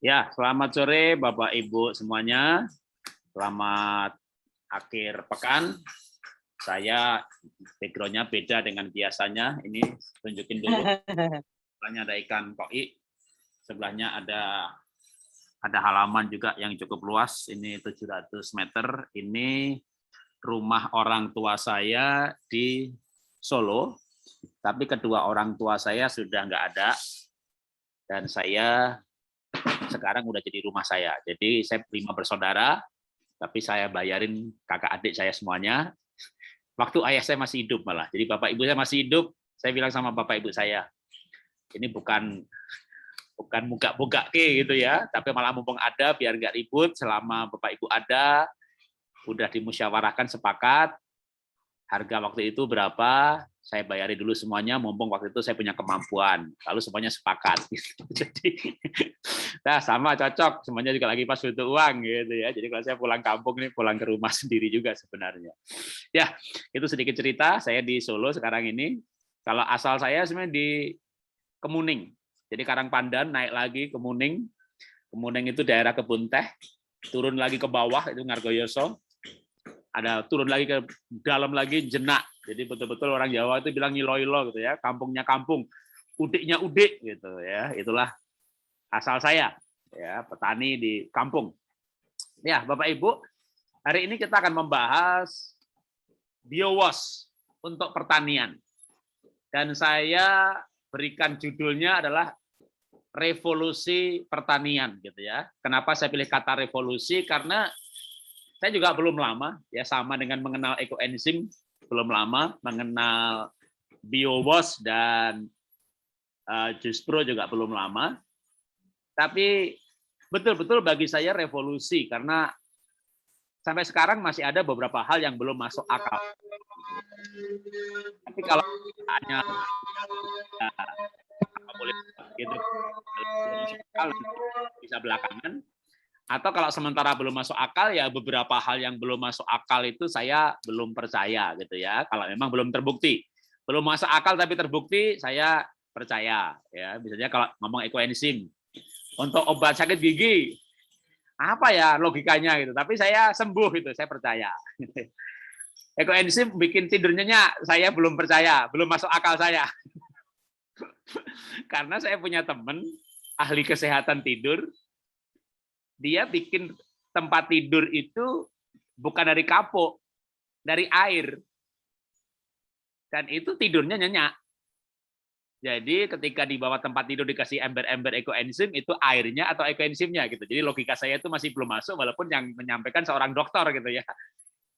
Ya, selamat sore Bapak Ibu semuanya. Selamat akhir pekan. Saya background-nya beda dengan biasanya. Ini tunjukin dulu. Sebelahnya ada ikan koi. Sebelahnya ada halaman juga yang cukup luas. Ini 700 meter. Ini rumah orang tua saya di Solo. Tapi kedua orang tua saya sudah nggak ada. Dan saya sekarang udah jadi rumah saya. Jadi saya 5 bersaudara, tapi saya bayarin kakak adik saya semuanya. Waktu ayah saya masih hidup malah. Jadi bapak ibu saya masih hidup, saya bilang sama bapak ibu saya, ini bukan buka-buka ke gitu ya, tapi malah mumpung ada biar nggak ribut. Selama bapak ibu ada, udah dimusyawarahkan sepakat, harga waktu itu berapa, saya bayari dulu semuanya, mumpung waktu itu saya punya kemampuan. Lalu semuanya sepakat. Gitu. Jadi, nah sama cocok, semuanya juga lagi pas butuh uang gitu ya. Jadi kalau saya pulang kampung nih, pulang ke rumah sendiri juga sebenarnya. Ya, itu sedikit cerita. Saya di Solo sekarang ini. Kalau asal saya sebenarnya di Kemuning. Jadi Karangpandan naik lagi ke Kemuning. Kemuning itu daerah kebun teh. Turun lagi ke bawah itu Ngargoyoso. Ada turun lagi ke dalam lagi Jenak. Jadi betul-betul orang Jawa itu bilang ngilo-ilo gitu ya. Kampungnya kampung, udiknya udik gitu ya. Itulah asal saya ya, petani di kampung. Ya, Bapak Ibu, hari ini kita akan membahas biowas untuk pertanian. Dan saya berikan judulnya adalah revolusi pertanian gitu ya. Kenapa saya pilih kata revolusi? Karena saya juga belum lama ya, sama dengan mengenal ekoenzim belum lama, mengenal biowas dan Juspro juga belum lama. Tapi betul-betul bagi saya revolusi karena sampai sekarang masih ada beberapa hal yang belum masuk akal. Tapi kalau hanya boleh gitu bisa belakangan, atau kalau sementara belum masuk akal ya beberapa hal yang belum masuk akal itu saya belum percaya gitu ya. Kalau memang belum terbukti, belum masuk akal tapi terbukti saya percaya ya. Misalnya kalau ngomong ekoenzim untuk obat sakit gigi, apa ya logikanya gitu, tapi saya sembuh itu saya percaya. Ekoenzim bikin tidur nyenyak, saya belum percaya, belum masuk akal saya. Karena saya punya teman ahli kesehatan tidur, dia bikin tempat tidur itu bukan dari kapuk, dari air. Dan itu tidurnya nyenyak. Jadi ketika di bawah tempat tidur dikasih ember-ember ekoenzim, itu airnya atau ekoenzimnya gitu. Jadi logika saya itu masih belum masuk, walaupun yang menyampaikan seorang dokter gitu ya.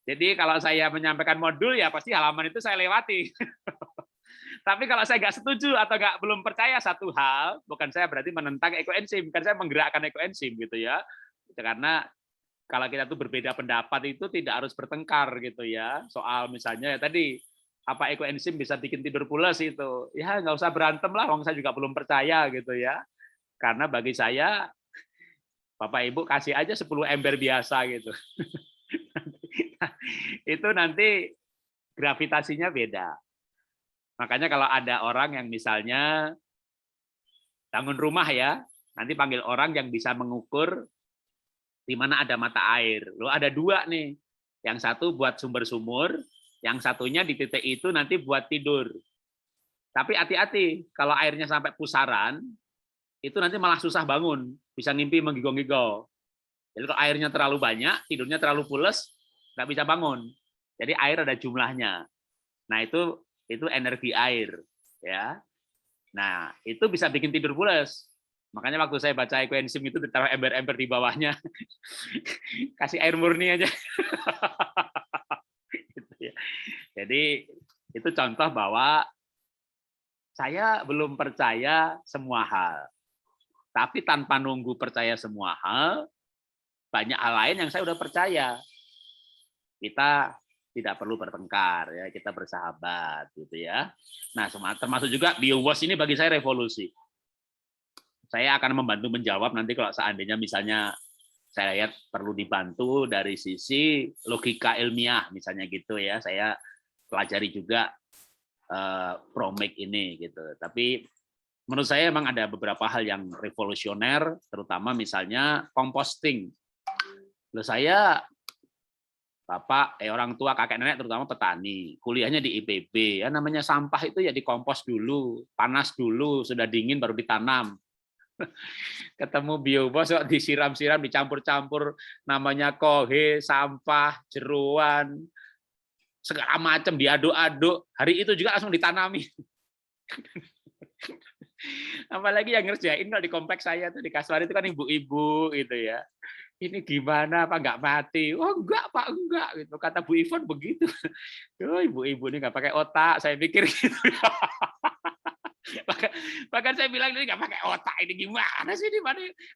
Jadi kalau saya menyampaikan modul ya pasti halaman itu saya lewati. Tapi kalau saya nggak setuju atau nggak belum percaya satu hal, bukan saya berarti menentang ekoenzim, kan saya menggerakkan ekoenzim gitu ya. Karena kalau kita tuh berbeda pendapat itu tidak harus bertengkar gitu ya. Soal misalnya ya tadi apa ekoenzim bisa bikin tidur pulas itu, ya nggak usah berantem lah, wong saya juga belum percaya gitu ya. Karena bagi saya Bapak Ibu kasih aja 10 ember biasa gitu. Itu nanti gravitasinya beda. Makanya kalau ada orang yang misalnya bangun rumah ya, nanti panggil orang yang bisa mengukur di mana ada mata air. Lo ada dua nih, yang satu buat sumber-sumur, yang satunya di titik itu nanti buat tidur. Tapi hati-hati, kalau airnya sampai pusaran, itu nanti malah susah bangun, bisa ngimpi menggigol-gigol. Jadi kalau airnya terlalu banyak, tidurnya terlalu pules, nggak bisa bangun. Jadi air ada jumlahnya. Nah itu energi air, ya. Nah itu bisa bikin tidur pules. Makanya waktu saya baca ekoenzim itu ditaruh ember-ember di bawahnya, kasih air murni aja. Jadi itu contoh bahwa saya belum percaya semua hal. Tapi tanpa nunggu percaya semua hal, banyak hal lain yang saya udah percaya. Kita tidak perlu bertengkar ya, kita bersahabat gitu ya. Nah, termasuk juga biowas ini bagi saya revolusi. Saya akan membantu menjawab nanti kalau seandainya misalnya saya lihat perlu dibantu dari sisi logika ilmiah misalnya gitu ya. Saya pelajari juga Promik ini gitu. Tapi menurut saya memang ada beberapa hal yang revolusioner, terutama misalnya composting. Loh, saya bapak, orang tua, kakek nenek terutama petani, kuliahnya di IPB, ya namanya sampah itu ya dikompos dulu, panas dulu, sudah dingin baru ditanam. Ketemu biobos kok disiram-siram, dicampur-campur, namanya kohe, sampah, jeruan, segala macam diaduk-aduk. Hari itu juga langsung ditanami. Apalagi yang ngerjain kalau di kompleks saya tuh di Kasuari itu kan ibu-ibu gitu ya. Ini gimana Pak, nggak mati? Oh enggak Pak, enggak gitu. Kata Bu Ivon begitu. Oh, ibu-ibu ini nggak pakai otak, saya pikir gitu. Bahkan saya bilang ini nggak pakai otak, ini gimana sih ini?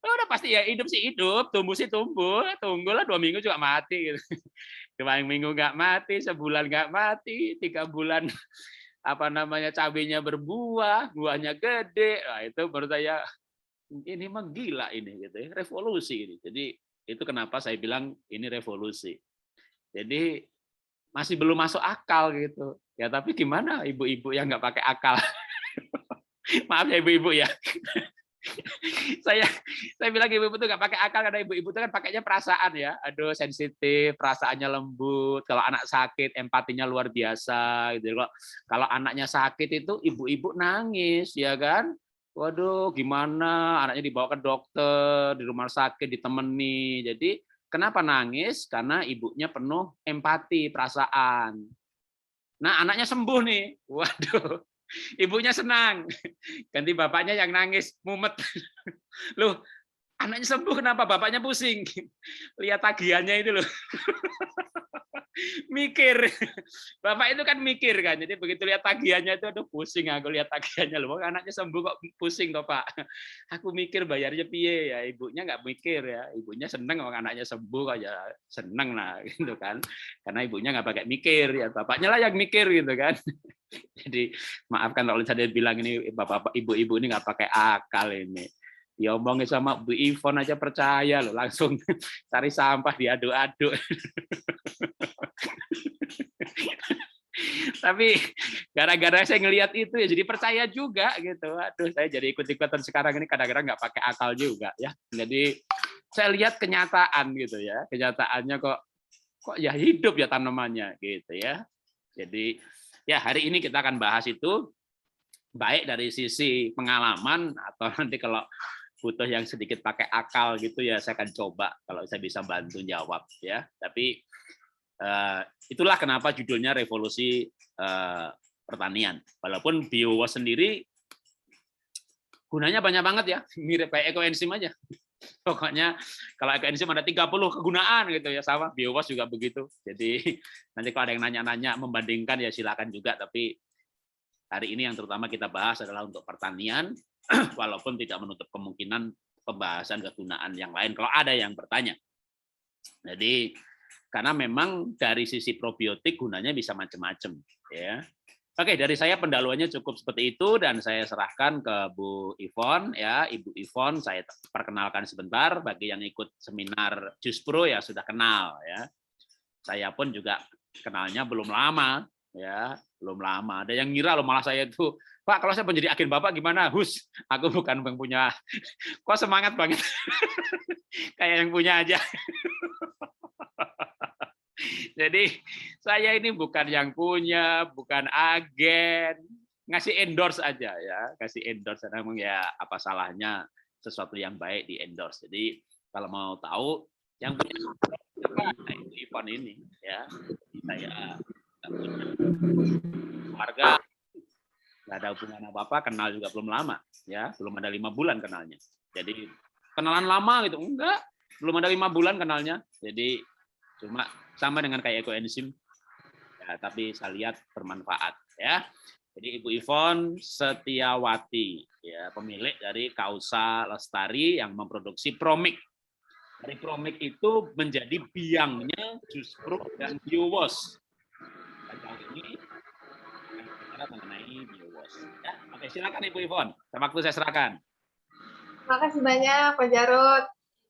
Oh, udah pasti ya hidup sih hidup, tumbuh sih tumbuh, tunggulah 2 minggu juga mati. Gitu. 2 minggu nggak mati, sebulan nggak mati, 3 bulan apa namanya cabenya berbuah, buahnya gede. Nah, itu menurut saya ini mah gila ini gitu ya, revolusi ini. Jadi itu kenapa saya bilang ini revolusi. Jadi masih belum masuk akal gitu. Ya tapi gimana ibu-ibu yang nggak pakai akal? Maaf ya ibu-ibu ya. saya bilang ibu-ibu itu nggak pakai akal karena ibu-ibu itu kan pakainya perasaan ya. Aduh sensitif, perasaannya lembut. Kalau anak sakit empatinya luar biasa gitu. Kalau anaknya sakit itu ibu-ibu nangis ya kan. Waduh gimana anaknya dibawa ke dokter, di rumah sakit ditemani. Jadi kenapa nangis? Karena ibunya penuh empati, perasaan. Nah, anaknya sembuh nih. Waduh. Ibunya senang. Ganti bapaknya yang nangis, mumet. Loh, anaknya sembuh kenapa bapaknya pusing? Lihat tagihannya itu loh. Mikir. Bapak itu kan mikir kan. Jadi begitu lihat tagihannya itu aduh pusing aku lihat tagihannya loh. Anaknya sembuh kok pusing toh, Pak. Aku mikir bayarnya piye ya. Ibunya nggak mikir ya. Ibunya seneng kalau anaknya sembuh kok ya seneng lah gitu kan. Karena ibunya nggak pakai mikir ya. Bapaknya lah yang mikir gitu kan. Jadi maafkan kalau saya bilang ini bapak ibu-ibu ini nggak pakai akal ini. Ya omongin sama Bu Ivon aja percaya loh, langsung cari sampah diaduk-aduk. Tapi gara-gara saya ngelihat itu ya jadi percaya juga gitu. Aduh, saya jadi ikut-ikutan sekarang ini kadang-kadang nggak pakai akal juga ya. Jadi saya lihat kenyataan gitu ya. Kenyataannya kok ya hidup ya tanamannya gitu ya. Jadi ya hari ini kita akan bahas itu baik dari sisi pengalaman atau nanti kalau butuh yang sedikit pakai akal gitu ya saya akan coba kalau saya bisa bantu jawab ya. Tapi itulah kenapa judulnya revolusi pertanian. Walaupun BioWash sendiri gunanya banyak banget ya, mirip kayak ekoenzim aja. Pokoknya kalau ekoenzim ada 30 kegunaan gitu ya, sama BioWash juga begitu. Jadi nanti kalau ada yang nanya-nanya membandingkan ya silakan juga, tapi hari ini yang terutama kita bahas adalah untuk pertanian, walaupun tidak menutup kemungkinan pembahasan kegunaan yang lain kalau ada yang bertanya. Jadi karena memang dari sisi probiotik gunanya bisa macam-macam ya. Oke, dari saya pendahuluannya cukup seperti itu dan saya serahkan ke Bu Ivon ya. Ibu Ivon saya perkenalkan sebentar bagi yang ikut seminar Jus Pro ya sudah kenal ya. Saya pun juga kenalnya belum lama ya, belum lama. Ada yang ngira loh malah saya itu, Pak, kalau saya menjadi agen Bapak gimana? Hus, aku bukan yang punya. Kok semangat banget. Kayak yang punya aja. Jadi saya ini bukan yang punya, bukan agen, ngasih endorse aja ya, kasih endorse. Memang ya apa salahnya sesuatu yang baik di endorse. Jadi kalau mau tahu yang punya Ibu Ivon ini ya, saya keluarga nggak ada hubungan apa-apa, kenal juga belum lama ya, belum ada 5 bulan kenalnya. Jadi kenalan lama gitu enggak, belum ada 5 bulan kenalnya. Jadi cuma sama dengan kayak ekoenzim ya, tapi saya lihat bermanfaat ya. Jadi Ibu Ivon Setiawati ya, pemilik dari Kausa Lestari yang memproduksi Promik. Dari Promik itu menjadi biangnya Jus Pro dan BioWash. Kali ini akan bicara mengenai BioWash ya. Oke, silakan Ibu Ivon. Waktu saya serahkan. Terima kasih banyak Pak Jarod.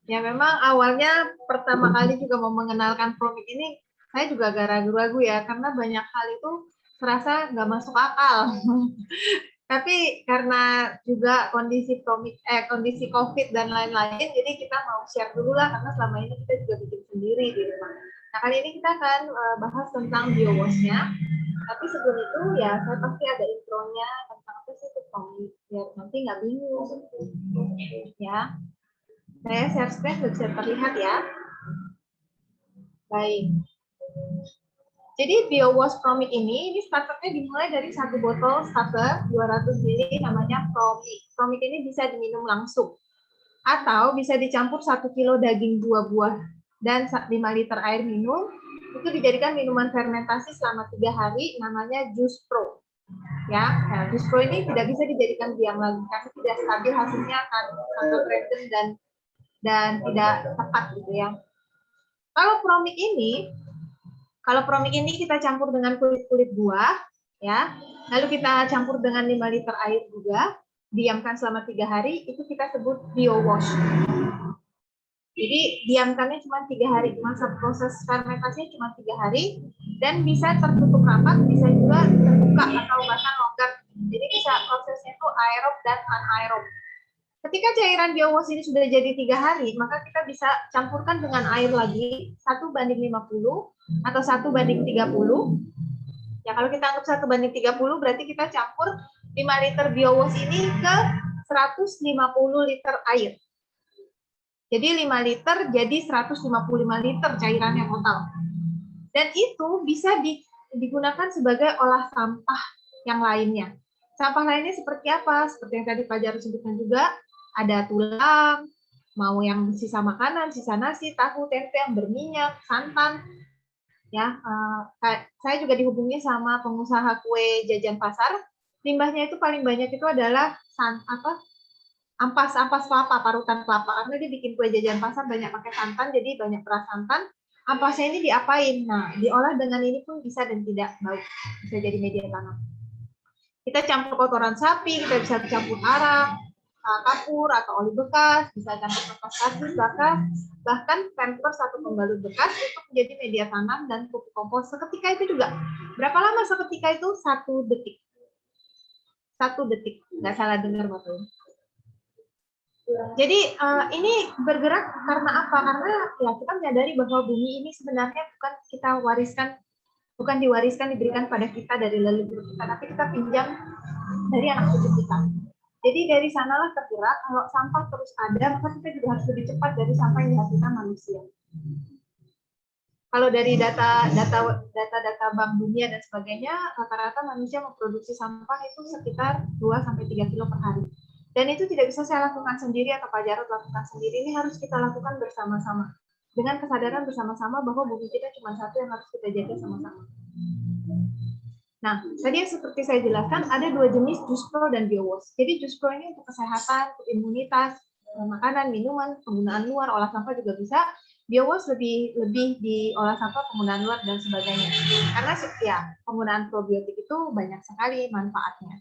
Ya memang awalnya pertama kali juga mau mengenalkan Promik ini, saya juga agak ragu-ragu ya, karena banyak hal itu serasa nggak masuk akal. Tapi karena juga kondisi COVID dan lain-lain, jadi kita mau share dulu lah, karena selama ini kita juga bikin sendiri di rumah. Nah, kali ini kita akan bahas tentang biowash-nya. Tapi sebelum itu ya saya pasti ada intronya tentang apa sih itu promik, biar nanti nggak bingung. Ya, saya share screen bisa terlihat ya. Baik. Jadi biowash promik ini starternya dimulai dari satu botol starter 200 ml namanya promik. Promik ini bisa diminum langsung atau bisa dicampur 1 kilo daging buah-buah dan 5 liter air minum. Itu dijadikan minuman fermentasi selama 3 hari, namanya Juice Pro. Ya, nah, Juice Pro ini tidak bisa dijadikan diam lagi karena tidak stabil, hasilnya akan sangat random dan tidak tepat gitu ya. Kalau promik ini kita campur dengan kulit-kulit buah, ya. Lalu kita campur dengan 5 liter air juga, diamkan selama 3 hari, itu kita sebut biowash. Jadi diamkannya cuma 3 hari, masa proses fermentasinya cuma 3 hari, dan bisa tertutup rapat, bisa juga terbuka atau bahkan longgar. Jadi bisa prosesnya itu aerob dan anaerob. Ketika cairan biowash ini sudah jadi 3 hari, maka kita bisa campurkan dengan air lagi 1:50 atau 1:30. Ya, kalau kita anggap 1:30 berarti kita campur 5 liter biowash ini ke 150 liter air. Jadi 5 liter jadi 155 liter cairannya total. Dan itu bisa digunakan sebagai olah sampah yang lainnya. Sampah lainnya seperti apa? Seperti yang tadi Pak Jarod sebutkan juga, ada tulang, mau yang sisa makanan, sisa nasi, tahu, tempe yang berminyak, santan. Ya, saya juga dihubungi sama pengusaha kue jajan pasar. Limbahnya itu paling banyak itu adalah ampas kelapa, parutan kelapa. Karena dia bikin kue jajan pasar banyak pakai santan, jadi banyak beras santan. Ampasnya ini diapain? Nah, diolah dengan ini pun bisa dan tidak bau. Bisa jadi media tanam. Kita campur kotoran sapi, kita bisa campur arang, kapur atau oli bekas, bisa campur kertas kardus, bahkan pampers atau pembalut bekas itu menjadi media tanam dan pupuk kompos. Seketika itu juga. Berapa lama seketika itu? 1 detik. 1 detik. Nggak salah dengar Bapak. Jadi ini bergerak karena apa? Karena ya kita menyadari bahwa bumi ini sebenarnya bukan kita wariskan, bukan diwariskan, diberikan pada kita dari leluhur kita, tapi kita pinjam dari anak cucu kita. Jadi dari sanalah tergerak, kalau sampah terus ada, maka kita juga harus lebih cepat dari sampah yang dihasilkan manusia. Kalau dari data Bank Dunia dan sebagainya, rata-rata manusia memproduksi sampah itu sekitar 2-3 kilo per hari. Dan itu tidak bisa saya lakukan sendiri atau Pak Jarod lakukan sendiri, ini harus kita lakukan bersama-sama. Dengan kesadaran bersama-sama bahwa bumi kita cuma satu yang harus kita jaga sama-sama. Nah, tadi yang seperti saya jelaskan, ada 2 jenis Juice Pro dan biowash. Jadi Juice Pro ini untuk kesehatan, untuk imunitas, makanan, minuman, penggunaan luar, olah sampah juga bisa. Biowash lebih diolah sampah, penggunaan luar, dan sebagainya. Karena ya, penggunaan probiotik itu banyak sekali manfaatnya.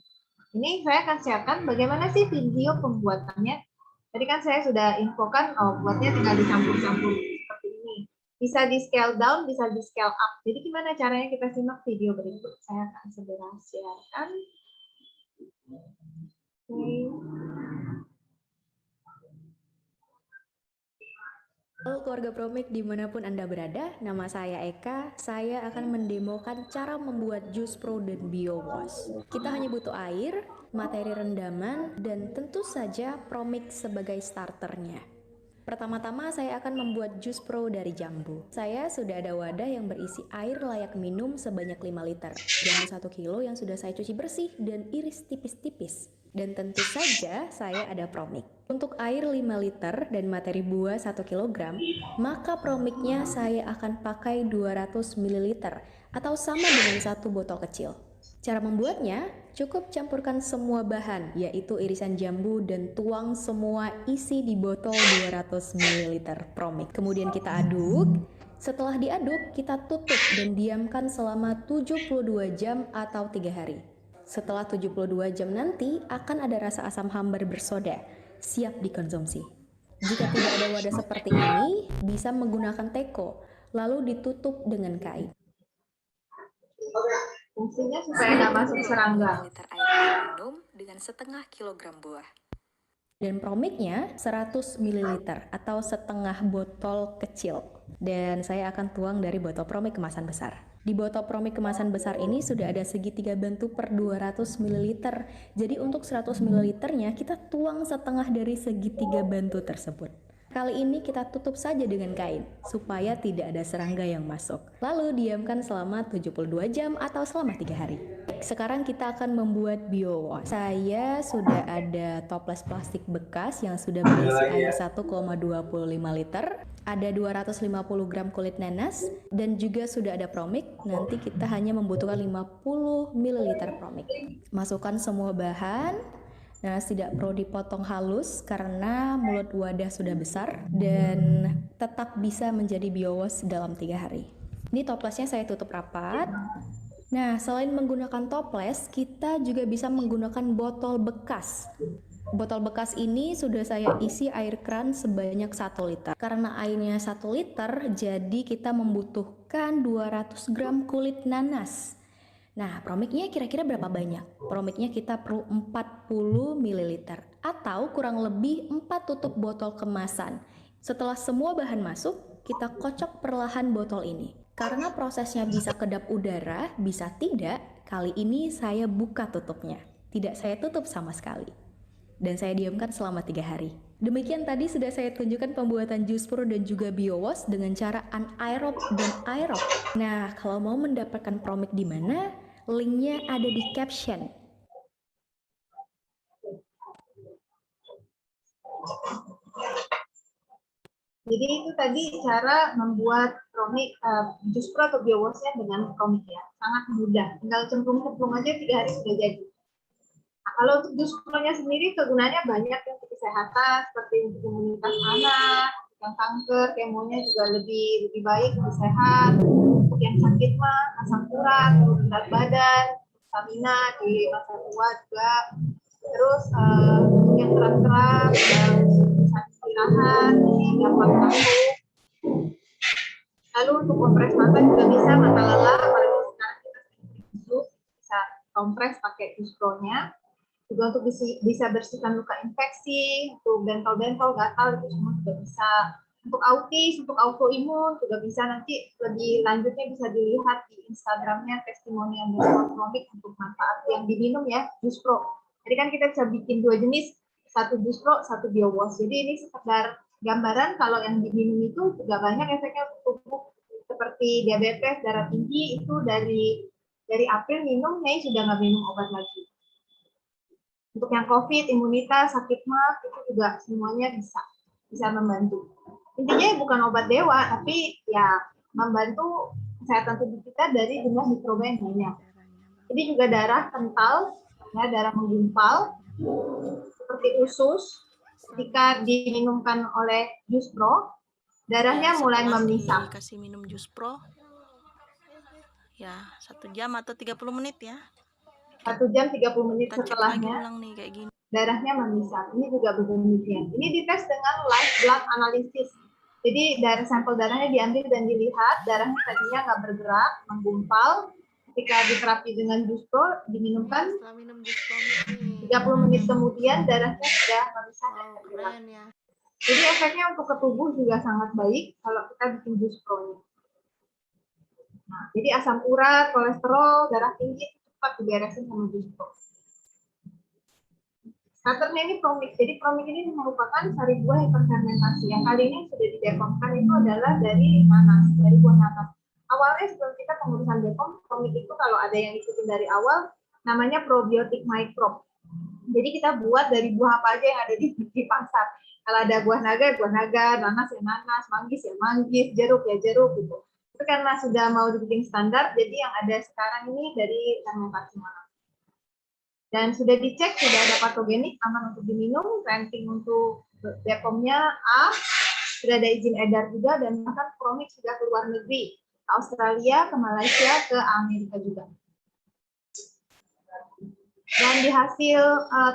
Ini saya akan siapkan bagaimana sih video pembuatannya. Tadi kan saya sudah infokan, buatnya tinggal dicampur-campur seperti ini. Bisa di scale down, bisa di scale up. Jadi gimana caranya, kita simak video berikut. Saya akan segera siarkan. Halo keluarga Promik dimanapun Anda berada, nama saya Eka. Saya akan mendemokan cara membuat Juice Pro dan biowash. Kita hanya butuh air, materi rendaman, dan tentu saja Promik sebagai starternya. Pertama-tama saya akan membuat Juice Pro dari jambu. Saya sudah ada wadah yang berisi air layak minum sebanyak 5 liter. Jambu 1 kilo yang sudah saya cuci bersih dan iris tipis-tipis. Dan tentu saja saya ada Promik. Untuk air 5 liter dan materi buah 1 kg, maka Promiknya saya akan pakai 200 ml atau sama dengan 1 botol kecil. Cara membuatnya, cukup campurkan semua bahan, yaitu irisan jambu dan tuang semua isi di botol 200 ml Promik. Kemudian kita aduk. Setelah diaduk, kita tutup dan diamkan selama 72 jam atau 3 hari. Setelah 72 jam nanti akan ada rasa asam hambar bersoda, siap dikonsumsi. Jika tidak ada wadah seperti ini, bisa menggunakan teko, lalu ditutup dengan kain. Fungsinya supaya nggak masuk serangga. Liter air minum dengan setengah kilogram buah. Dan promiknya 100 ml atau setengah botol kecil. Dan saya akan tuang dari botol promik kemasan besar. Di botol promik kemasan besar ini sudah ada segitiga bantu per 200 ml. Jadi untuk 100 ml-nya kita tuang setengah dari segitiga bantu tersebut. Kali ini kita tutup saja dengan kain supaya tidak ada serangga yang masuk. Lalu diamkan selama 72 jam atau selama 3 hari. Sekarang kita akan membuat biowash. Saya sudah ada toples plastik bekas yang sudah berisi air 1,25 liter. Ada 250 gram kulit nanas dan juga sudah ada promik. Nanti kita hanya membutuhkan 50 ml promik. Masukkan semua bahan. Nanas tidak perlu dipotong halus karena mulut wadah sudah besar dan tetap bisa menjadi biowash dalam 3 hari. Ini toplesnya saya tutup rapat. Nah, selain menggunakan toples, kita juga bisa menggunakan botol bekas. Botol bekas ini sudah saya isi air keran sebanyak 1 liter. Karena airnya 1 liter, jadi kita membutuhkan 200 gram kulit nanas. Nah, promiknya kira-kira berapa banyak? Promiknya kita perlu 40 ml atau kurang lebih 4 tutup botol kemasan. Setelah semua bahan masuk, kita kocok perlahan botol ini. Karena prosesnya bisa kedap udara, bisa tidak, kali ini saya buka tutupnya. Tidak saya tutup sama sekali. Dan saya diamkan selama 3 hari. Demikian tadi sudah saya tunjukkan pembuatan jus pro dan juga biowash dengan cara anaerob dan aerob. Nah, kalau mau mendapatkan promik di mana, linknya ada di caption. Jadi itu tadi cara membuat promik jus pro atau biowashnya dengan promik ya. Sangat mudah. Tinggal cemplung-cemplung aja 3 hari sudah jadi. Nah, kalau untuk jus pro-nya sendiri kegunaannya banyak yang untuk kesehatan seperti untuk imunitas anak, yang kanker, kemonya juga lebih baik, lebih sehat. Untuk yang sakit mah asam urat, berat badan, stamina di masa tua juga. Terus yang keras-keras bisa istirahat, gampang kambuh. Lalu untuk kompres mata juga bisa, mata lelah, apalagi sekarang kita bisa kompres pakai jus pro-nya. Juga untuk bisa bersihkan luka infeksi, untuk bentol-bentol, gatal itu semua juga bisa. Untuk autis, untuk autoimun juga bisa, nanti lebih lanjutnya bisa dilihat di Instagramnya testimonial promik untuk manfaat yang diminum ya, jus pro. Jadi kan kita bisa bikin 2 jenis, 1 jus pro, 1 biowash. Jadi ini sekedar gambaran kalau yang diminum itu juga banyak efeknya untuk tubuh, seperti diabetes, darah tinggi itu dari April minum, Mei sudah nggak minum obat lagi. Untuk yang COVID, imunitas, sakit mah, itu juga semuanya bisa membantu. Intinya bukan obat dewa, tapi ya membantu kesehatan tubuh kita dari jumlah mikroba yang banyak. Jadi juga darah kental, ya, darah menggumpal, seperti usus, ketika diminumkan oleh jus pro, darahnya mulai memisah. Kasih minum jus pro, ya 1 jam atau 30 menit ya. 1 jam 30 menit Kita cek setelahnya, lagi ulang nih kayak gini. darahnya memisah. Ini juga demikian. Ini dites dengan live blood analysis. Jadi dari sampel darahnya diambil dan dilihat, darahnya tadinya nggak bergerak, menggumpal. Ketika diterapi dengan jus pro, diminumkan, Setelah minum jus pro nih, 30 menit kemudian darahnya sudah memisah dan bergerak. keren ya. Jadi efeknya untuk ke tubuh juga sangat baik kalau kita bikin jus pro-nya. Nah, jadi asam urat, kolesterol, darah tinggi cepat diberesin sama jus pro. Starternya ini promik. Jadi promik ini merupakan sari buah hiperfermentasi. Yang kali ini sudah didepomkan itu adalah dari nanas, dari buah nanas. Awalnya sebelum kita pengurusan depom, promik itu kalau ada yang ikutin dari awal, namanya probiotik microbe. Jadi kita buat dari buah apa aja yang ada di pasar. Kalau ada buah naga, nanas ya nanas, manggis ya manggis, jeruk ya jeruk gitu. Itu karena sudah mau dibikin standar, jadi yang ada sekarang ini dari fermentasi nanas. Dan sudah dicek, sudah ada patogenik, aman untuk diminum, ranking untuk Bepomnya A, sudah ada izin edar juga, dan bahkan promik sudah ke luar negeri, ke Australia, ke Malaysia, ke Amerika juga. Dan di hasil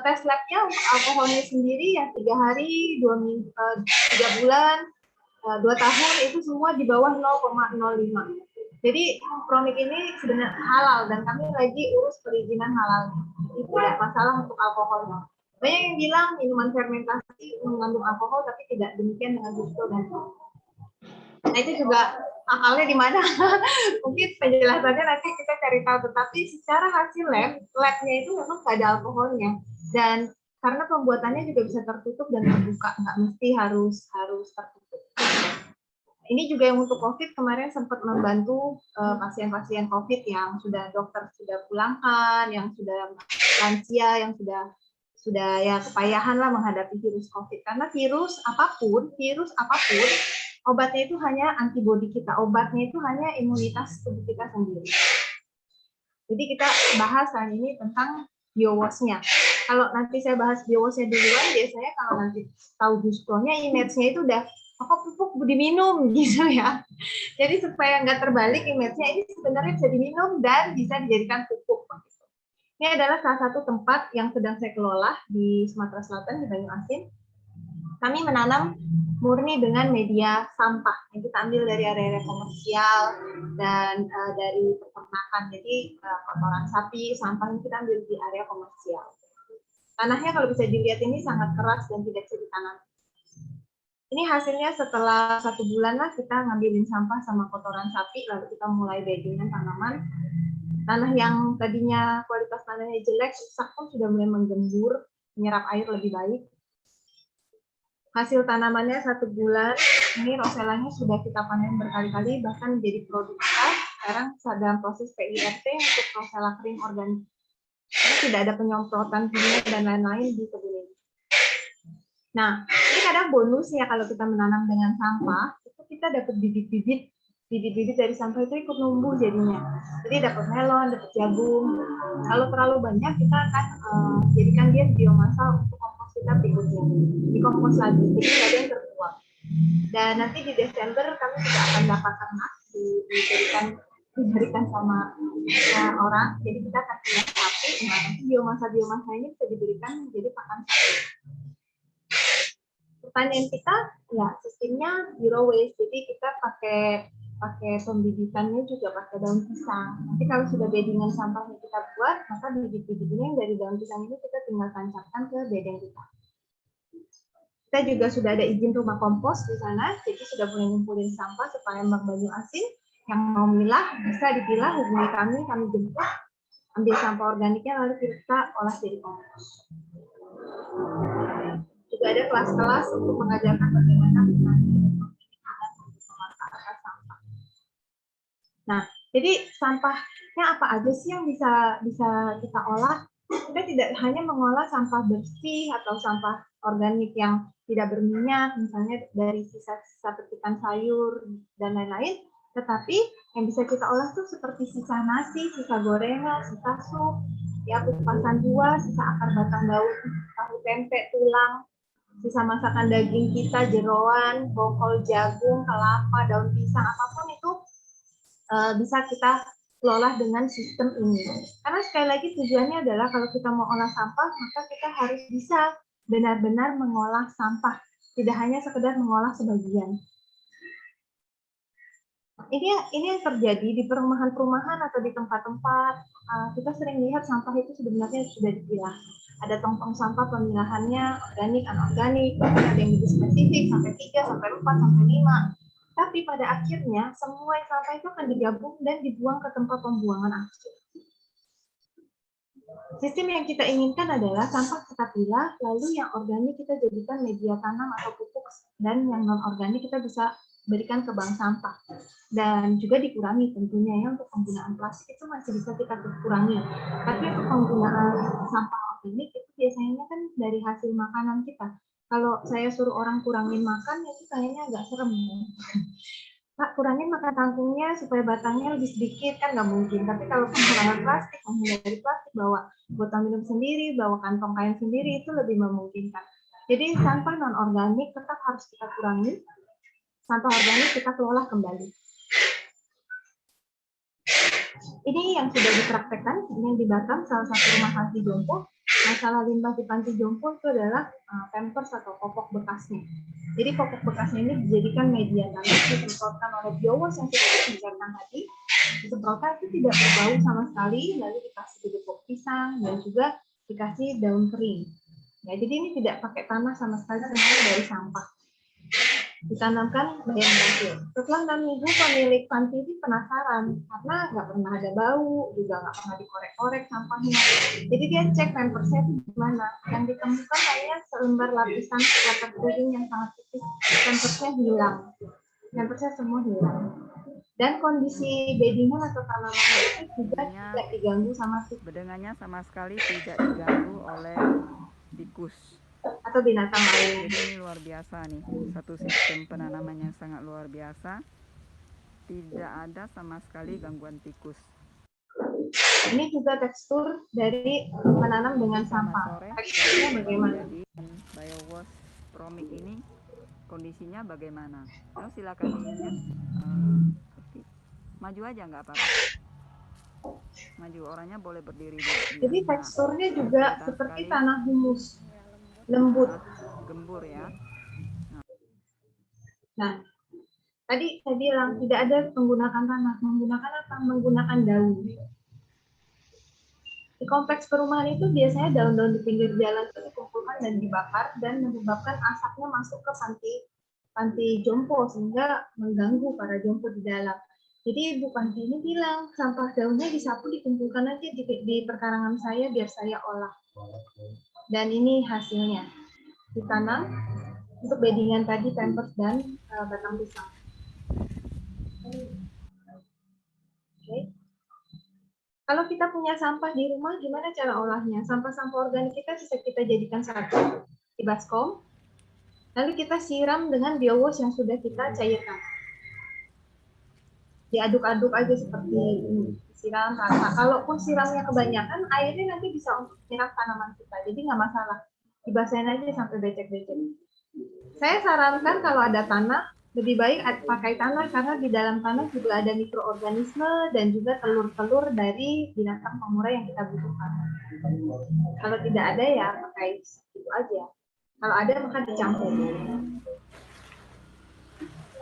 tes labnya untuk alkoholnya sendiri yang 3 hari, 3 bulan, 2 tahun itu semua di bawah 0,05. Jadi Promik ini sebenarnya halal dan kami lagi urus perizinan halalnya. Jadi tidak masalah untuk alkoholnya. Banyak yang bilang minuman fermentasi mengandung alkohol, tapi tidak demikian dengan jus pro dan promik. Nah itu juga akalnya di mana? Mungkin penjelasannya nanti kita cari tahu. Tetapi secara hasil labnya itu memang tidak ada alkoholnya. Dan karena pembuatannya juga bisa tertutup dan terbuka, nggak mesti harus tertutup. Ini juga yang untuk COVID kemarin sempat membantu pasien-pasien COVID yang dokter sudah pulangkan, yang sudah lansia, yang sudah ya kepayahan lah menghadapi virus COVID. Karena virus apapun, obatnya itu hanya antibodi kita, obatnya itu hanya imunitas tubuh kita sendiri. Jadi kita bahas hari ini tentang BioWash-nya. Kalau nanti saya bahas BioWash-nya duluan, biasanya kalau nanti tahu jus pro-nya, image-nya itu udah pupuk diminum gitu ya. Jadi supaya nggak terbalik image-nya, ini sebenarnya bisa diminum dan bisa dijadikan pupuk. Ini adalah salah satu tempat yang sedang saya kelola di Sumatera Selatan, di Banyuasin. Kami menanam murni dengan media sampah yang kita ambil dari area-area komersial dan dari peternakan. Jadi kotoran sapi, sampah yang kita ambil di area komersial. Tanahnya kalau bisa dilihat ini sangat keras dan tidak bisa ditanam. Ini hasilnya setelah 1 bulan lah kita ngambilin sampah sama kotoran sapi, lalu kita mulai beddingan tanaman. Tanah yang tadinya kualitas tanahnya jelek, rusak pun sudah mulai menggembur, menyerap air lebih baik. Hasil tanamannya 1 bulan, ini roselanya sudah kita panen berkali-kali, bahkan menjadi produk kita. Sekarang dalam proses PIRT untuk rosella kering organik. Karena tidak ada penyemprotan kimia dan lain-lain di kebun ini. Nah, ini kadang bonusnya kalau kita menanam dengan sampah, itu kita dapat bibit-bibit dari sampah itu ikut numbuh jadinya. Jadi dapat melon, dapat jagung. Kalau terlalu banyak, kita akan jadikan dia biomasa untuk kompos kita berikutnya. Dikompos lagi, jadi tidak ada yang terbuang. Dan nanti di Desember kami juga akan dapat ternak diberikan sama orang. Jadi kita akan punya sapi. Nah, nanti biomasa ini bisa diberikan menjadi pakan sapi. Pertanyaan kita, ya sistemnya zero waste, jadi kita pakai pembibitannya juga pakai daun pisang. Nanti kalau sudah beddingan sampahnya kita buat, maka bibit-bibitnya yang dari daun pisang ini kita tinggal tancapkan ke bedding kita. Kita juga sudah ada izin rumah kompos di sana, jadi sudah boleh ngumpulin sampah supaya Mbak Banyuasin yang mau milah bisa dipilah, hubungi kami jemput, ambil sampah organiknya lalu kita olah jadi kompos. Juga ada kelas-kelas untuk mengajarkan bagaimana memanfaatkan sampah. Nah, jadi sampahnya apa aja sih yang bisa kita olah? Kita tidak hanya mengolah sampah bersih atau sampah organik yang tidak berminyak, misalnya dari sisa-sisa petikan sayur dan lain-lain, tetapi yang bisa kita olah tuh seperti sisa nasi, sisa gorengan, sisa sup, ya kupasan buah, sisa akar batang daun, tahu tempe, tulang, sisa masakan daging kita, jeroan, bongkol jagung, kelapa, daun pisang, apapun itu bisa kita kelola dengan sistem ini. Karena sekali lagi tujuannya adalah kalau kita mau olah sampah, maka kita harus bisa benar-benar mengolah sampah, tidak hanya sekedar mengolah sebagian. Ini yang terjadi di perumahan-perumahan atau di tempat-tempat, kita sering lihat sampah itu sebenarnya sudah dipilah. Ada tong-tong sampah pemilahannya organik, anorganik, bahkan ada yang lebih spesifik sampai 3, sampai 4, sampai 5. Tapi pada akhirnya semua sampah itu akan digabung dan dibuang ke tempat pembuangan akhir. Sistem yang kita inginkan adalah sampah kita pilah, lalu yang organik kita jadikan media tanam atau pupuk, dan yang non-organik kita bisa berikan ke bank sampah. Dan juga dikurangi tentunya ya, untuk penggunaan plastik itu masih bisa kita kurangi. Tapi untuk penggunaan sampah organik itu biasanya kan dari hasil makanan kita. Kalau saya suruh orang kurangin makan, itu kayaknya agak serem. Pak, kurangin makan kangkungnya supaya batangnya lebih sedikit, kan nggak mungkin. Tapi kalau pengurangan plastik, menghindari plastik, bawa botol minum sendiri, bawa kantong kain sendiri, itu lebih memungkinkan. Jadi sampah non-organik tetap harus kita kurangi, sampah organik kita kelola kembali. Ini yang sudah dipraktekkan, ini yang di Batam, salah satu rumah panti jompo. Masalah limbah di panti jompo itu adalah pampers atau popok bekasnya. Jadi popok bekasnya ini dijadikan media tanam, disemprotkan oleh BioWash yang sudah dibicarakan tadi, disemprotkan itu tidak berbau sama sekali, lalu dikasih bubuk pisang dan juga dikasih daun kering. Ya, jadi ini tidak pakai tanah sama sekali, semuanya dari sampah. Ditanamkan bayam pasir. Setelah 6 minggu pemilik panti ini penasaran karena nggak pernah ada bau, juga nggak pernah dikorek-korek sampahnya. Jadi dia cek pampersnya itu gimana. Yang ditemukan hanya selembar lapisan waterproofing yang sangat tipis. Pampersnya hilang. Pampersnya semua hilang. Dan kondisi beddingan atau tanaman itu juga tidak diganggu sama tikus Bedengannya sama sekali tidak diganggu oleh tikus atau binatang lain. Jadi ini luar biasa nih, satu sistem penanaman yang sangat luar biasa, tidak ada sama sekali gangguan tikus. Ini juga tekstur dari menanam dengan sampah. Teksturnya bagaimana? Jadi biowash Promik ini kondisinya bagaimana? Oh, silakan dilihat. Maju aja nggak apa-apa. Maju, orangnya boleh berdiri dulu. Jadi teksturnya juga seperti tanah humus, lembut, gembur ya. Nah, tadi saya bilang tidak ada menggunakan tanah, menggunakan apa? Menggunakan daun. Di kompleks perumahan itu biasanya daun-daun di pinggir jalan itu dikumpulkan dan dibakar dan menyebabkan asapnya masuk ke panti jompo sehingga mengganggu para jompo di dalam. Jadi Ibu Panti ini bilang sampah daunnya disapu dikumpulkan aja di perkarangan saya biar saya olah. Dan ini hasilnya ditanam untuk beddingan tadi, pampers dan batang pisang. Oke. Kalau kita punya sampah di rumah, gimana cara olahnya? Sampah-sampah organik kita bisa kita jadikan satu di baskom, lalu kita siram dengan biowash yang sudah kita cairkan. Diaduk-aduk aja seperti ini, siram rata. Kalaupun siramnya kebanyakan, airnya nanti bisa untuk siram tanaman kita, jadi nggak masalah. Dibasahin aja sampai becek-becek. Saya sarankan kalau ada tanah, lebih baik pakai tanah karena di dalam tanah juga ada mikroorganisme dan juga telur-telur dari binatang pemurah yang kita butuhkan. Kalau tidak ada ya pakai itu aja. Kalau ada maka dicampur.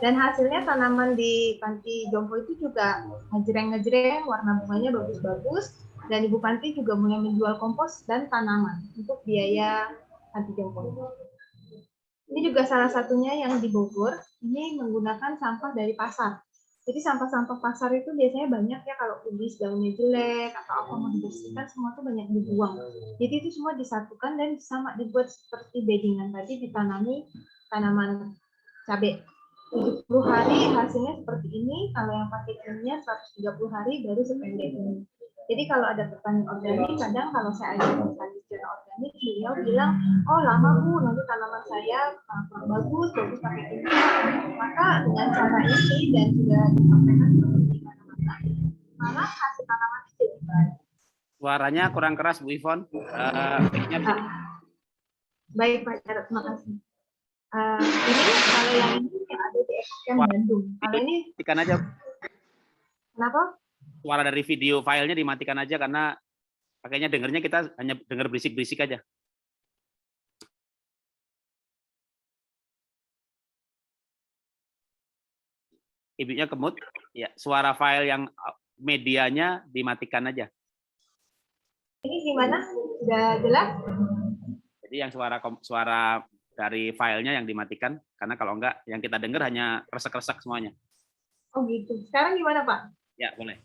Dan hasilnya tanaman di Panti Jompo itu juga ngejreng-ngejreng, warna bunganya bagus-bagus. Dan Ibu Panti juga mulai menjual kompos dan tanaman untuk biaya Panti Jompo. Ini juga salah satunya yang di Bogor, ini menggunakan sampah dari pasar. Jadi sampah-sampah pasar itu biasanya banyak ya, kalau kubis daunnya jelek atau apa mau dibersihkan, semua itu banyak dibuang. Jadi itu semua disatukan dan sama dibuat seperti beddingan tadi, ditanami tanaman cabai. 70 hari hasilnya seperti ini, kalau yang pakai kimia 130 hari baru sependek ini. Jadi kalau ada petani organik, kadang kalau saya ajak petani secara organik, beliau bilang, oh lama Bu, nanti tanaman saya kurang bagus pakai kimia. Maka dengan cara ini dan sudah disampaikan seperti mana-mana, malah hasil tanaman jadi baik. Suaranya kurang keras Bu Ivon. Baik Pak Jarod, terima kasih. Ini kalau yang ini yang ada di Ekokem Bandung. Kalau ini matikan aja. Kenapa? Suara dari video filenya dimatikan aja karena pakainya dengernya kita hanya dengar berisik-berisik aja. Ibunya kemut. Ya, suara file yang medianya dimatikan aja. Ini gimana? Sudah jelas? Jadi yang suara dari filenya yang dimatikan, karena kalau enggak yang kita dengar hanya kresek-kresek semuanya. Oh gitu. Sekarang gimana Pak? Ya boleh.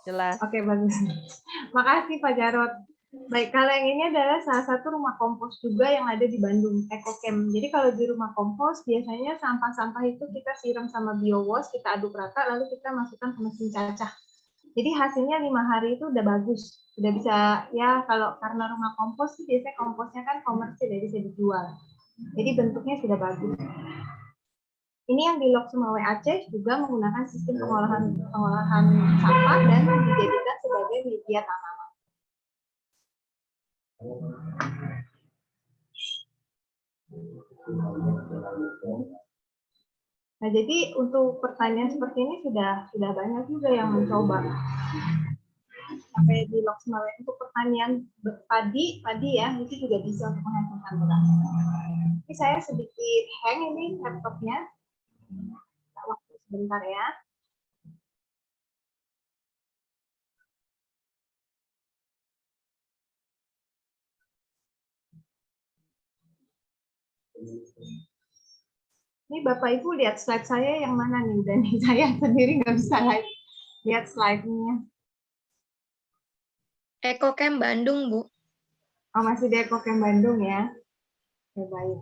Jelas. Oke bagus. Makasih Pak Jarod. Baik, kalau yang ini adalah salah satu rumah kompos juga yang ada di Bandung, Ekokem. Jadi kalau di rumah kompos biasanya sampah-sampah itu kita siram sama biowash, kita aduk rata, lalu kita masukkan ke mesin cacah. Jadi hasilnya 5 hari itu udah bagus, udah bisa ya. Kalau karena rumah kompos biasanya komposnya kan komersil, jadi bisa dijual. Jadi bentuknya sudah bagus. Ini yang di Lok Sumawe Aceh juga menggunakan sistem pengolahan sampah dan dijadikan sebagai media tanaman. Nah, jadi untuk pertanian seperti ini sudah banyak juga yang mencoba. Sampai di Lok Sumawe untuk pertanian padi ya, itu juga bisa untuk menghasilkan beras. Ini saya sedikit hang ini laptopnya. Waktu sebentar ya. Ini Bapak Ibu lihat slide saya yang mana nih? Dan saya sendiri nggak bisa lihat slide-nya. Ekocamp Bandung, Bu. Oh, masih di Ekocamp Bandung ya. Oke, baik.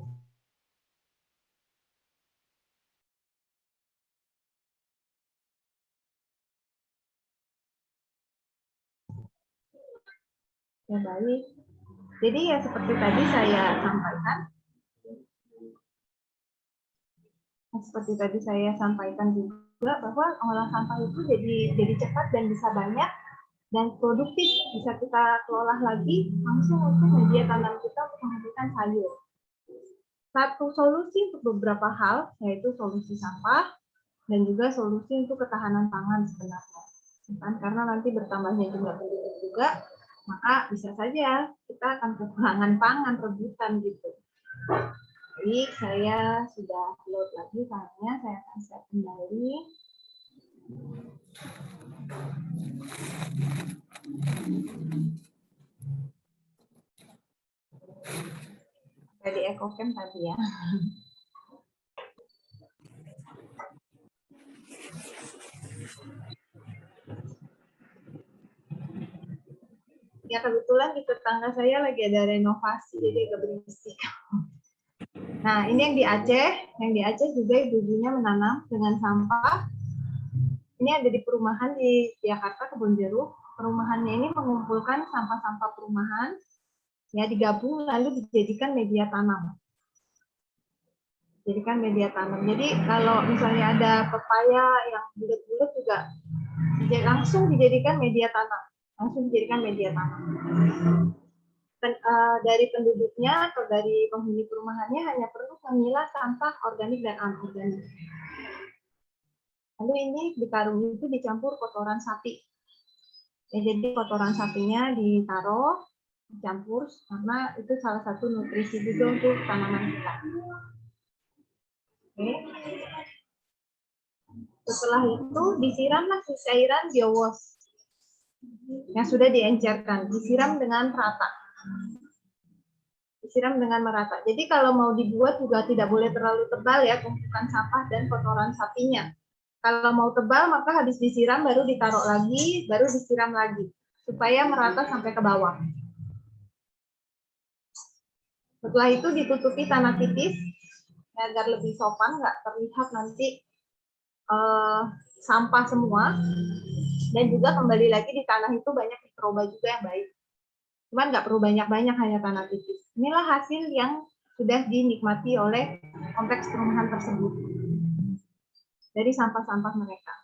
Ya, baik. Jadi ya seperti tadi saya sampaikan juga bahwa olah sampah itu jadi cepat dan bisa banyak dan produktif, bisa kita kelola lagi langsung untuk media tanam kita untuk menghasilkan sayur. Satu solusi untuk beberapa hal yaitu solusi sampah dan juga solusi untuk ketahanan pangan sebenarnya. Karena nanti bertambahnya jumlah penduduk juga, maka bisa saja kita akan kekurangan pangan rebutan gitu. Baik, saya sudah load lagi filenya, saya akan share kembali. Di Ekocamp tadi ya. Ya kebetulan di tetangga saya lagi ada renovasi, jadi agak berisik. Nah, ini yang di Aceh juga ibu-ibunya menanam dengan sampah. Ini ada di perumahan di Jakarta, Kebonjeruk. Perumahannya ini mengumpulkan sampah-sampah perumahan, ya digabung lalu dijadikan media tanam. Jadi kalau misalnya ada pepaya yang bulat-bulat juga langsung dijadikan media tanam. Dari penduduknya atau dari penghuni perumahannya hanya perlu memilah sampah organik dan anorganik. Lalu ini di karung itu dicampur kotoran sapi. Ya, jadi kotoran sapinya ditaruh, dicampur karena itu salah satu nutrisi juga untuk tanaman kita. Oke. Setelah itu disiramlah cairan biowas yang sudah diencerkan, disiram dengan merata. Jadi kalau mau dibuat juga tidak boleh terlalu tebal ya tumpukan sampah dan kotoran sapinya. Kalau mau tebal maka habis disiram baru ditaruh lagi, baru disiram lagi supaya merata sampai ke bawah. Setelah itu ditutupi tanah tipis agar lebih sopan, nggak terlihat nanti sampah semua. Dan juga kembali lagi di tanah itu banyak mikroba juga yang baik. Cuman nggak perlu banyak-banyak, hanya tanah tipis. Inilah hasil yang sudah dinikmati oleh kompleks perumahan tersebut dari sampah-sampah mereka.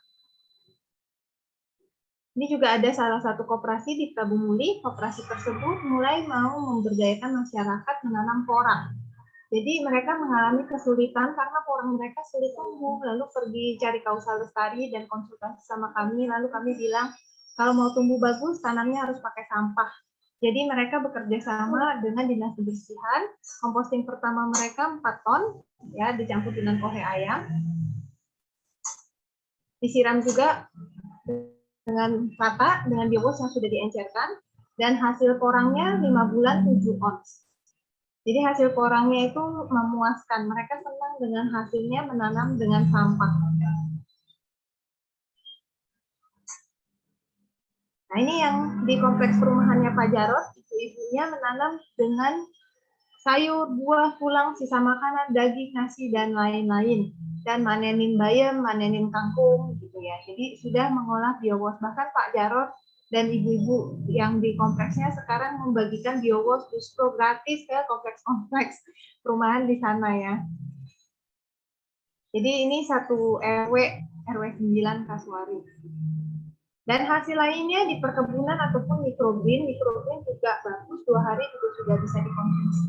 Ini juga ada salah satu koperasi di Tabumuli. Koperasi tersebut mulai mau memberdayakan masyarakat menanam porang. Jadi mereka mengalami kesulitan karena porang mereka sulit tumbuh. Lalu pergi cari kausa lestari dan konsultasi sama kami. Lalu kami bilang, kalau mau tumbuh bagus, tanamnya harus pakai sampah. Jadi mereka bekerja sama dengan Dinas Kebersihan. Komposting pertama mereka 4 ton, ya dicampur dengan kohe ayam. Disiram juga dengan rata dengan biogas yang sudah diencerkan, dan hasil porangnya 5 bulan 7 ons. Jadi hasil porangnya itu memuaskan. Mereka senang dengan hasilnya menanam dengan sampah. Nah ini yang di kompleks perumahannya Pak Jarod, ibu-ibunya menanam dengan sayur, buah, pulang, sisa makanan, daging, nasi, dan lain-lain. Dan manenin bayam, manenin kangkung, gitu ya. Jadi sudah mengolah biogas. Bahkan Pak Jarod dan ibu-ibu yang di kompleksnya sekarang membagikan biogas justru gratis ke kompleks-kompleks perumahan di sana ya. Jadi ini satu RW 9 Kasuari. Dan hasil lainnya di perkebunan ataupun microgreen juga bagus, 2 hari juga sudah bisa dikonsumsi.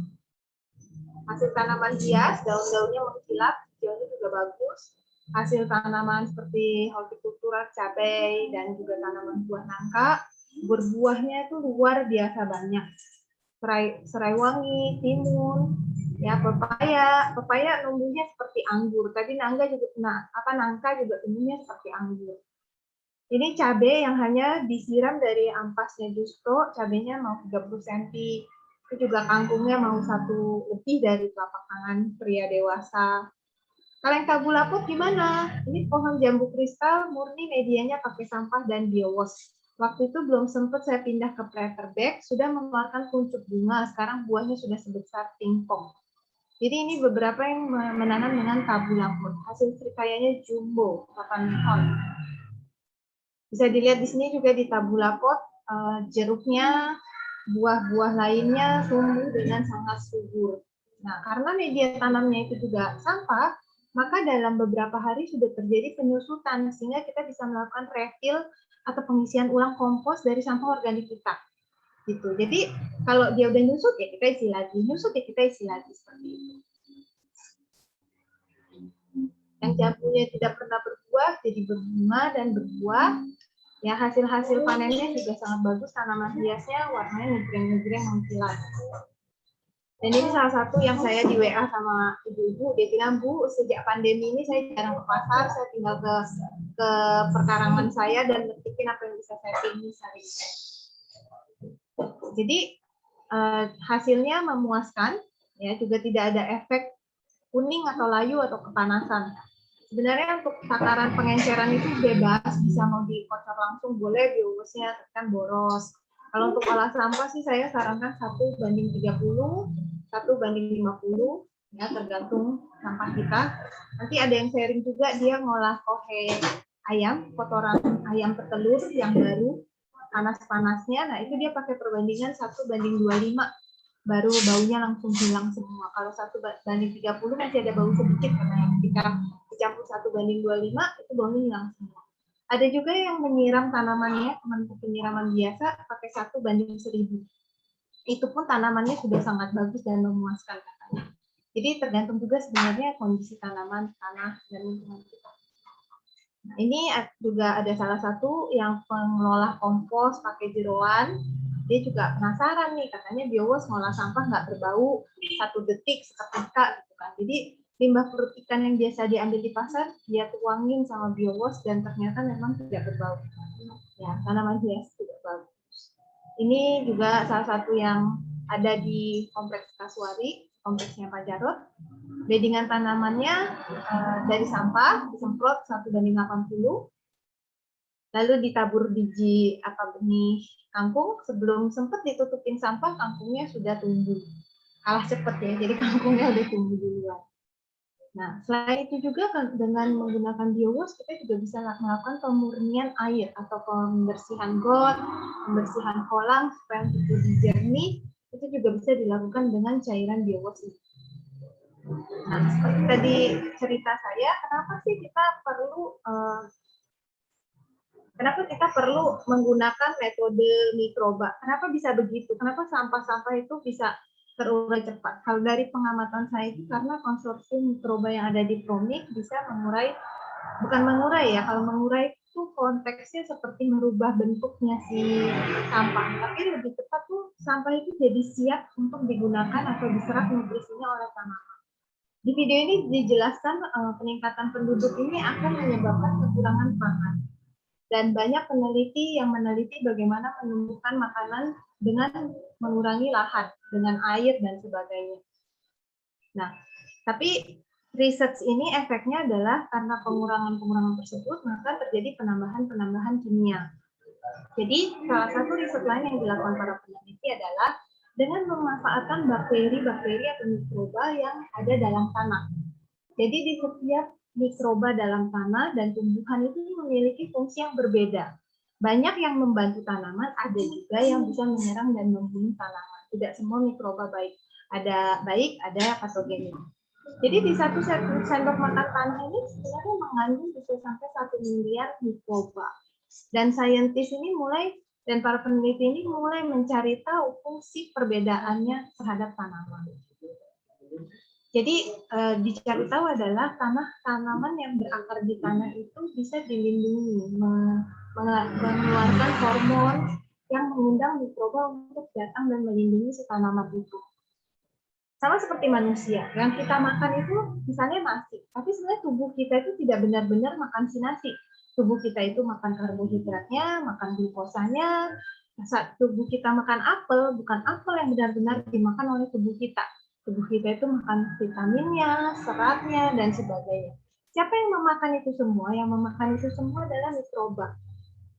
Hasil tanaman hias, daun-daunnya mengkilap, hijaunya juga bagus. Hasil tanaman seperti hortikultura, cabai, dan juga tanaman buah nangka, berbuahnya itu luar biasa banyak. Serai wangi, timun, ya pepaya tumbuhnya seperti anggur. Tadi nangka juga tumbuhnya seperti anggur. Ini cabai yang hanya disiram dari ampasnya Justo, cabainya mau 30 cm. Itu juga kangkungnya mau 1 lebih dari telapak tangan pria dewasa. Kalau yang tabula pot gimana? Ini pohon jambu kristal murni medianya pakai sampah dan biowash. Waktu itu belum sempat saya pindah ke planter bag, sudah mengeluarkan kuncup bunga, sekarang buahnya sudah sebesar pingpong. Jadi ini beberapa yang menanam dengan tabula pot. Hasil serikayanya jumbo, 8 on. Bisa dilihat di sini juga di tabula pot, jeruknya, buah-buah lainnya tumbuh dengan sangat subur. Nah, karena media tanamnya itu juga sampah, maka dalam beberapa hari sudah terjadi penyusutan, sehingga kita bisa melakukan refill atau pengisian ulang kompos dari sampah organik kita. Gitu. Jadi kalau dia udah nyusut ya kita isi lagi, nyusut ya kita isi lagi seperti itu. Yang jambunya tidak pernah berbuah, jadi berbunga dan berbuah. Ya hasil-hasil panennya juga sangat bagus, tanaman hiasnya warnanya ngegreng-ngegreng mengkilat. Dan ini salah satu yang saya di WA sama ibu-ibu, dia bilang, Bu, sejak pandemi ini saya jarang ke pasar, saya tinggal ke perkarangan saya dan metikin apa yang bisa saya pilih sehari. Jadi hasilnya memuaskan, ya juga tidak ada efek kuning atau layu atau kepanasan. Sebenarnya untuk takaran pengenceran itu bebas, bisa mau dikocor langsung boleh, biowasnya tekan boros. Kalau untuk olah sampah sih saya sarankan 1:30, 1:50, ya tergantung sampah kita. Nanti ada yang sharing juga dia ngolah kohe ayam, kotoran ayam petelur yang baru, panas-panasnya, nah itu dia pakai perbandingan 1:25, baru baunya langsung hilang semua. Kalau 1:30 masih ada bau sedikit, karena ketika dicampur 1:25 itu baunya hilang semua. Ada juga yang menyiram tanamannya, penyiraman biasa pakai 1:1000. Itu pun tanamannya sudah sangat bagus dan memuaskan katanya. Jadi tergantung juga sebenarnya kondisi tanaman, tanah, dan lingkungan kita. Nah, ini juga ada salah satu yang pengelola kompos pakai jeroan. Dia juga penasaran nih, katanya biowash ngolah sampah nggak berbau 1 detik seketika gitu kan. Jadi limbah perut ikan yang biasa diambil di pasar, dia tuangin sama biowash dan ternyata memang tidak berbau. Ya, tanaman hias tidak bagus. Ini juga salah satu yang ada di kompleks Kasuari, kompleksnya Pak Jarod. Beddingan tanamannya dari sampah disemprot 1:80, lalu ditabur biji atau benih kangkung. Sebelum sempat ditutupin sampah, kangkungnya sudah tumbuh. Kalah cepat ya, jadi kangkungnya udah tumbuh duluan. Nah, selain itu juga dengan menggunakan biowash, kita juga bisa melakukan pemurnian air atau pembersihan got, pembersihan kolam supaya lebih jernih. Itu juga bisa dilakukan dengan cairan biowash ini. Nah, seperti tadi cerita saya, kenapa kita perlu menggunakan metode mikroba? Kenapa bisa begitu? Kenapa sampah-sampah itu bisa terurai cepat? Kalau dari pengamatan saya itu karena konsorsium mikroba yang ada di Promik bisa bukan mengurai ya, kalau mengurai itu konteksnya seperti merubah bentuknya si sampah, tapi lebih tepat tuh sampah itu jadi siap untuk digunakan atau diserap nutrisinya oleh tanaman. Di video ini dijelaskan peningkatan penduduk ini akan menyebabkan kekurangan pangan. Dan banyak peneliti yang meneliti bagaimana menumbuhkan makanan dengan mengurangi lahan, dengan air dan sebagainya. Nah, tapi research ini efeknya adalah karena pengurangan-pengurangan tersebut, maka terjadi penambahan-penambahan kimia. Jadi, salah satu riset lain yang dilakukan para peneliti adalah dengan memanfaatkan bakteri-bakteri atau mikroba yang ada dalam tanah. Jadi, di setiap mikroba dalam tanah dan tumbuhan itu memiliki fungsi yang berbeda. Banyak yang membantu tanaman, ada juga yang bisa menyerang dan membunuh tanaman. Tidak semua mikroba baik. Ada patogennya. Jadi di satu sendok makan tanah ini sebenarnya mengandung bisa sampai 1 miliar mikroba. Dan saintis ini dan para peneliti ini mulai mencari tahu fungsi perbedaannya terhadap tanaman. Jadi dicari tahu adalah tanaman yang berakar di tanah itu bisa dilindungi, mengeluarkan hormon yang mengundang mikroba untuk datang dan melindungi si tanaman itu. Sama seperti manusia, yang kita makan itu misalnya nasi, tapi sebenarnya tubuh kita itu tidak benar-benar makan si nasi. Tubuh kita itu makan karbohidratnya, makan glukosanya. Saat tubuh kita makan apel, bukan apel yang benar-benar dimakan oleh tubuh kita. Tubuh kita itu makan vitaminnya, seratnya, dan sebagainya. Siapa yang memakan itu semua? Yang memakan itu semua adalah mikroba.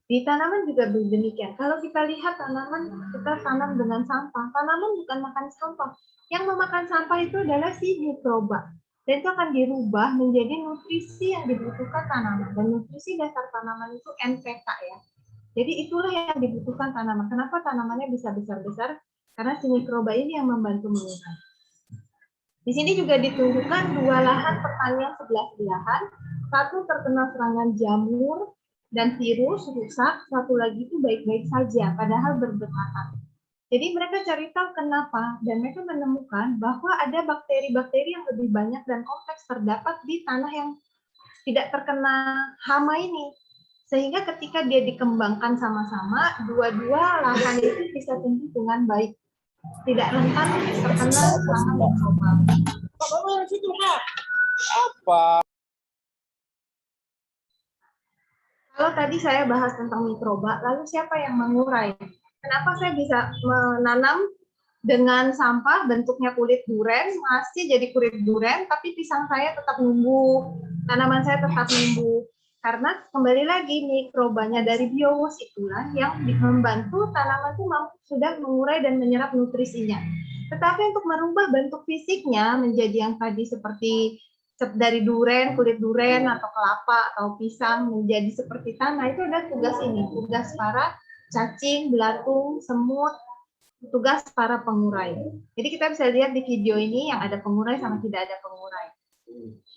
Di tanaman juga demikian. Kalau kita lihat tanaman, kita tanam dengan sampah. Tanaman bukan makan sampah. Yang memakan sampah itu adalah si mikroba. Dan itu akan dirubah menjadi nutrisi yang dibutuhkan tanaman. Dan nutrisi dasar tanaman itu NPK ya. Jadi itulah yang dibutuhkan tanaman. Kenapa tanamannya bisa besar-besar? Karena si mikroba ini yang membantu mengurai. Di sini juga ditunjukkan 2 lahan pertanian sebelah-sebelahan. Satu terkena serangan jamur dan virus rusak, satu lagi itu baik-baik saja, padahal berdekatan. Jadi mereka cari tahu kenapa, dan mereka menemukan bahwa ada bakteri-bakteri yang lebih banyak dan kompleks terdapat di tanah yang tidak terkena hama ini. Sehingga ketika dia dikembangkan sama-sama, dua-dua lahan itu bisa tumbuh dengan baik. Tidak rentan terkena serangan mikroba. Kalau tadi saya bahas tentang mikroba, lalu siapa yang mengurai? Kenapa saya bisa menanam dengan sampah bentuknya kulit duren, masih jadi kulit duren, tapi pisang saya tetap numbuh, tanaman saya tetap numbuh. Karena kembali lagi mikrobanya dari biowas itulah yang membantu tanaman itu sudah mengurai dan menyerap nutrisinya. Tetapi untuk merubah bentuk fisiknya menjadi yang tadi seperti dari duren, kulit duren atau kelapa atau pisang menjadi seperti tanah, itu ada tugas ini, tugas para cacing, belatung, semut, tugas para pengurai. Jadi kita bisa lihat di video ini yang ada pengurai sama tidak ada pengurai.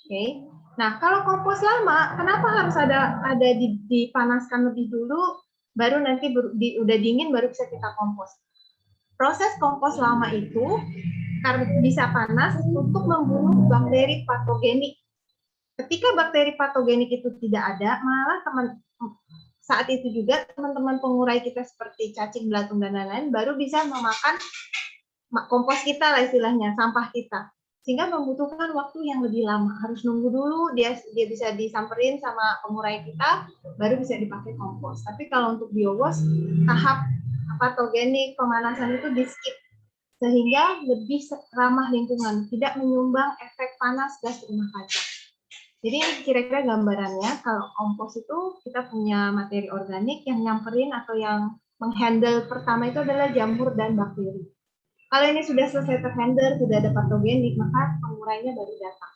Oke. Nah, kalau kompos lama, kenapa harus ada dipanaskan lebih dulu, baru nanti udah dingin baru bisa kita kompos. Proses kompos lama itu karena bisa panas untuk membunuh bakteri patogenik. Ketika bakteri patogenik itu tidak ada, malah saat itu juga teman-teman pengurai kita seperti cacing, belatung, dan lain-lain baru bisa memakan kompos kita lah istilahnya, sampah kita. Sehingga membutuhkan waktu yang lebih lama. Harus nunggu dulu dia bisa disamperin sama pengurai kita, baru bisa dipakai kompos. Tapi kalau untuk biowas, tahap patogenik, pemanasan itu di-skip. Sehingga lebih ramah lingkungan, tidak menyumbang efek panas gas rumah kaca. Jadi ini kira-kira gambarannya, kalau kompos itu kita punya materi organik yang nyamperin atau yang menghandle pertama itu adalah jamur dan bakteri. Kalau ini sudah selesai terhandle, sudah ada patogenik, maka pengurainya baru datang.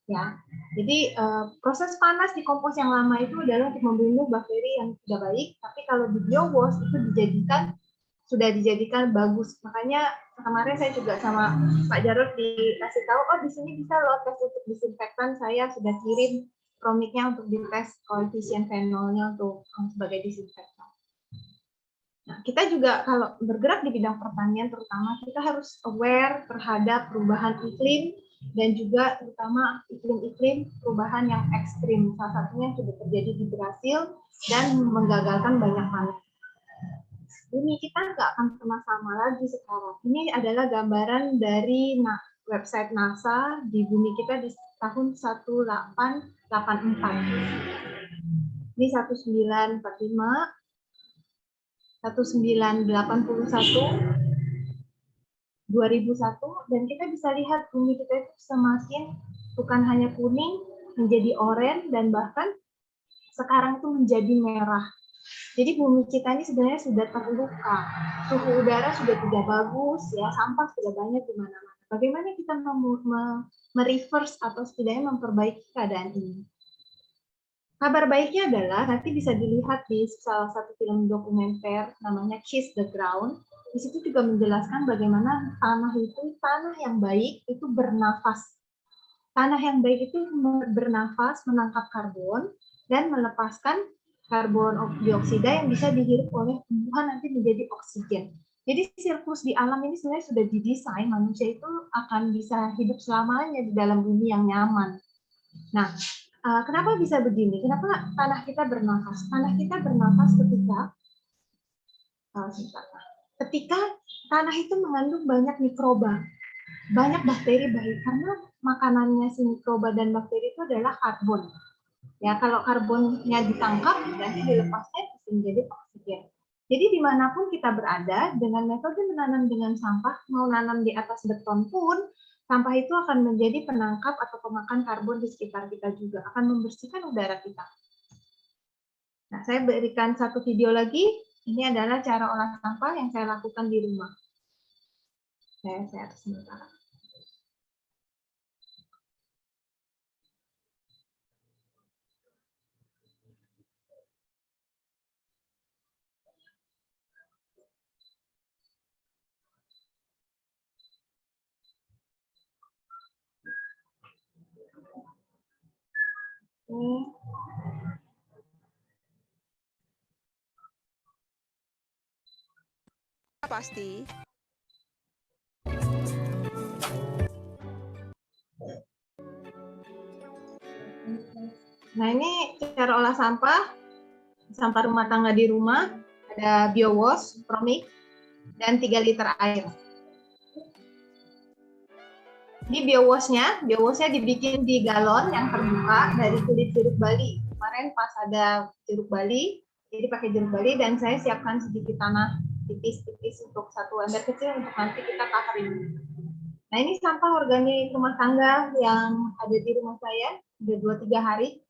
Ya, jadi proses panas di kompos yang lama itu adalah untuk membunuh bakteri yang tidak baik, tapi kalau di biowas itu sudah dijadikan bagus. Makanya kemarin saya juga sama Pak Jarod dikasih tahu, oh di sini bisa loh tes untuk disinfektan, saya sudah kirim promiknya untuk dites koefisien fenolnya untuk sebagai disinfektan. Nah, kita juga kalau bergerak di bidang pertanian terutama kita harus aware terhadap perubahan iklim dan juga terutama iklim-iklim perubahan yang ekstrim. Salah satunya sudah terjadi di Brasil dan menggagalkan banyak panen. Bumi kita nggak akan pernah sama lagi sekarang. Ini adalah gambaran dari website NASA di bumi kita di tahun 1884. Ini 1945, 1981, 2001, dan kita bisa lihat bumi kita itu semakin bukan hanya kuning, menjadi oranye, dan bahkan sekarang itu menjadi merah. Jadi bumi kita ini sebenarnya sudah terluka, suhu udara sudah tidak bagus, ya sampah sudah banyak di mana-mana. Bagaimana kita mereverse atau setidaknya memperbaiki keadaan ini? Kabar baiknya adalah nanti bisa dilihat di salah satu film dokumenter namanya Kiss the Ground. Di situ juga menjelaskan bagaimana tanah yang baik itu bernafas. Tanah yang baik itu bernafas, menangkap karbon dan melepaskan karbon dioksida yang bisa dihirup oleh tumbuhan nanti menjadi oksigen. Jadi siklus di alam ini sebenarnya sudah didesain manusia itu akan bisa hidup selamanya di dalam bumi yang nyaman. Nah, kenapa bisa begini? Kenapa tanah kita bernafas? Tanah kita bernafas ketika tanah itu mengandung banyak mikroba, banyak bakteri baik, karena makanannya si mikroba dan bakteri itu adalah karbon. Ya, kalau karbonnya ditangkap, nanti dilepasnya bisa menjadi oksigen. Jadi dimanapun kita berada, dengan metode menanam dengan sampah, mau nanam di atas beton pun, sampah itu akan menjadi penangkap atau pemakan karbon di sekitar kita juga, akan membersihkan udara kita. Nah, saya berikan satu video lagi. Ini adalah cara olah sampah yang saya lakukan di rumah. Saya share sementara. Pasti. Nah, ini cara olah sampah rumah tangga di rumah. Ada biowash, Promik, dan 3 liter air. Di biowashnya dibikin di galon yang terbuka dari kulit jeruk bali. Kemarin pas ada jeruk bali, jadi pakai jeruk bali, dan saya siapkan sedikit tanah tipis-tipis untuk satu ember kecil untuk nanti kita covering. Nah, ini sampah organik rumah tangga yang ada di rumah saya udah 2-3 hari.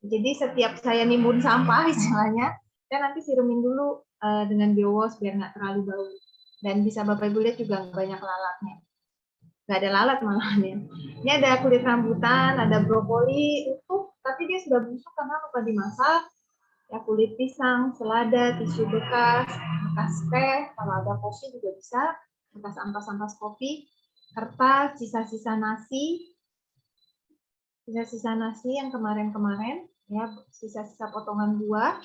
Jadi setiap saya nimbun sampah istilahnya, saya nanti sirumin dulu dengan biowash biar nggak terlalu bau. Dan bisa Bapak Ibu lihat juga banyak lalatnya. Nggak ada lalat malahnya. Ini ada kulit rambutan, ada brokoli utuh, tapi dia sudah busuk karena lupa dimasak. Ya, kulit pisang, selada, tisu bekas teh, kalau ada kopi juga bisa, bekas ampas-ampas kopi, kertas, sisa-sisa nasi yang kemarin-kemarin, ya, sisa-sisa potongan buah.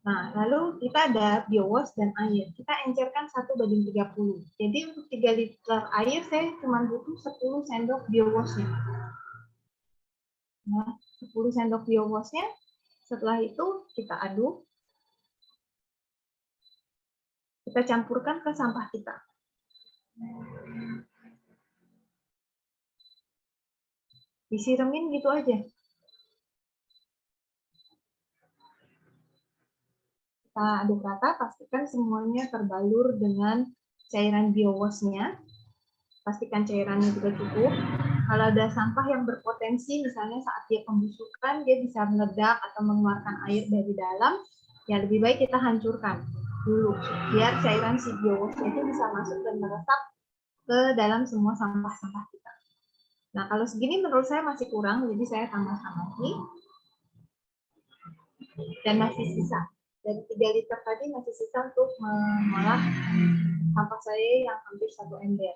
Nah, lalu kita ada biowash dan air. Kita encerkan 1:30. Jadi untuk 3 liter air saya cuma butuh 10 sendok biowashnya. Nah, 10 sendok biowashnya. Setelah itu kita aduk. Kita campurkan ke sampah kita. Disiremin gitu aja. Kita aduk rata, pastikan semuanya terbalur dengan cairan biowashnya. Pastikan cairannya juga cukup. Kalau ada sampah yang berpotensi, misalnya saat dia pembusukan, dia bisa meledak atau mengeluarkan air dari dalam, ya lebih baik kita hancurkan dulu, biar cairan si biowash itu bisa masuk dan meresap ke dalam semua sampah-sampah kita. Nah, kalau segini menurut saya masih kurang, jadi saya tambahkan lagi. Dan masih sisa. Dari 3 liter tadi masih sisa untuk mengolah sampah saya yang hampir 1 ember.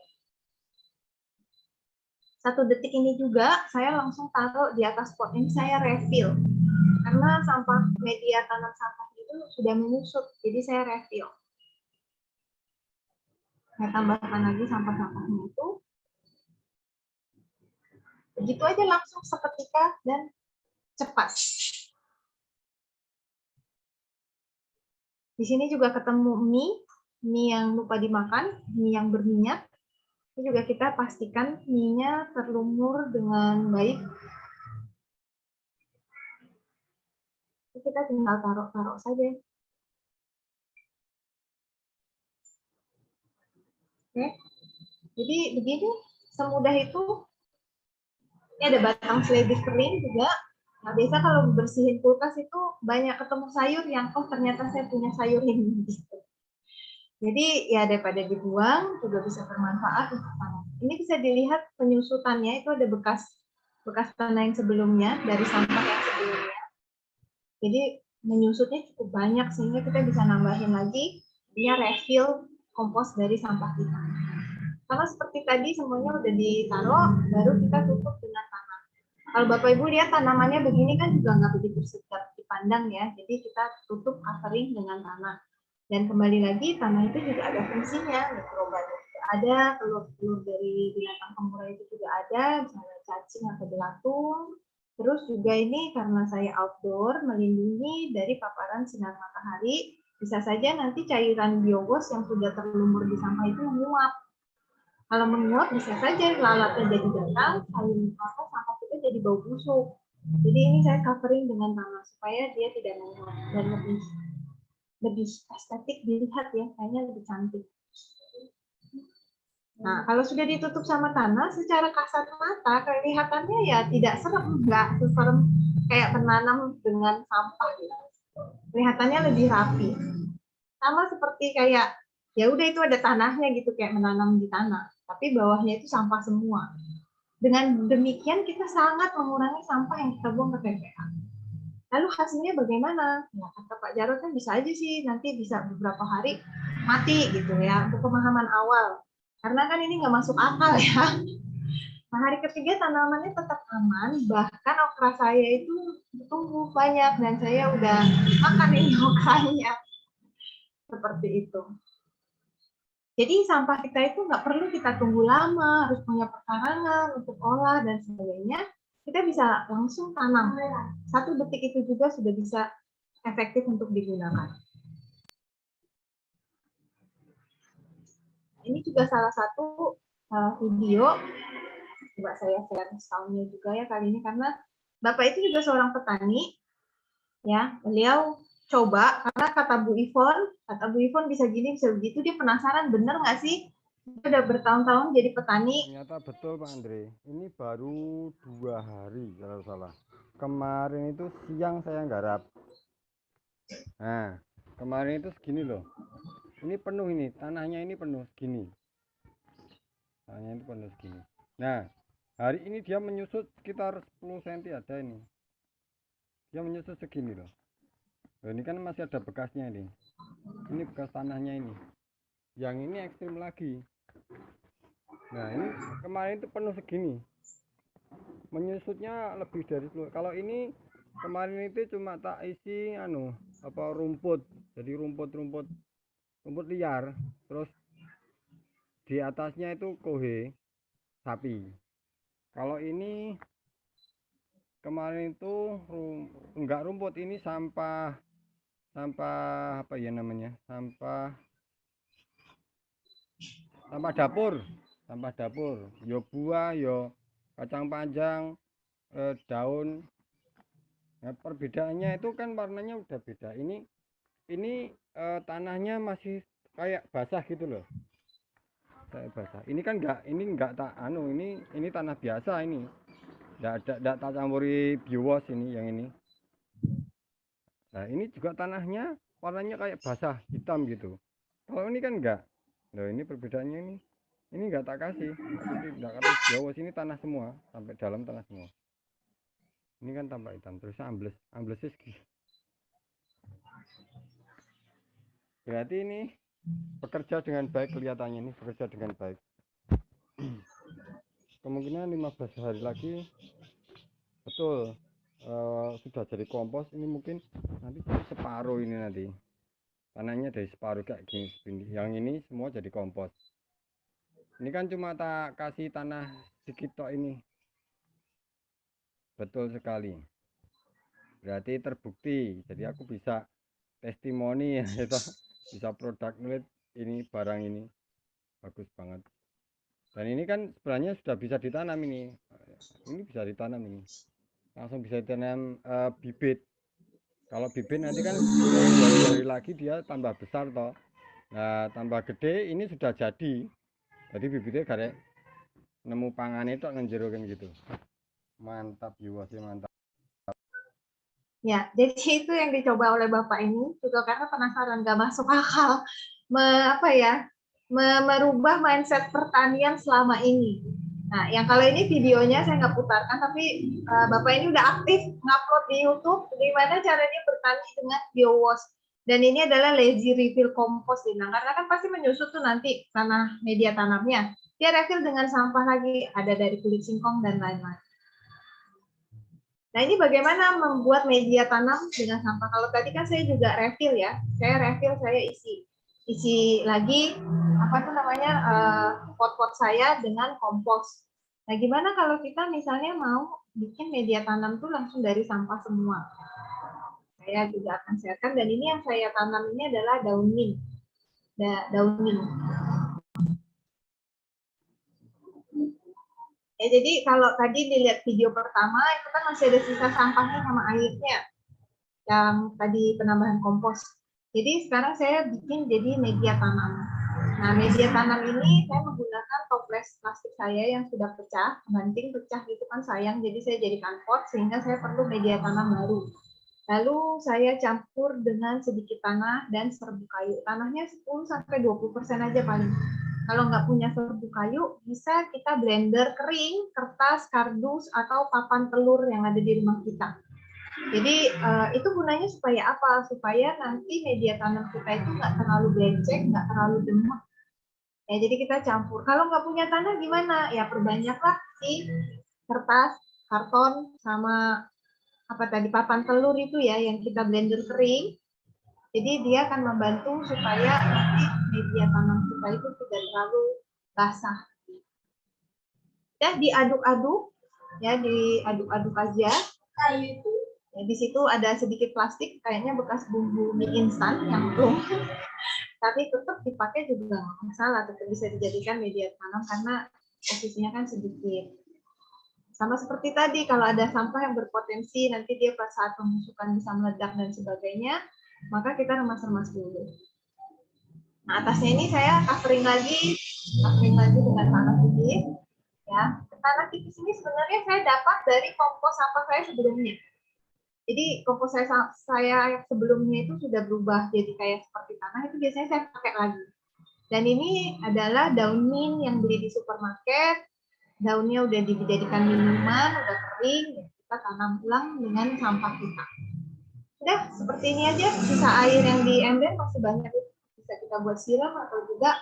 1 detik ini juga saya langsung taruh di atas pot ini, saya refill. Karena sampah media tanam sampah itu sudah menyusut, jadi saya refill. Saya tambahkan lagi sampah-sampahnya itu. Begitu aja langsung seketika dan cepat. Di sini juga ketemu mie yang lupa dimakan, mie yang berminyak. Ini juga kita pastikan mie-nya terlumur dengan baik. Kita tinggal taruh-taruh saja. Oke. Jadi begini, semudah itu. Ini ada batang seledri kering juga. Nah, biasa kalau bersihin kulkas itu banyak ketemu sayur yang, oh ternyata saya punya sayur ini. Jadi ya daripada dibuang, juga bisa bermanfaat untuk tanam. Ini bisa dilihat penyusutannya, itu ada bekas tanah yang sebelumnya, dari sampah yang sebelumnya. Jadi menyusutnya cukup banyak, sehingga kita bisa nambahin lagi, dia refill kompos dari sampah kita. Karena seperti tadi semuanya udah ditaruh, baru kita tutup dengan tanah. Kalau Bapak Ibu lihat tanamannya begini kan juga nggak begitu sedap dipandang ya, jadi kita tutup covering dengan tanah. Dan kembali lagi tanah itu juga ada fungsinya, mikroba ada, telur-telur dari binatang pemurah itu juga ada, misalnya cacing atau belatung. Terus juga ini karena saya outdoor, melindungi dari paparan sinar matahari, bisa saja nanti cairan biowash yang sudah terlumur di sampah itu menguap. Kalau menguap bisa saja lalatnya jadi datang, sampah kita jadi bau busuk. Jadi ini saya covering dengan tanah supaya dia tidak menguap dan lebih lebih estetik dilihat ya, kayaknya lebih cantik. Nah, kalau sudah ditutup sama tanah, secara kasat mata kelihatannya ya tidak serem, nggak seserem kayak menanam dengan sampah gitu. Kelihatannya lebih rapi. Sama seperti kayak ya udah itu ada tanahnya gitu kayak menanam di tanah, tapi bawahnya itu sampah semua. Dengan demikian kita sangat mengurangi sampah yang kita buang ke TPA. Lalu hasilnya bagaimana? Nah, kata Pak Jarod kan bisa aja sih nanti bisa beberapa hari mati gitu ya, untuk pemahaman awal. Karena kan ini nggak masuk akal ya. Nah, hari ketiga tanamannya tetap aman, bahkan okra saya itu tumbuh banyak dan saya udah makan ini okranya. Seperti itu. Jadi sampah kita itu nggak perlu kita tunggu lama, harus punya pekarangan untuk olah dan sebagainya. Kita bisa langsung tanam. 1 detik itu juga sudah bisa efektif untuk digunakan. Ini juga salah satu video, coba saya share soundnya juga ya kali ini, karena Bapak itu juga seorang petani, ya, beliau coba, karena kata Bu Ivon bisa gini, bisa begitu, dia penasaran bener nggak sih, dia udah bertahun-tahun jadi petani. Ternyata betul Pak Andre, ini baru 2 hari kalau salah. Kemarin itu siang saya nggarap. Nah, kemarin itu segini loh. Ini penuh ini, tanahnya ini penuh segini. Tanahnya itu penuh segini. Nah, hari ini dia menyusut sekitar 10 cm ada ini. Dia menyusut segini loh. Loh, ini kan masih ada bekasnya ini. Ini bekas tanahnya ini. Yang ini ekstrim lagi. Nah, ini kemarin itu penuh segini. Menyusutnya lebih dari 10. Kalau ini kemarin itu cuma tak isi rumput. Jadi rumput liar. Terus di atasnya itu kohe sapi. Kalau ini kemarin itu enggak rumput, ini sampah apa ya namanya? Sampah dapur. Sampah dapur. Yo buah, yo kacang panjang, daun. Nah, perbedaannya itu kan warnanya udah beda. Ini tanahnya masih kayak basah gitu loh. Kayak basah. Ini kan enggak ini tanah biasa ini. Enggak tak campuri biowas ini yang ini. Nah, ini juga tanahnya warnanya kayak basah, hitam gitu. Kalau ini kan enggak. Loh, ini perbedaannya ini. Ini enggak tak kasih. Enggak kasih biowas, ini tanah semua, sampai dalam tanah semua. Ini kan tampak hitam, terus amblesnya segini. Berarti ini bekerja dengan baik, kelihatannya ini bekerja dengan baik. Kemungkinan 15 hari lagi betul sudah jadi kompos. Ini mungkin nanti jadi separuh ini nanti. Tanahnya dari separuh kayak gini. Yang ini semua jadi kompos. Ini kan cuma tak kasih tanah sedikit tok ini. Betul sekali. Berarti terbukti. Jadi aku bisa testimoni ya, bisa produk nulit ini barang ini bagus banget. Dan ini kan sebenarnya sudah bisa ditanam ini. Ini bisa ditanam ini. Langsung bisa ditanam bibit. Kalau bibit nanti kan 2 hari lagi dia tambah besar toh. Nah, tambah gede ini sudah jadi. Jadi bibitnya karek nemu pangan itu ngenjero kan gitu. Mantap viewasnya, mantap. Ya, jadi itu yang dicoba oleh Bapak ini juga karena penasaran, nggak masuk akal merubah mindset pertanian selama ini. Nah, yang kalau ini videonya saya nggak putarkan, tapi Bapak ini udah aktif ngupload di YouTube gimana caranya bertani dengan biowash. Dan ini adalah lazy refill kompos, karena kan pasti menyusut tuh nanti tanah media tanamnya. Dia refill dengan sampah lagi, ada dari kulit singkong dan lain-lain. Nah, ini bagaimana membuat media tanam dengan sampah. Kalau tadi kan saya juga refill ya, saya isi lagi pot-pot saya dengan kompos. Nah, gimana kalau kita misalnya mau bikin media tanam tuh langsung dari sampah semua? Saya juga akan sharekan, dan ini yang saya tanam ini adalah daun mint. Daun mint. Ya, jadi kalau tadi dilihat video pertama, itu kan masih ada sisa sampahnya sama airnya yang tadi penambahan kompos. Jadi sekarang saya bikin jadi media tanam. Nah, media tanam ini saya menggunakan toples plastik saya yang sudah pecah, banting pecah itu kan sayang, jadi saya jadikan pot sehingga saya perlu media tanam baru. Lalu saya campur dengan sedikit tanah dan serbuk kayu. Tanahnya 10-20% aja paling. Kalau nggak punya serbuk kayu, bisa kita blender kering, kertas, kardus, atau papan telur yang ada di rumah kita. Jadi itu gunanya supaya apa? Supaya nanti media tanam kita itu nggak terlalu becek, nggak terlalu demak. Ya, jadi kita campur. Kalau nggak punya tanah gimana? Ya perbanyaklah si kertas, karton, sama apa tadi papan telur itu ya yang kita blender kering. Jadi dia akan membantu supaya nanti media tanam kita itu tidak terlalu basah. Ya diaduk-aduk, ya diaduk-aduk aja. Ya, di situ ada sedikit plastik, kayaknya bekas bumbu mie instan yang belum, tapi tetap dipakai juga nggak masalah, tetap bisa dijadikan media tanam karena posisinya kan sedikit. Sama seperti tadi, kalau ada sampah yang berpotensi nanti dia pada saat pembusukan bisa meledak dan sebagainya, maka kita remas-remas dulu. Nah, atasnya ini saya covering lagi dengan tanah tipis. Ya, tanah tipis ini sebenarnya saya dapat dari kompos sampah saya sebelumnya. Jadi kompos saya sebelumnya itu sudah berubah jadi kayak seperti tanah, itu biasanya saya pakai lagi. Dan ini adalah daun mint yang beli di supermarket. Daunnya udah dijadikan minuman, udah kering, kita tanam ulang dengan sampah kita. Udah, seperti ini aja. Sisa air yang di ember masih banyak, bisa kita buat siram atau juga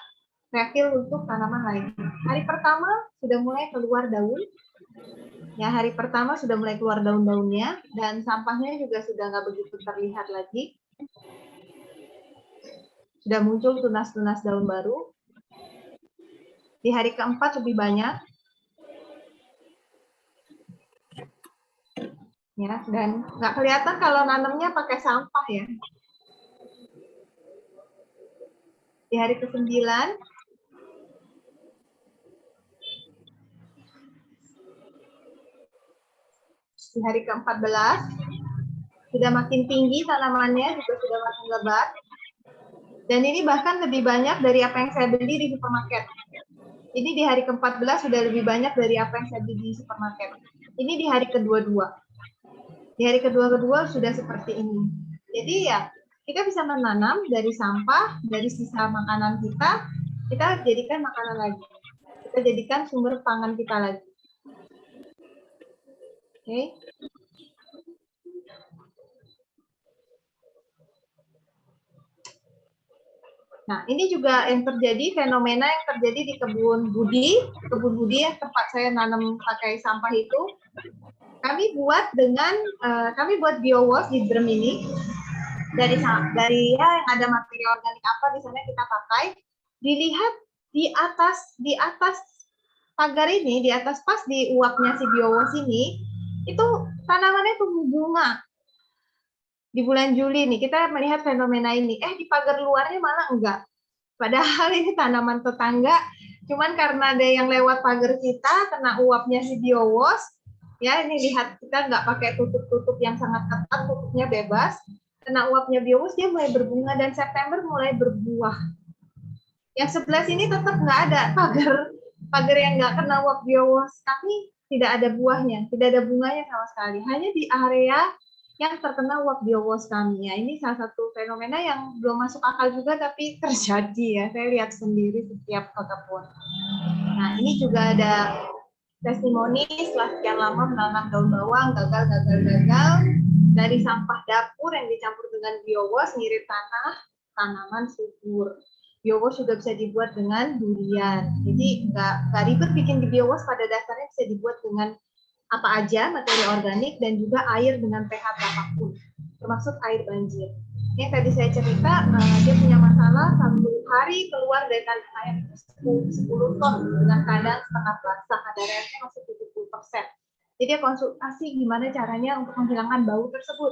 refill untuk tanaman lain. Hari pertama sudah mulai keluar daun. Ya, hari pertama sudah mulai keluar daun-daunnya dan sampahnya juga sudah nggak begitu terlihat lagi. Sudah muncul tunas-tunas daun baru. Di hari keempat lebih banyak. Ya, dan nggak kelihatan kalau nanamnya pakai sampah ya. Di hari ke-9 di hari ke-14 sudah makin tinggi tanamannya, juga sudah makin lebat. Dan ini bahkan lebih banyak dari apa yang saya beli di supermarket. Ini di hari ke-14 sudah lebih banyak dari apa yang saya beli di supermarket. Ini di hari ke-22. Di hari kedua sudah seperti ini. Jadi ya, kita bisa menanam dari sampah, dari sisa makanan kita jadikan makanan lagi. Kita jadikan sumber pangan kita lagi. Oke. Nah, ini juga yang terjadi, fenomena yang terjadi di kebun Budi ya, tempat saya nanam pakai sampah itu. Kami buat biowash di drum ini dari ya yang ada materi organik apa di sana kita pakai. Dilihat di atas pagar ini, di atas pas di uapnya si biowash ini, itu tanamannya tumbuh bunga. Di bulan Juli nih kita melihat fenomena ini. Di pagar luarnya malah enggak. Padahal ini tanaman tetangga, cuman karena ada yang lewat pagar kita kena uapnya si biowash. Ya, ini lihat kita nggak pakai tutup-tutup yang sangat ketat, tutupnya bebas. Kena uapnya biowash dia mulai berbunga dan September mulai berbuah. Yang sebelah sini tetap nggak ada pagar yang nggak kena uap biowash. Kami tidak ada buahnya, tidak ada bunganya sama sekali. Hanya di area yang terkena uap biowash kami. Ya, ini salah satu fenomena yang belum masuk akal juga tapi terjadi ya. Saya lihat sendiri setiap ke kebun. Nah, ini juga ada testimoni setelah sekian lama menanam daun bawang, gagal dari sampah dapur yang dicampur dengan biowash, ngirit tanaman subur. Biowash juga bisa dibuat dengan durian. Jadi nggak ribet bikin di biowash, pada dasarnya bisa dibuat dengan apa aja, materi organik dan juga air dengan pH berapapun, termasuk air banjir. Yang tadi saya cerita, dia punya masalah 1 hari keluar dari kandang ayam 10 ton dengan keadaan setengah basah, kadar airnya masih 70%. Jadi dia konsultasi gimana caranya untuk menghilangkan bau tersebut.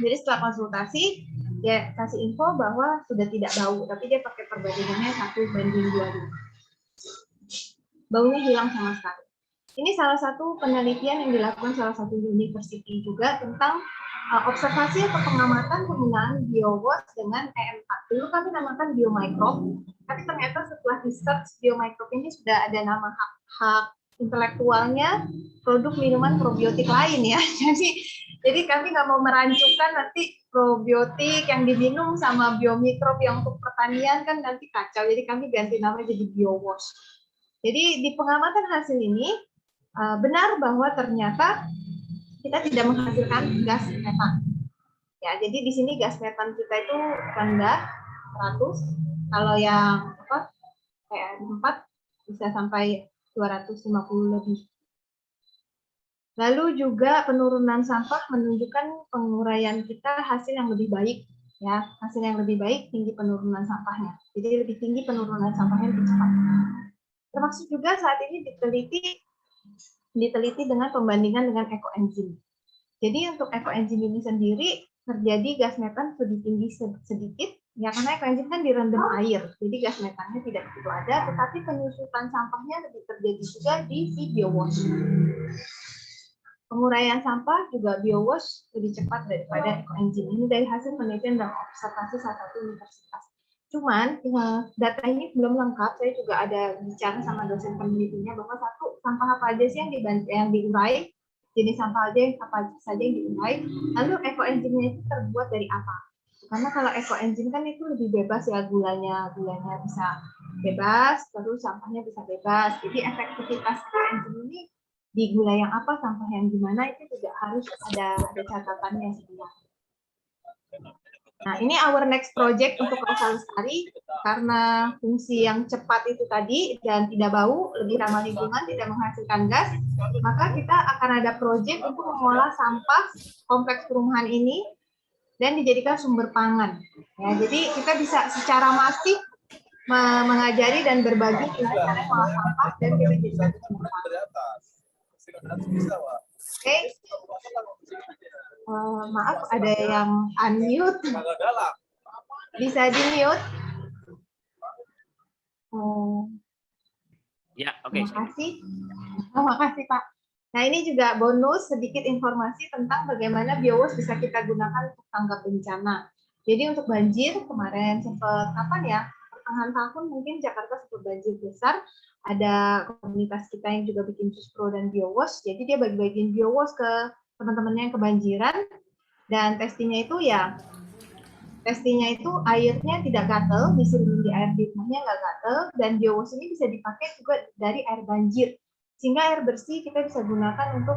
Jadi setelah konsultasi, dia kasih info bahwa sudah tidak bau, tapi dia pakai perbandingannya 1:2. Baunya hilang sama sekali. Ini salah satu penelitian yang dilakukan salah satu university juga tentang observasi atau pengamatan penggunaan BioWatch dengan EM4. Dulu kami namakan biomicrobe, tapi ternyata setelah research biomicrobe ini sudah ada nama hak intelektualnya produk minuman probiotik lain ya. Jadi kami nggak mau merancukan nanti probiotik yang diminum sama biomikrob yang untuk pertanian kan nanti kacau. Jadi kami ganti nama jadi BioWatch. Jadi di pengamatan hasil ini benar bahwa ternyata kita tidak menghasilkan gas metan. Ya, jadi di sini gas metan kita itu rendah 100. Kalau yang kayak 4 bisa sampai 250 lebih. Lalu juga penurunan sampah menunjukkan penguraian kita hasil yang lebih baik, ya, hasil yang lebih baik tinggi penurunan sampahnya. Jadi lebih tinggi penurunan sampahnya lebih cepat. Termasuk juga saat ini diteliti dengan pembandingan dengan ekoenzim. Jadi untuk ekoenzim ini sendiri terjadi gas metan lebih tinggi sedikit, ya karena ekoenzim kan direndam air, jadi gas metannya tidak begitu ada, tetapi penyusutan sampahnya lebih terjadi juga di si BioWatch. Penguraian sampah juga BioWatch lebih cepat daripada ekoenzim. Ini dari hasil penelitian dan observasi salah satu universitas. Cuman data ini belum lengkap. Saya juga ada bicara sama dosen penelitinya bahwa satu sampah apa aja sih yang diurai, jenis sampah apa saja yang diurai. Lalu ekoenzimnya itu terbuat dari apa? Karena kalau ekoenzim kan itu lebih bebas ya, gulanya bisa bebas, terus sampahnya bisa bebas. Jadi efektivitas ekoenzim ini di gula yang apa, sampah yang gimana, itu juga harus ada catatannya sebenarnya. Nah, ini our next project untuk Rasa Lestari, karena fungsi yang cepat itu tadi dan tidak bau, lebih ramah lingkungan, tidak menghasilkan gas, maka kita akan ada project untuk mengolah sampah kompleks perumahan ini dan dijadikan sumber pangan. Ya, jadi kita bisa secara masif mengajari dan berbagi cara mengolah sampah dan kita jadikan sumber pangan. Oke, maaf ada yang unmute, bisa di mute. Ya, oke. Terima kasih Pak. Nah ini juga bonus sedikit informasi tentang bagaimana BioWatch bisa kita gunakan untuk tanggap bencana. Jadi untuk banjir kemarin sempat kapan ya, pertengahan tahun mungkin Jakarta sempat banjir besar. Ada komunitas kita yang juga bikin Juspro dan BioWatch, jadi dia bagi-bagiin BioWatch ke teman-temannya yang kebanjiran, dan testingnya itu airnya tidak gatel, disirumin di air di rumahnya nggak gatel, dan BioWatch ini bisa dipakai juga dari air banjir, sehingga air bersih kita bisa gunakan untuk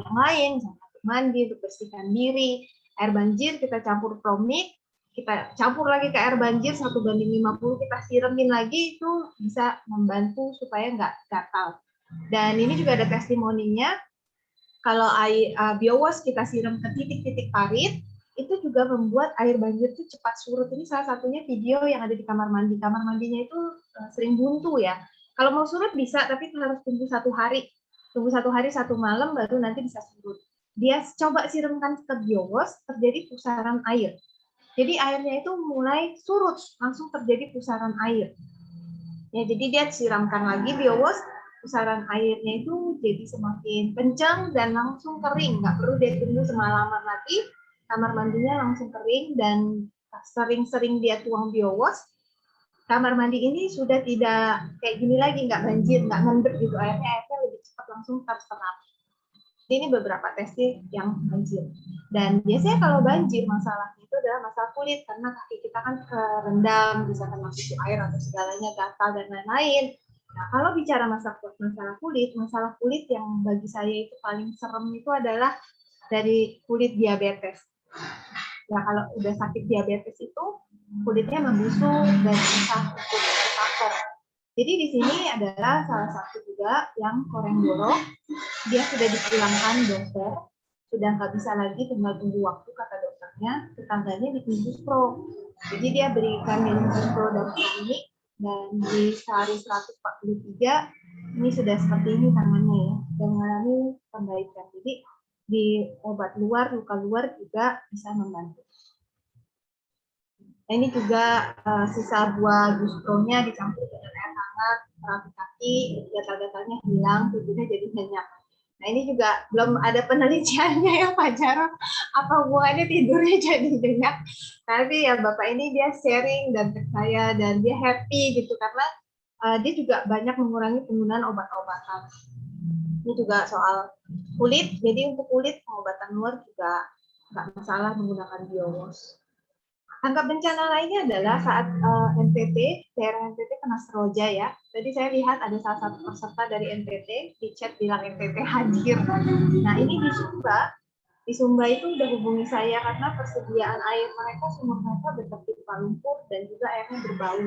yang lain, untuk mandi, untuk bersihkan diri. Air banjir kita campur promik, kita campur lagi ke air banjir 1:50, kita siramin lagi, itu bisa membantu supaya nggak gatal. Dan ini juga ada testimoninya, kalau BioWatch kita siram ke titik-titik parit, itu juga membuat air banjir itu cepat surut. Ini salah satunya video yang ada di kamar mandi. Kamar mandinya itu sering buntu ya. Kalau mau surut bisa, tapi harus tunggu 1 hari. Tunggu 1 hari 1 malam baru nanti bisa surut. Dia coba siramkan ke BioWatch, terjadi pusaran air. Jadi airnya itu mulai surut, langsung terjadi pusaran air. Ya, jadi dia siramkan lagi BioWatch, pusaran airnya itu jadi semakin kencang dan langsung kering. Nggak perlu dia tunggu semalaman lagi, kamar mandinya langsung kering, dan sering-sering dia tuang BioWatch, kamar mandi ini sudah tidak kayak gini lagi, nggak banjir, nggak ngendep gitu airnya lebih cepat langsung terserap. Ini beberapa testing yang banjir. Dan biasanya kalau banjir masalahnya itu adalah masalah kulit, karena kaki kita kan kerendam, bisa kena tisu air atau segalanya, gatal dan lain-lain. Nah, kalau bicara masalah kulit yang bagi saya itu paling serem itu adalah dari kulit diabetes. Ya kalau udah sakit diabetes itu kulitnya membusuk dan bisa untuk kanker. Jadi di sini adalah salah satu juga yang koreng borok, dia sudah dipulangkan dokter, sudah nggak bisa lagi, tinggal tunggu waktu kata dokternya, tetangganya bikin Juspro. Jadi dia berikan minum Juspro dan ini, dan di sehari 143 ini sudah seperti ini tangannya ya, dan mengalami perbaikan. Jadi di obat luar, luka luar juga bisa membantu. Nah, ini juga sisa buah Juspro-nya dicampur dengan air hangat, terapi kaki, gatal-gatalnya hilang, tubuhnya jadi nyenyak. Nah ini juga belum ada penelitiannya ya Pak Jarod, apa hubungannya tidurnya jadi nyenyak. Tapi ya Bapak ini dia sharing dan ke saya dan dia happy gitu karena dia juga banyak mengurangi penggunaan obat-obatan. Ini juga soal kulit, jadi untuk kulit pengobatan luar juga nggak masalah menggunakan biowash. Angka bencana lainnya adalah saat NTT, daerah NTT kena seroja ya. Jadi saya lihat ada salah satu peserta dari NTT, di chat bilang NTT hadir. Nah ini di Sumba itu udah hubungi saya karena persediaan air mereka, sumur mereka bertertimpa lumpur dan juga airnya berbau.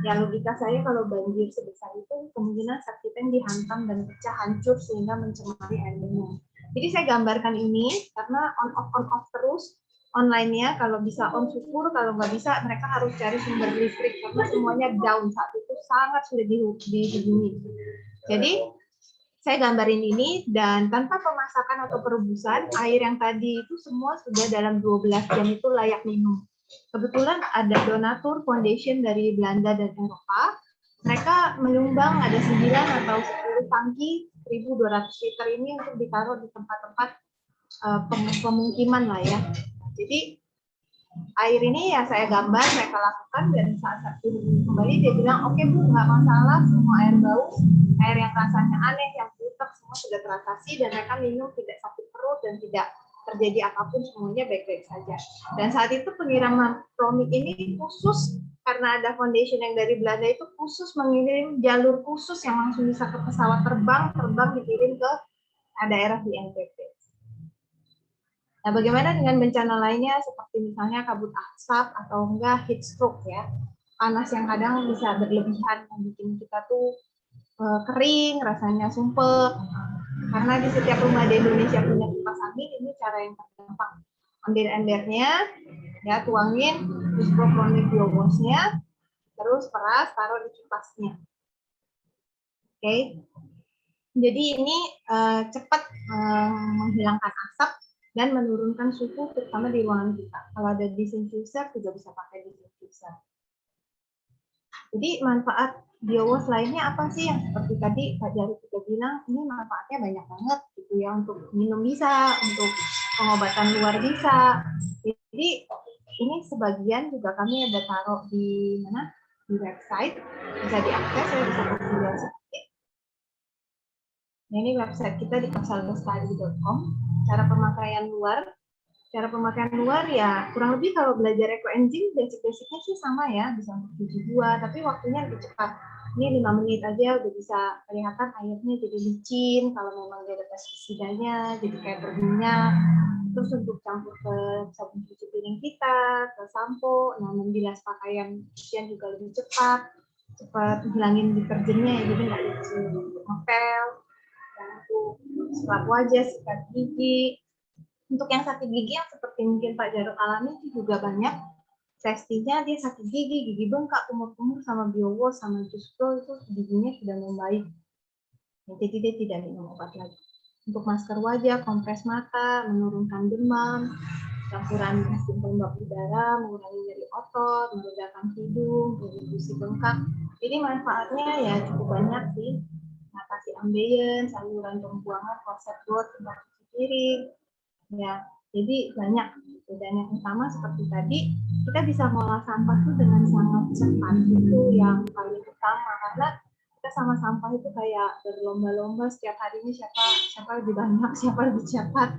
Ya logika saya kalau banjir sebesar itu kemungkinan septic tank dihantam dan pecah hancur sehingga mencemari air minum. Jadi saya gambarkan ini karena on off terus online-nya, kalau bisa on syukur, kalau nggak bisa mereka harus cari sumber listrik karena semuanya down saat itu, sangat sulit dihubungi. Jadi saya gambarin ini dan tanpa pemasakan atau perebusan, air yang tadi itu semua sudah dalam 12 jam itu layak minum. Kebetulan ada donatur foundation dari Belanda dan Eropa, mereka menyumbang ada 9 atau 10 tangki 1.200 liter ini untuk ditaruh di tempat-tempat pemukiman lah ya. Jadi air ini ya saya gambar, mereka lakukan dan saat dihubungi kembali dia bilang oke Bu, nggak masalah, semua air bau, air yang rasanya aneh, yang butek semua sudah teratasi dan mereka minum tidak sakit perut dan tidak terjadi apapun, semuanya baik-baik saja. Dan saat itu pengiriman Promik ini khusus karena ada foundation yang dari Belanda itu khusus mengirim jalur khusus yang langsung bisa ke pesawat terbang dikirim ke daerah di NTT. Nah, bagaimana dengan bencana lainnya seperti misalnya kabut asap atau enggak heat stroke ya. Panas yang kadang bisa berlebihan yang bikin kita tuh kering, rasanya sumpek. Karena di setiap rumah di Indonesia punya kipas angin, ini cara yang tergampang. Ambil embernya, ya tuangin isopropyl biowash-nya, terus peras, taruh di kipasnya. Oke. Jadi ini cepat menghilangkan asap dan menurunkan suhu terutama di ruangan kita. Kalau ada diffuser juga bisa pakai diffuser. Jadi manfaat biowash lainnya apa sih yang seperti tadi Pak Jarod juga bilang, ini manfaatnya banyak banget gitu ya, untuk minum bisa, untuk pengobatan luar bisa. Jadi ini sebagian juga kami ada taruh di mana? Di website, bisa diakses, saya bisa kasih lihat sedikit. Nah, ini website kita di kapsalbestari.com. Cara pemakaian luar ya kurang lebih kalau belajar eco engine basic-basicnya sih sama ya, bisa untuk 72, tapi waktunya lebih cepat. Ini 5 menit aja udah bisa kelihatan airnya jadi licin, kalau memang dia ada pestisidanya jadi kayak berminyak. Terus untuk campur ke sabun cuci piring kita, ke sampo, nah membilas pakaian cucian juga lebih cepat hilangin deterjennya ya, jadi nggak licin. Untuk ngepel, dan untuk scrub wajah, sikat gigi. Untuk yang sakit gigi yang seperti mungkin Pak Jarod alami itu juga banyak. Testingnya dia sakit gigi bengkak, kumur-kumur sama biowash sama Juspro itu giginya sudah membaik. Jadi dia tidak minum obat lagi. Untuk masker wajah, kompres mata, menurunkan demam, campuran mesin pembak udara, mengurangi nyeri otot, meredakan hidung, reduksi bengkak. Jadi manfaatnya ya cukup banyak sih. Mengatasi ambeien, saluran pembuangan, kloset got, tempat cuci piring. Ya, jadi banyak. Dan yang utama seperti tadi, kita bisa mengolah sampah itu dengan sangat cepat. Itu yang paling utama karena kita sama sampah itu kayak berlomba-lomba setiap harinya siapa lebih banyak, siapa lebih cepat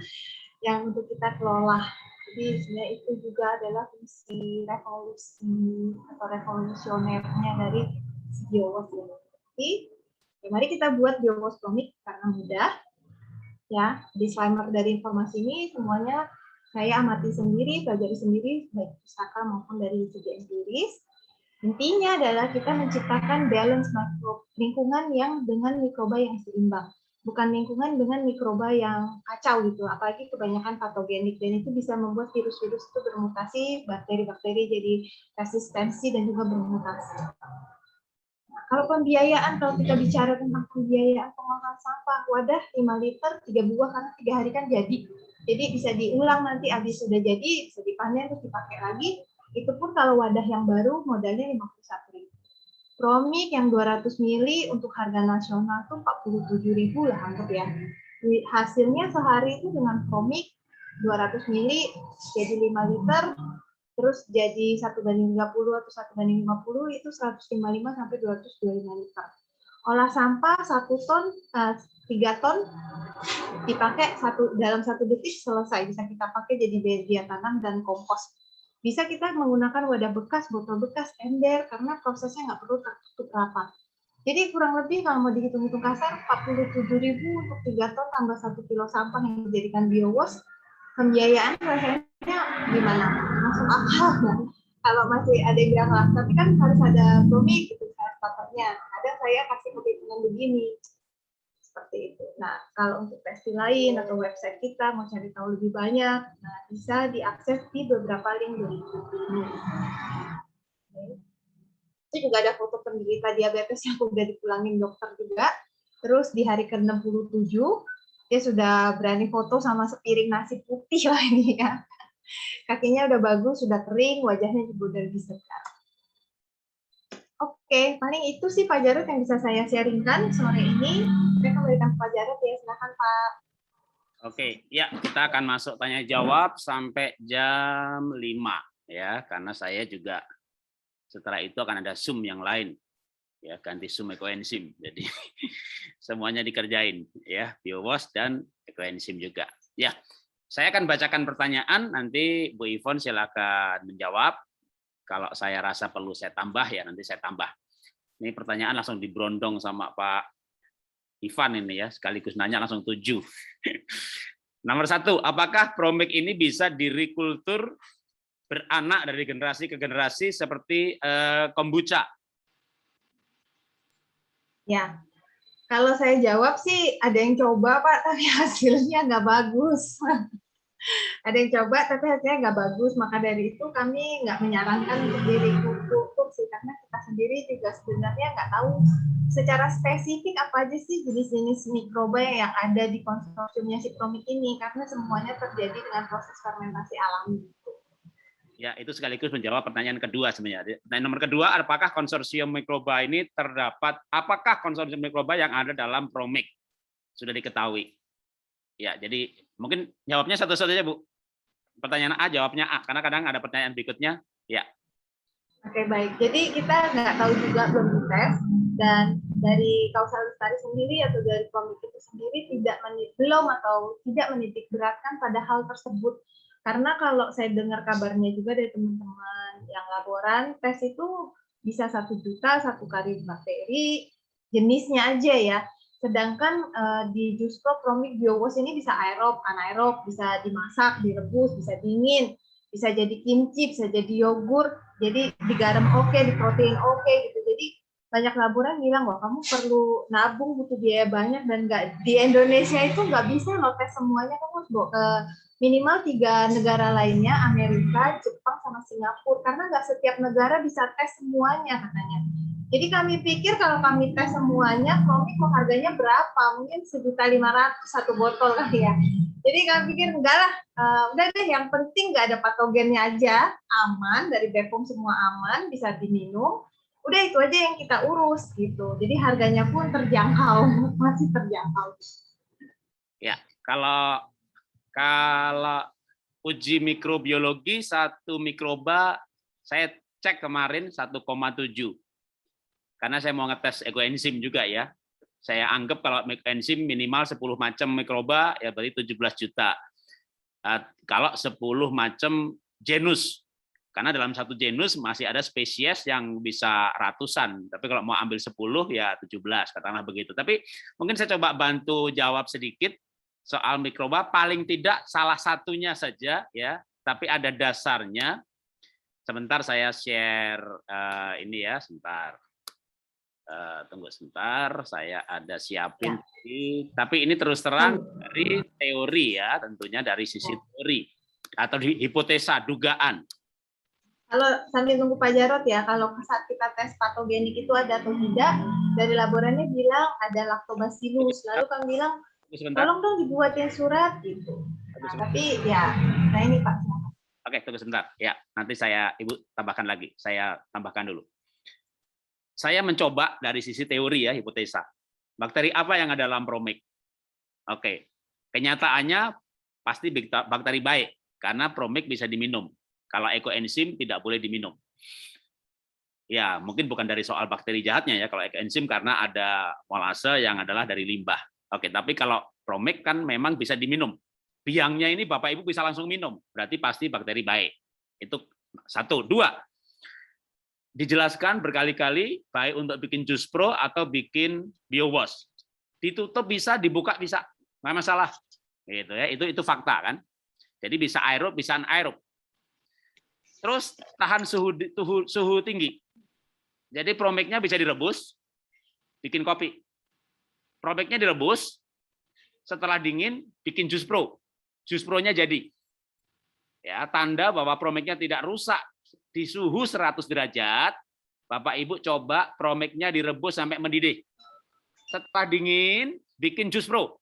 yang untuk kita kelola. Jadi sebenarnya itu juga adalah fungsi revolusi atau revolusionernya dari biowash ini. Jadi, ya mari kita buat biowash Promik karena mudah. Ya, disclaimer dari informasi ini semuanya saya amati sendiri, pelajari sendiri, baik pustaka maupun dari segi empiris. Intinya adalah kita menciptakan balance lingkungan yang dengan mikroba yang seimbang. Bukan lingkungan dengan mikroba yang kacau gitu, apalagi kebanyakan patogenik, dan itu bisa membuat virus-virus itu bermutasi, bakteri-bakteri jadi resistensi dan juga bermutasi. Nah, kalau pembiayaan, kalau kita bicara tentang pembiayaan pengolahan sampah, wadah 5 liter 3 buah karena 3 hari kan jadi. Jadi bisa diulang nanti habis sudah jadi, bisa dipanen terus dipakai lagi. Itu pun kalau wadah yang baru modalnya 51.000. Promik yang 200 mili untuk harga nasional tuh 47.000 lah anggap ya. Hasilnya sehari itu dengan Promik 200 mili jadi 5 liter, terus jadi 1:30 atau 1:50 itu 155 sampai 225 liter. Olah sampah 1 ton, 3 ton dipakai dalam 1 detik selesai, bisa kita pakai jadi media tanam dan kompos. Bisa kita menggunakan wadah bekas, botol bekas, ember karena prosesnya nggak perlu tertutup rapat. Jadi kurang lebih kalau mau dihitung-hitung kasar 47.000 untuk 3 ton tambah 1 kilo sampah yang dijadikan biowash. Pembiayaan rasanya gimana? Masuk akal nggak? Kalau masih ada yang bilang lah, tapi kan harus ada Promik gitu kan starternya. Ada saya kasih perhitungan begini. Seperti itu. Nah, kalau untuk testi lain atau website kita mau cari tahu lebih banyak, nah bisa diakses di beberapa link dari YouTube. Itu juga ada foto penderita diabetes yang udah dipulangin dokter juga. Terus di hari ke-67 dia sudah berani foto sama sepiring nasi putih lah ini ya. Kakinya udah bagus, sudah kering, wajahnya juga udah lebih segar. Oke, paling itu sih Pak Jarod yang bisa saya sharingkan sore ini. Saya kembalikan Pak Jarod ya, silakan Pak. Oke, ya kita akan masuk tanya jawab sampai jam 5 ya, karena saya juga setelah itu akan ada Zoom yang lain. Ya, ganti Zoom ekoenzim. Jadi semuanya dikerjain ya, biowash dan ekoenzim juga. Ya, saya akan bacakan pertanyaan, nanti Bu Ivon silakan menjawab. Kalau saya rasa perlu saya tambah ya nanti saya tambah. Ini pertanyaan langsung diberondong sama Pak Ivan ini ya, sekaligus nanya langsung 7. Nomor 1, apakah Promik ini bisa direkultur beranak dari generasi ke generasi seperti kombucha? Ya, kalau saya jawab sih ada yang coba Pak, tapi hasilnya nggak bagus. Ada yang coba tapi hasilnya nggak bagus, maka dari itu kami nggak menyarankan untuk direkultur sih, karena kita sendiri juga sebenarnya nggak tahu secara spesifik apa aja sih jenis-jenis mikroba yang ada di konsorsiumnya si Promik ini, karena semuanya terjadi dengan proses fermentasi alami. Ya, itu sekaligus menjawab pertanyaan kedua sebenarnya. Pertanyaan nomor kedua, apakah konsorsium mikroba ini apakah konsorsium mikroba yang ada dalam Promik? Sudah diketahui. Ya, jadi mungkin jawabnya satu-satu aja, Bu. Pertanyaan A, jawabnya A, karena kadang ada pertanyaan berikutnya. Ya. Oke, baik. Jadi kita nggak tahu juga, belum dites, dan dari Kausalis tadi sendiri atau dari Promik itu sendiri tidak menitik beratkan pada hal tersebut. Karena kalau saya dengar kabarnya juga dari teman-teman yang laboran, tes itu bisa 1 juta 1 kali bakteri, jenisnya aja ya. Sedangkan di Juspro Promik Biowash ini bisa aerob, anaerob, bisa dimasak, direbus, bisa dingin, bisa jadi kimchi, bisa jadi yogurt, jadi digaram oke, di protein oke gitu. Jadi banyak laboran bilang, wah kamu perlu nabung, butuh biaya banyak, dan nggak di Indonesia itu nggak bisa loh tes semuanya, kamu harus bawa ke minimal 3 negara lainnya, Amerika, Jepang, sama Singapura, karena nggak setiap negara bisa tes semuanya katanya. Jadi kami pikir kalau kami tes semuanya, Promik mau harganya berapa? Mungkin 1.500.000 1 botol kali ya. Jadi kami pikir enggak lah, udah deh yang penting nggak ada patogennya aja, aman, dari BPOM semua aman, bisa diminum. Udah itu aja yang kita urus gitu. Jadi harganya pun terjangkau, masih terjangkau. Ya, kalau uji mikrobiologi 1 mikroba saya cek kemarin 1,7. Karena saya mau ngetes ekoenzim juga ya. Saya anggap kalau ekoenzim minimal 10 macam mikroba ya berarti 17 juta. Kalau 10 macam genus. Karena dalam 1 genus masih ada spesies yang bisa ratusan. Tapi kalau mau ambil 10 ya 17 katakanlah begitu. Tapi mungkin saya coba bantu jawab sedikit soal mikroba, paling tidak salah satunya saja ya, tapi ada dasarnya. Sebentar saya share ini ya, sebentar. Tunggu sebentar, saya ada siapin. Tapi ini terus terang dari teori ya, tentunya dari sisi teori atau hipotesa, dugaan. Kalau sambil tunggu Pak Jarod ya, kalau saat kita tes patogenik itu ada atau tidak, dari laborannya bilang ada lactobacillus, lalu kami bilang tolong dong dibuatin surat gitu. Nah, tapi ya, nah ini Pak. Oke, tunggu sebentar. Ya, nanti Ibu tambahkan lagi. Saya tambahkan dulu. Saya mencoba dari sisi teori ya, hipotesa. Bakteri apa yang ada dalam Promik? Oke, Kenyataannya pasti bakteri baik karena Promik bisa diminum. Kalau ekoenzim tidak boleh diminum. Ya, mungkin bukan dari soal bakteri jahatnya ya, kalau ekoenzim karena ada molase yang adalah dari limbah. Oke, tapi kalau Promik kan memang bisa diminum. Biangnya ini Bapak Ibu bisa langsung minum, berarti pasti bakteri baik. Itu satu. Dua, dijelaskan berkali-kali baik untuk bikin jus pro atau bikin biowash. Ditutup bisa, dibuka bisa, nggak masalah. Gitu ya, itu fakta kan. Jadi bisa aerob, bisa anaerob. Terus tahan suhu tinggi. Jadi Promiknya bisa direbus, bikin kopi. Promiknya direbus, setelah dingin bikin jus pro. Jus pro-nya jadi. Ya, tanda bahwa Promiknya tidak rusak di suhu 100 derajat. Bapak Ibu coba Promiknya direbus sampai mendidih. Setelah dingin bikin jus pro.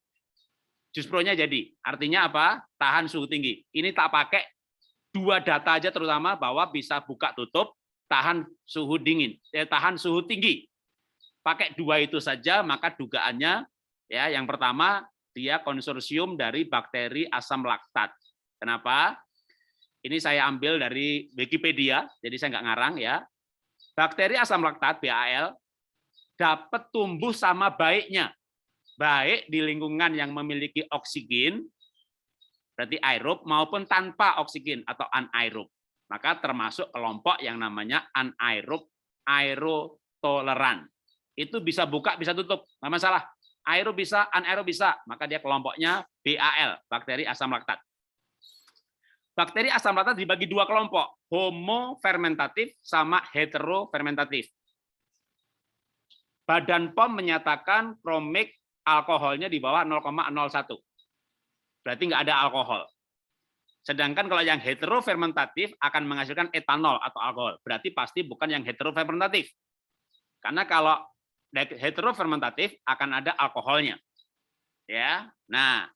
Jus pro-nya jadi. Artinya apa? Tahan suhu tinggi. Ini tak pakai 2 data aja terutama bahwa bisa buka tutup, tahan suhu dingin, tahan suhu tinggi. Pakai 2 itu saja, maka dugaannya ya yang pertama dia konsorsium dari bakteri asam laktat. Kenapa? Ini saya ambil dari Wikipedia, jadi saya nggak ngarang ya. Bakteri asam laktat BAL dapat tumbuh sama baiknya, baik di lingkungan yang memiliki oksigen, berarti aerob, maupun tanpa oksigen atau anaerob. Maka termasuk kelompok yang namanya anaerob aerotoleran. Itu bisa buka, bisa tutup, nggak masalah. Aerob bisa, anaerob bisa, maka dia kelompoknya BAL, bakteri asam laktat. Bakteri asam laktat dibagi 2 kelompok, homofermentatif sama heterofermentatif. Badan POM menyatakan Promik alkoholnya di bawah 0,01. Berarti nggak ada alkohol. Sedangkan kalau yang heterofermentatif akan menghasilkan etanol atau alkohol. Berarti pasti bukan yang heterofermentatif. Karena kalau heterofermentatif akan ada alkoholnya. Ya. Nah,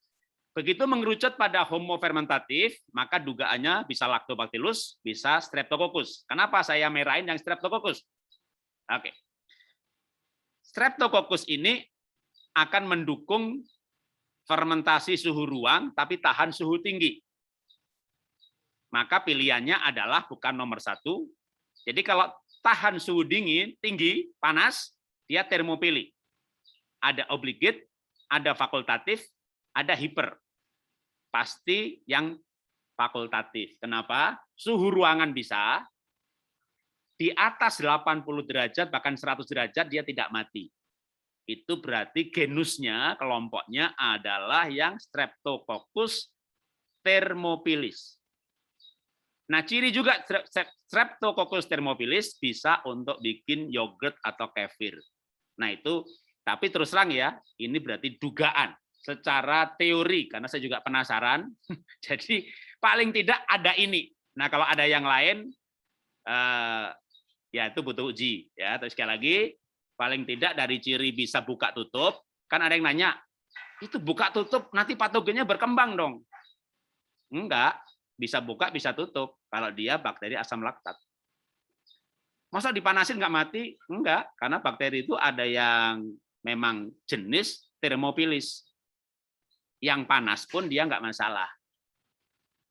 begitu mengerucut pada homofermentatif, maka dugaannya bisa Lactobacillus, bisa Streptococcus. Kenapa saya merahin yang Streptococcus? Oke. Streptococcus ini akan mendukung fermentasi suhu ruang tapi tahan suhu tinggi. Maka pilihannya adalah bukan nomor 1. Jadi kalau tahan suhu dingin, tinggi, panas, dia termopili. Ada obligate, ada fakultatif, ada hiper. Pasti yang fakultatif. Kenapa? Suhu ruangan bisa, di atas 80 derajat, bahkan 100 derajat, dia tidak mati. Itu berarti genusnya, kelompoknya adalah yang Streptococcus thermophilus. Nah, ciri juga Streptococcus thermophilus bisa untuk bikin yogurt atau kefir. Nah, itu, tapi terus terang ya, ini berarti dugaan secara teori, karena saya juga penasaran. Jadi, paling tidak ada ini. Nah, kalau ada yang lain, ya itu butuh uji. Ya, terus sekali lagi, paling tidak dari ciri bisa buka tutup, kan ada yang nanya, itu buka tutup nanti patogennya berkembang dong. Enggak, bisa buka bisa tutup kalau dia bakteri asam laktat. Masa dipanasin nggak mati? Enggak, karena bakteri itu ada yang memang jenis thermophilus. Yang panas pun dia nggak masalah.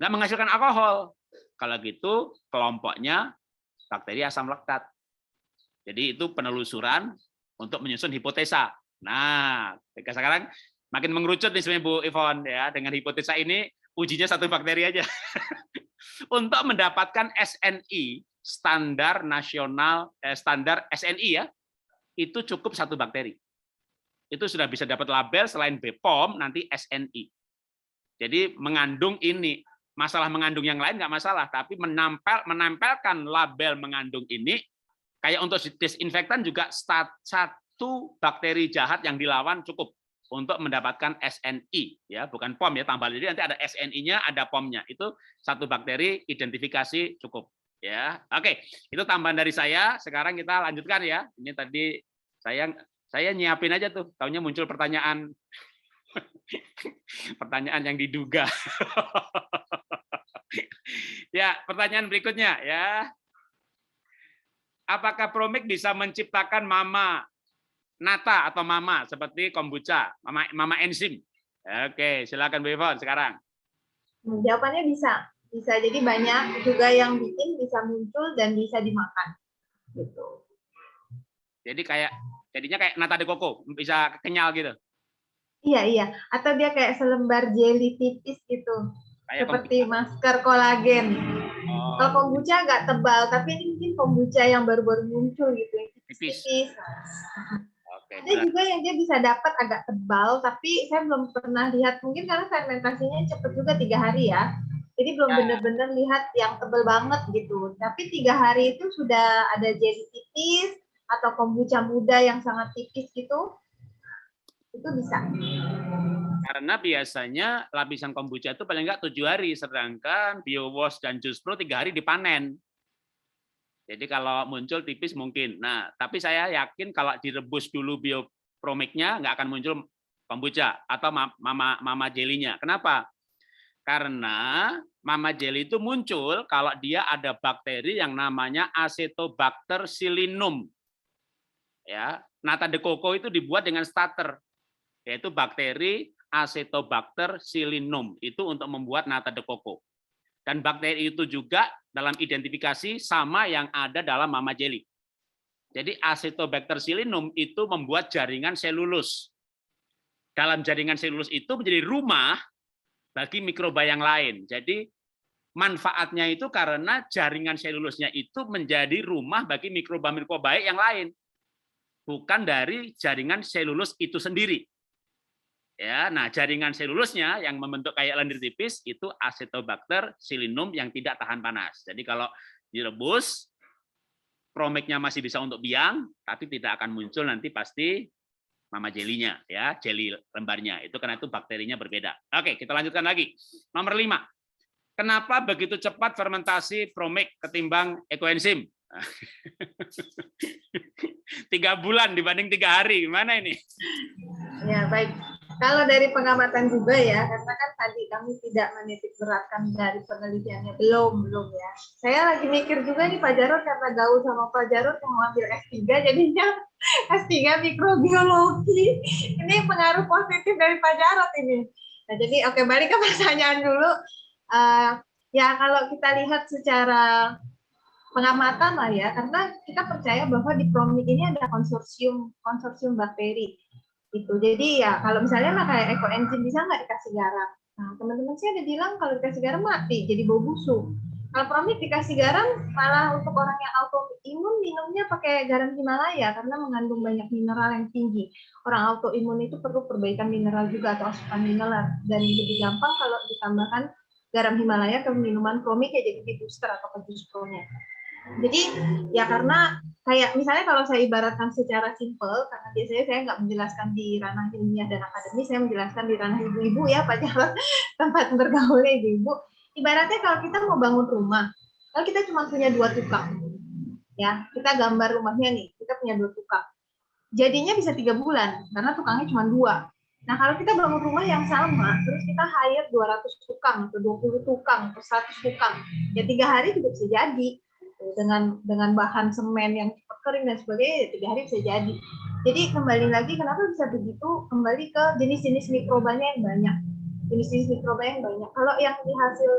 Nggak menghasilkan alkohol. Kalau gitu kelompoknya bakteri asam laktat. Jadi itu penelusuran untuk menyusun hipotesa. Nah, sekarang makin mengerucut nih sebenarnya Bu Ivon ya, dengan hipotesa ini ujinya 1 bakteri aja. Untuk mendapatkan SNI, standar nasional standar SNI ya, itu cukup 1 bakteri. Itu sudah bisa dapat label selain BPOM nanti SNI. Jadi mengandung ini, masalah mengandung yang lain nggak masalah, tapi menempelkan label mengandung ini. Kayak untuk disinfektan juga 1 bakteri jahat yang dilawan cukup untuk mendapatkan SNI, ya bukan POM ya, tambah jadi nanti ada SNI-nya, ada POM-nya. Itu 1 bakteri identifikasi cukup, ya. Oke, itu tambahan dari saya. Sekarang kita lanjutkan ya. Ini tadi saya nyiapin aja tuh, taunya muncul pertanyaan pertanyaan yang diduga. Ya, pertanyaan berikutnya ya. Apakah Promik bisa menciptakan mama nata atau mama seperti kombucha, mama enzim? Oke, silakan Bu Yvonne sekarang. Jawabannya bisa. Bisa, jadi banyak juga yang bikin bisa muncul dan bisa dimakan. Gitu. Jadi jadinya kayak nata de coco, bisa kenyal gitu. Iya, iya. Atau dia kayak selembar jelly tipis gitu. Kayak Seperti masker kolagen. Kalau kombucha agak tebal, tapi ini mungkin kombucha yang baru-baru muncul gitu. Yang tipis. tipis. Oke, Ada juga yang dia bisa dapat agak tebal, tapi saya belum pernah lihat. Mungkin karena fermentasinya cepat juga 3 hari ya. Jadi belum benar-benar lihat yang tebal banget gitu. Tapi 3 hari itu sudah ada jelly tipis atau kombucha muda yang sangat tipis gitu. Itu bisa. Karena biasanya lapisan kombucha itu paling enggak 7 hari, sedangkan BioWash dan Juicepro 3 hari dipanen. Jadi kalau muncul tipis mungkin. Nah, tapi saya yakin kalau direbus dulu biopromiknya nggak akan muncul kombucha atau mama jelinya. Kenapa? Karena mama jelly itu muncul kalau dia ada bakteri yang namanya Acetobacter psillinum. Ya, nata de coco itu dibuat dengan starter, yaitu bakteri Acetobacter psillinum itu untuk membuat nata de coco. Dan bakteri itu juga dalam identifikasi sama yang ada dalam mama jelly. Jadi Acetobacter psillinum itu membuat jaringan selulus. Dalam jaringan selulus itu menjadi rumah bagi mikroba yang lain. Jadi manfaatnya itu karena jaringan selulusnya itu menjadi rumah bagi mikroba-mikroba baik yang lain. Bukan dari jaringan selulus itu sendiri. Ya, nah jaringan selulusnya yang membentuk kayak lendir tipis itu Acetobacter psillinum yang tidak tahan panas. Jadi kalau direbus, promiknya masih bisa untuk biang, tapi tidak akan muncul nanti pasti mama jelinya, ya, jeli lembarnya. Itu karena itu bakterinya berbeda. Oke, kita lanjutkan lagi. Nomor 5. Kenapa begitu cepat fermentasi promik ketimbang ekoenzim? 3 bulan dibanding 3 hari, gimana ini? Ya, baik. Kalau dari pengamatan juga ya, karena kan tadi kami tidak menitik beratkan dari penelitiannya, belum ya. Saya lagi mikir juga nih Pak Jarod, karena gaul sama Pak Jarod yang mau ambil S3, jadinya S3 mikrobiologi. Ini pengaruh positif dari Pak Jarod ini. Nah, jadi oke, balik ke pertanyaan dulu. Ya, kalau kita lihat secara pengamatan lah ya, karena kita percaya bahwa di promik ini ada konsorsium bakteri. Gitu. Jadi ya kalau misalnya lah kayak ekoenzim bisa nggak dikasih garam? Nah teman-teman sih ada bilang kalau dikasih garam mati, jadi bau busuk. Kalau promik dikasih garam malah untuk orang yang autoimun minumnya pakai garam Himalaya karena mengandung banyak mineral yang tinggi. Orang autoimun itu perlu perbaikan mineral juga atau asupan mineral dan lebih gampang kalau ditambahkan garam Himalaya ke minuman promik ya jadi di booster atau ke Juicepro-nya. Jadi ya karena kayak misalnya kalau saya ibaratkan secara simpel, karena biasanya saya nggak menjelaskan di ranah ilmiah dan akademis, saya menjelaskan di ranah ibu-ibu ya Pak Jarod, tempat bergaulnya ibu-ibu. Ibaratnya kalau kita mau bangun rumah, kalau kita cuma punya 2 tukang, ya kita gambar rumahnya nih, kita punya 2 tukang. Jadinya bisa 3 bulan, karena tukangnya cuma 2. Nah kalau kita bangun rumah yang sama, terus kita hire 200 tukang, atau 20 tukang, atau 100 tukang, ya 3 hari juga bisa jadi. Dengan bahan semen yang cepat kering dan sebagainya 3 hari bisa jadi. Jadi kembali lagi kenapa bisa begitu? Kembali ke jenis-jenis mikrobanya yang banyak. Jenis-jenis mikroba yang banyak. Kalau yang di hasil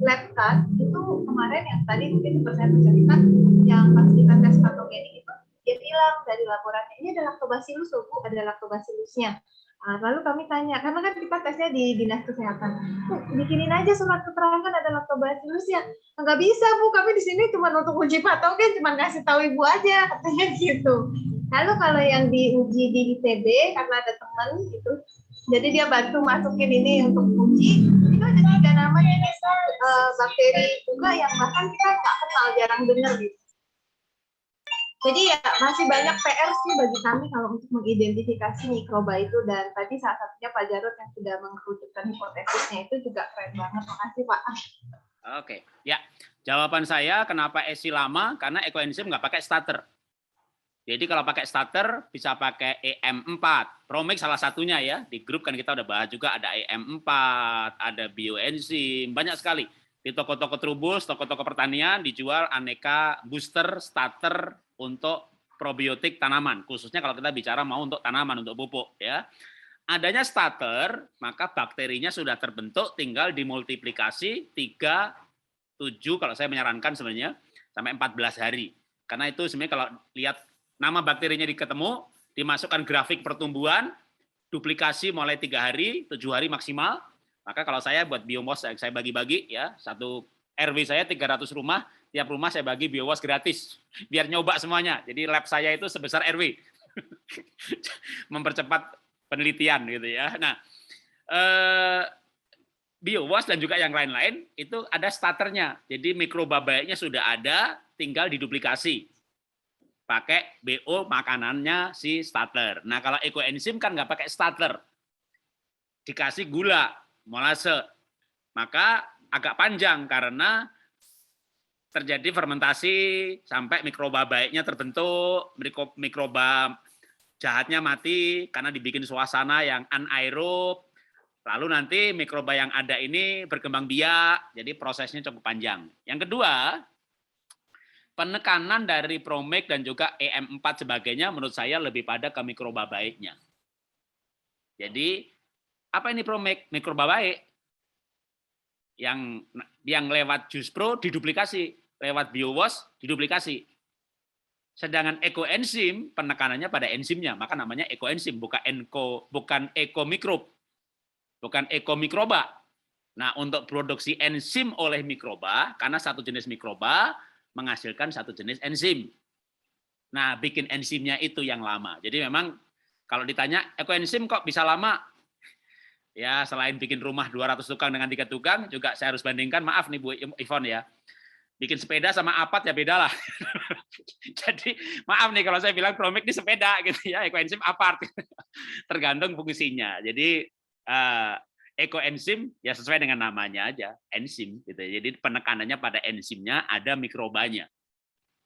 lab kan itu kemarin yang tadi mungkin saya menceritakan yang pas kita tes patogenik itu dia bilang dari laboratorium ini ada lactobacillus, Bu, ada lactobacillusnya. Nah, lalu kami tanya, karena kan kita tesnya di dinas kesehatan, bikinin aja surat keterangan ada lactobacillus ya. Nggak bisa Bu, kami di sini cuma untuk uji patogen, cuma ngasih tahu Ibu aja, katanya gitu. Lalu kalau yang diuji di ITB, karena ada teman gitu, jadi dia bantu masukin ini untuk uji, itu ada 3 nama jenis bakteri juga yang bahkan kita nggak kenal, jarang dengar gitu. Jadi ya masih banyak PR sih bagi kami kalau untuk mengidentifikasi mikroba itu, dan tadi salah satunya Pak Jarod yang sudah mengerucutkan hipotesisnya itu juga keren banget. Makasih Pak. Oke, ya jawaban saya kenapa ESI lama karena ekoenzim nggak pakai starter. Jadi kalau pakai starter bisa pakai EM4, Promik salah satunya ya. Di grup kan kita udah bahas juga ada EM4, ada bioenzim, banyak sekali. Di toko-toko trubus, toko-toko pertanian dijual aneka booster, starter untuk probiotik tanaman, khususnya kalau kita bicara mau untuk tanaman, untuk pupuk ya. adanya starter, maka bakterinya sudah terbentuk, tinggal dimultiplikasi 3, 7, kalau saya menyarankan sebenarnya, sampai 14 hari. Karena itu sebenarnya kalau lihat nama bakterinya diketemu, dimasukkan grafik pertumbuhan, duplikasi mulai 3 hari, 7 hari maksimal. Maka kalau saya buat BioWash, saya bagi-bagi ya, satu RW saya 300 rumah, tiap rumah saya bagi BioWash gratis, biar nyoba semuanya. Jadi lab saya itu sebesar RW, mempercepat penelitian gitu ya. Nah, BioWash dan juga yang lain-lain itu ada starternya. Jadi mikroba baiknya sudah ada, tinggal diduplikasi. Pakai BO makanannya si starter. Nah, kalau ekoenzim kan nggak pakai starter. Dikasih gula, molase. Maka agak panjang karena terjadi fermentasi sampai mikroba baiknya terbentuk, mikroba jahatnya mati karena dibikin suasana yang anaerob. Lalu nanti mikroba yang ada ini berkembang biak, jadi prosesnya cukup panjang. Yang kedua, penekanan dari Promake dan juga EM4 sebagainya menurut saya lebih pada ke mikroba baiknya. Jadi, apa ini Promake? Mikroba baik. Yang lewat JUSPRO diduplikasi, lewat BioWash diduplikasi. Sedangkan ekoenzim penekanannya pada enzimnya, maka namanya ekoenzim, bukan ekomikrob, bukan ekomikroba. Nah, untuk produksi enzim oleh mikroba, karena satu jenis mikroba menghasilkan satu jenis enzim. Nah, bikin enzimnya itu yang lama. Jadi memang kalau ditanya ekoenzim kok bisa lama? Ya, selain bikin rumah 200 tukang dengan 3 tukang, juga saya harus bandingkan, maaf nih Bu Ivon ya, bikin sepeda sama Apart ya beda lah. Jadi maaf nih kalau saya bilang Promake ini sepeda gitu ya, ekoenzim Apart. Tergantung fungsinya. Jadi ekoenzim ya sesuai dengan namanya aja, enzim gitu. Jadi penekanannya pada enzimnya, ada mikrobanya.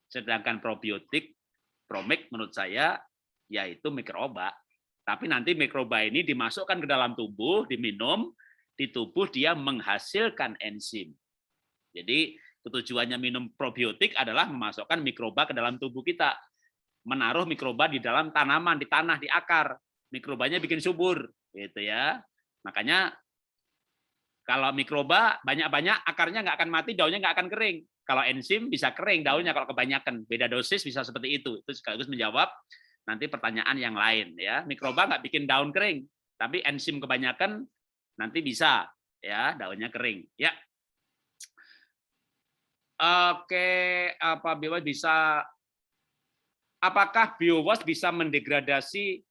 Sedangkan probiotik Promake menurut saya yaitu mikroba. Tapi nanti mikroba ini dimasukkan ke dalam tubuh, diminum, di tubuh dia menghasilkan enzim. Jadi tujuannya minum probiotik adalah memasukkan mikroba ke dalam tubuh kita. Menaruh mikroba di dalam tanaman, di tanah, di akar. Mikrobanya bikin subur, gitu ya. Makanya kalau mikroba banyak-banyak, akarnya nggak akan mati, daunnya nggak akan kering. Kalau enzim bisa kering daunnya kalau kebanyakan. Beda dosis bisa seperti itu. Itu sekaligus menjawab nanti pertanyaan yang lain ya. Mikroba nggak bikin daun kering, tapi enzim kebanyakan nanti bisa ya daunnya kering. Ya. Oke, apakah BioWash bisa mendegradasi?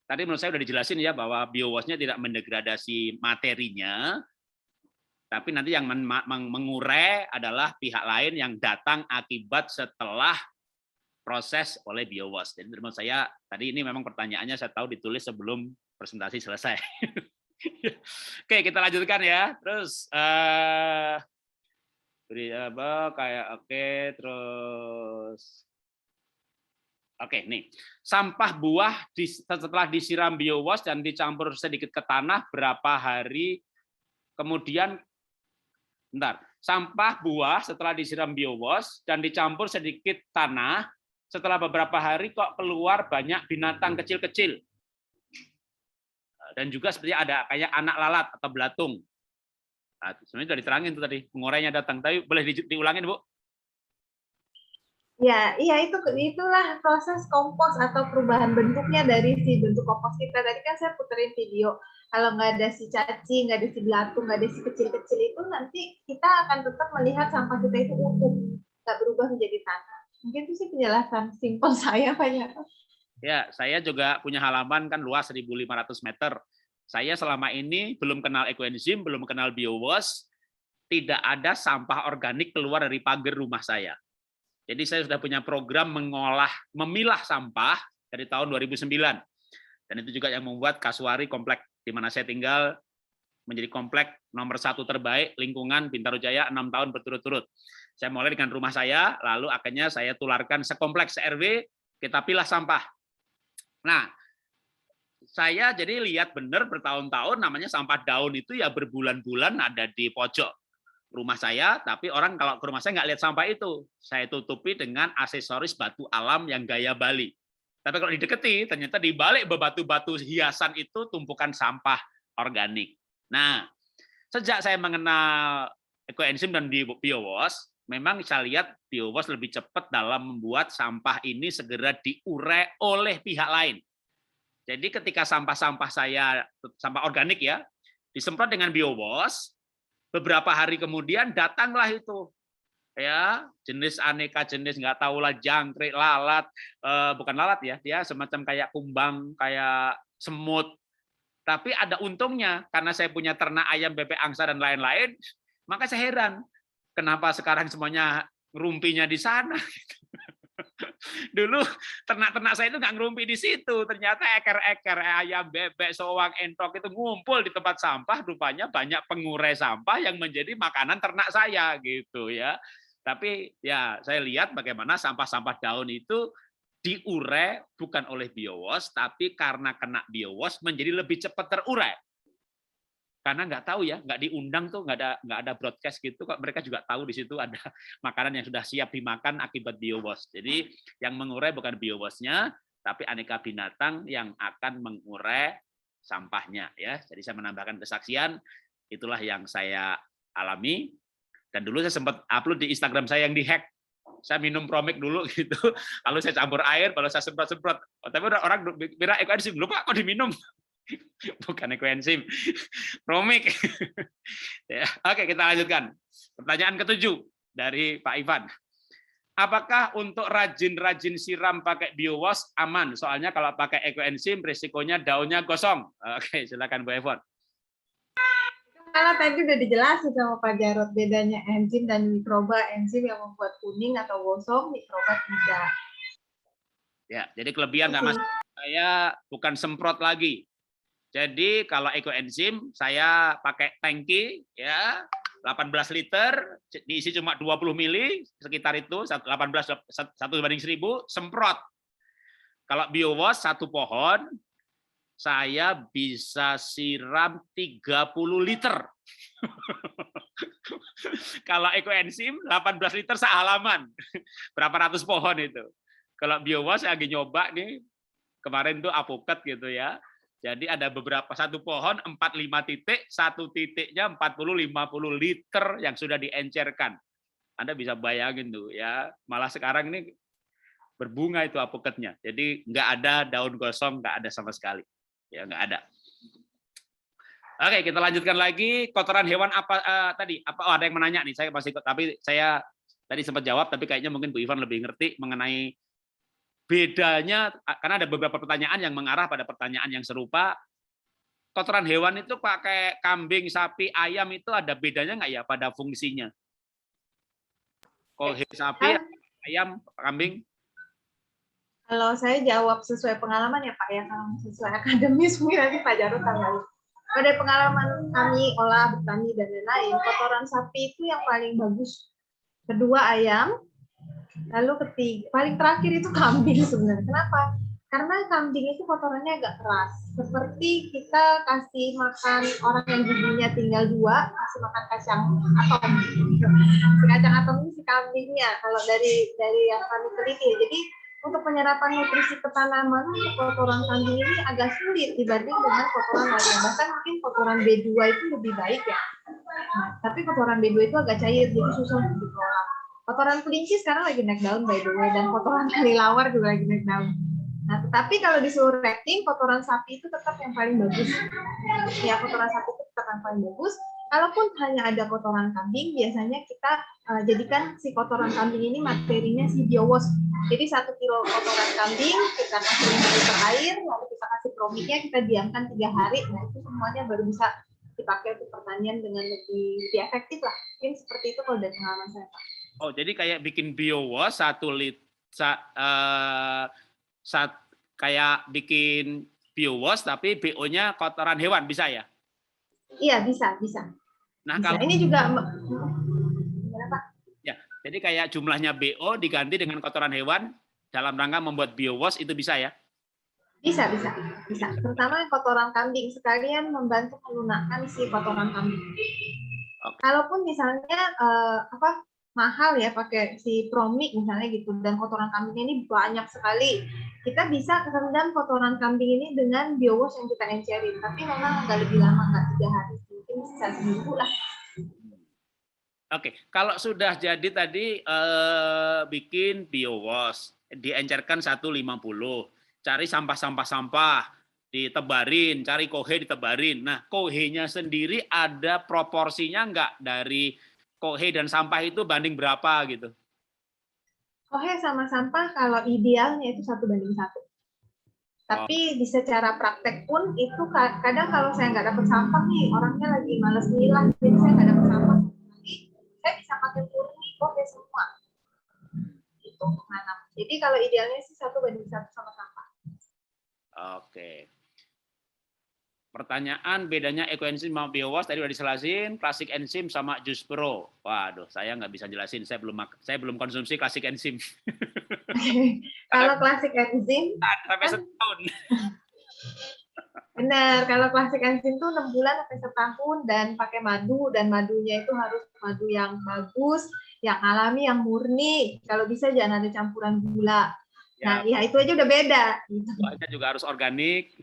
Tadi menurut saya sudah dijelasin ya bahwa BioWash-nya tidak mendegradasi materinya, tapi nanti yang mengurai adalah pihak lain yang datang akibat setelah proses oleh BioWash. Jadi menurut saya tadi ini memang pertanyaannya saya tahu ditulis sebelum presentasi selesai. Oke, kita lanjutkan ya. Terus oke, nih. Sampah buah setelah disiram BioWash dan dicampur sedikit ke tanah berapa hari kemudian sampah buah setelah disiram BioWash dan dicampur sedikit tanah setelah beberapa hari kok keluar banyak binatang kecil-kecil. Dan juga seperti ada kayak anak lalat atau belatung. Nah, sebenarnya sudah diterangin tuh tadi, pengurainya datang. Tapi boleh diulangin, Bu? Ya, iya itulah proses kompos atau perubahan bentuknya dari si bentuk kompos kita. Tadi kan saya puterin video. Kalau nggak ada si cacing, nggak ada si belatung, nggak ada si kecil-kecil itu, nanti kita akan tetap melihat sampah kita itu utuh, nggak berubah menjadi tanah. Mungkin itu sih penjelasan simpel saya, Pak ya. Ya, saya juga punya halaman kan luas 1.500 meter. Saya selama ini belum kenal ekoenzim, belum kenal BioWash, tidak ada sampah organik keluar dari pagar rumah saya. Jadi saya sudah punya program memilah sampah dari tahun 2009. Dan itu juga yang membuat Kasuari komplek di mana saya tinggal menjadi komplek nomor 1 terbaik lingkungan Bintaro Jaya 6 tahun berturut-turut. Saya mulai dengan rumah saya, lalu akhirnya saya tularkan sekompleks RW, kita pilah sampah. Nah, saya jadi lihat benar bertahun-tahun namanya sampah daun itu ya berbulan-bulan ada di pojok rumah saya, tapi orang kalau ke rumah saya nggak lihat sampah itu. Saya tutupi dengan aksesoris batu alam yang gaya Bali. Tapi kalau dideketi, ternyata di balik bebatu-batu hiasan itu tumpukan sampah organik. Nah, sejak saya mengenal ekoenzim dan biowash, memang saya lihat biowash lebih cepat dalam membuat sampah ini segera diurai oleh pihak lain. Jadi ketika sampah-sampah saya, sampah organik ya, disemprot dengan biowash, beberapa hari kemudian datanglah itu ya jenis aneka jenis, nggak tahu lah, jangkrik, lalat, bukan lalat ya, dia semacam kayak kumbang, kayak semut. Tapi ada untungnya karena saya punya ternak ayam, bebek, angsa dan lain-lain, maka saya heran kenapa sekarang semuanya ngerumpinya di sana. Dulu ternak-ternak saya itu nggak ngerumpi di situ, ternyata eker-eker ayam, bebek, soang, entok itu ngumpul di tempat sampah, rupanya banyak pengurai sampah yang menjadi makanan ternak saya gitu ya. Tapi ya saya lihat bagaimana sampah-sampah daun itu diurai bukan oleh biowash, tapi karena kena biowash menjadi lebih cepat terurai. Karena nggak tahu ya, nggak diundang tuh, nggak ada broadcast gitu, kok mereka juga tahu di situ ada makanan yang sudah siap dimakan akibat biowash. Jadi yang mengurai bukan biowashnya, tapi aneka binatang yang akan mengurai sampahnya ya. Jadi saya menambahkan kesaksian, itulah yang saya alami. Dan dulu saya sempat upload di Instagram saya yang dihack. Saya minum Promik dulu gitu, lalu saya campur air, lalu saya semprot-semprot. Tapi orang kira ekoenzim, lupa kok diminum. Bukan ekoenzim, Promik. Ya, oke, kita lanjutkan. Pertanyaan ke-7 dari Pak Ivan. Apakah untuk rajin-rajin siram pakai biowash aman? Soalnya kalau pakai ekoenzim risikonya daunnya gosong. Oke, silakan Bu Evon. Karena tadi udah dijelasin sama Pak Jarod bedanya enzim dan mikroba. Enzim yang membuat kuning atau gosong, mikroba tidak. Ya, jadi kelebihan nggak masalah. Saya bukan semprot lagi. Jadi kalau ekoenzim saya pakai tangki ya 18 liter, diisi cuma 20 mili, sekitar itu 18 1/1000, semprot. Kalau biowash 1 pohon saya bisa siram 30 liter. Kalau ekoenzim 18 liter sehalaman. Berapa ratus pohon itu. Kalau biowash saya lagi nyoba nih, kemarin tuh apoket gitu ya. Jadi ada beberapa, 1 pohon 4-5 titik, 1 titiknya 40-50 liter yang sudah diencerkan. Anda bisa bayangin tuh ya, malah sekarang ini berbunga itu apoketnya. Jadi nggak ada daun gosong, nggak ada sama sekali. Ya nggak ada. Oke, kita lanjutkan lagi. Kotoran hewan apa tadi? Apa? Oh, ada yang menanya nih. Saya masih, tapi saya tadi sempat jawab, tapi kayaknya mungkin Bu Ivan lebih ngerti mengenai bedanya, karena ada beberapa pertanyaan yang mengarah pada pertanyaan yang serupa. Kotoran hewan itu pakai kambing, sapi, ayam itu ada bedanya nggak ya pada fungsinya? Kalau sapi, ayam, kambing? Kalau saya jawab sesuai pengalaman ya Pak ya, kalau sesuai akademis mungkin nanti Pak Jarod tambah. Pada pengalaman kami olah bertani dan lain-lain, kotoran sapi itu yang paling bagus. Kedua ayam, lalu ketiga, paling terakhir itu kambing sebenarnya. Kenapa? Karena kambing itu kotorannya agak keras. Seperti kita kasih makan orang yang giginya tinggal 2, kasih makan kacang atom. Si kacang atom ini si kambingnya. Kalau dari yang kami teliti, jadi untuk penyerapan nutrisi ke tanaman, kotoran kambing ini agak sulit dibanding dengan kotoran lainnya. Bahkan mungkin kotoran B2 itu lebih baik ya. Nah, tapi kotoran B2 itu agak cair, jadi susah untuk dikelola. Kotoran kelinci sekarang lagi naik daun by the way, dan kotoran kelelawar juga lagi naik daun. Nah, tetapi kalau disuruh rating, kotoran sapi itu tetap yang paling bagus. Ya, kotoran sapi itu tetap yang paling bagus. Kalaupun hanya ada kotoran kambing, biasanya kita jadikan si kotoran kambing ini materinya si biowash. Jadi 1 kilo kotoran kambing, kita kasih 5 liter air, lalu kita kasih promiknya, kita diamkan 3 hari. Nah, itu semuanya baru bisa dipakai untuk pertanian dengan lebih efektif lah. Mungkin seperti itu kalau dari pengalaman saya, Pak. Oh, jadi kayak bikin biowash 1 liter, kayak bikin biowash tapi BO-nya kotoran hewan, bisa ya? Iya, bisa. Nah, bisa. kalau Ini juga gimana, Pak? ya, jadi kayak jumlahnya BO diganti dengan kotoran hewan dalam rangka membuat biowash itu bisa ya? Bisa. Terutama kotoran kambing, sekalian membantu melunakkan si kotoran kambing. Oke. Kalaupun misalnya mahal ya pakai si promik misalnya gitu, dan kotoran kambingnya ini banyak sekali. kita bisa rendam kotoran kambing ini dengan biowash yang kita encerin, tapi memang nggak lebih lama, nggak 3 hari, mungkin bisa seminggu lah. Oke, kalau sudah jadi tadi bikin biowash, diencerkan 150, cari sampah, ditebarin, cari kohe ditebarin. Nah, kohenya sendiri ada proporsinya nggak dari kohe dan sampah itu banding berapa gitu? Kohe sama sampah kalau idealnya itu 1:1. Tapi di secara praktek pun itu kadang kalau saya nggak dapat sampah nih, orangnya lagi males milah, jadi saya nggak dapat sampah. Saya bisa pakai murni kohe semua. Itu untuk nanam. Jadi kalau idealnya sih 1:1 sama sampah. Oke. Pertanyaan bedanya ekoenzim sama biowash tadi udah diselasin, klasik enzim sama Jus Pro. Waduh, saya nggak bisa jelasin, saya belum konsumsi klasik enzim. Kalau klasik enzim Sampai setahun. benar, kalau klasik enzim tuh 6 bulan sampai setahun dan pakai madu, dan madunya itu harus madu yang bagus, yang alami, yang murni. Kalau bisa jangan ada campuran gula. Nah, ya itu aja udah beda. Gulanya juga harus organik.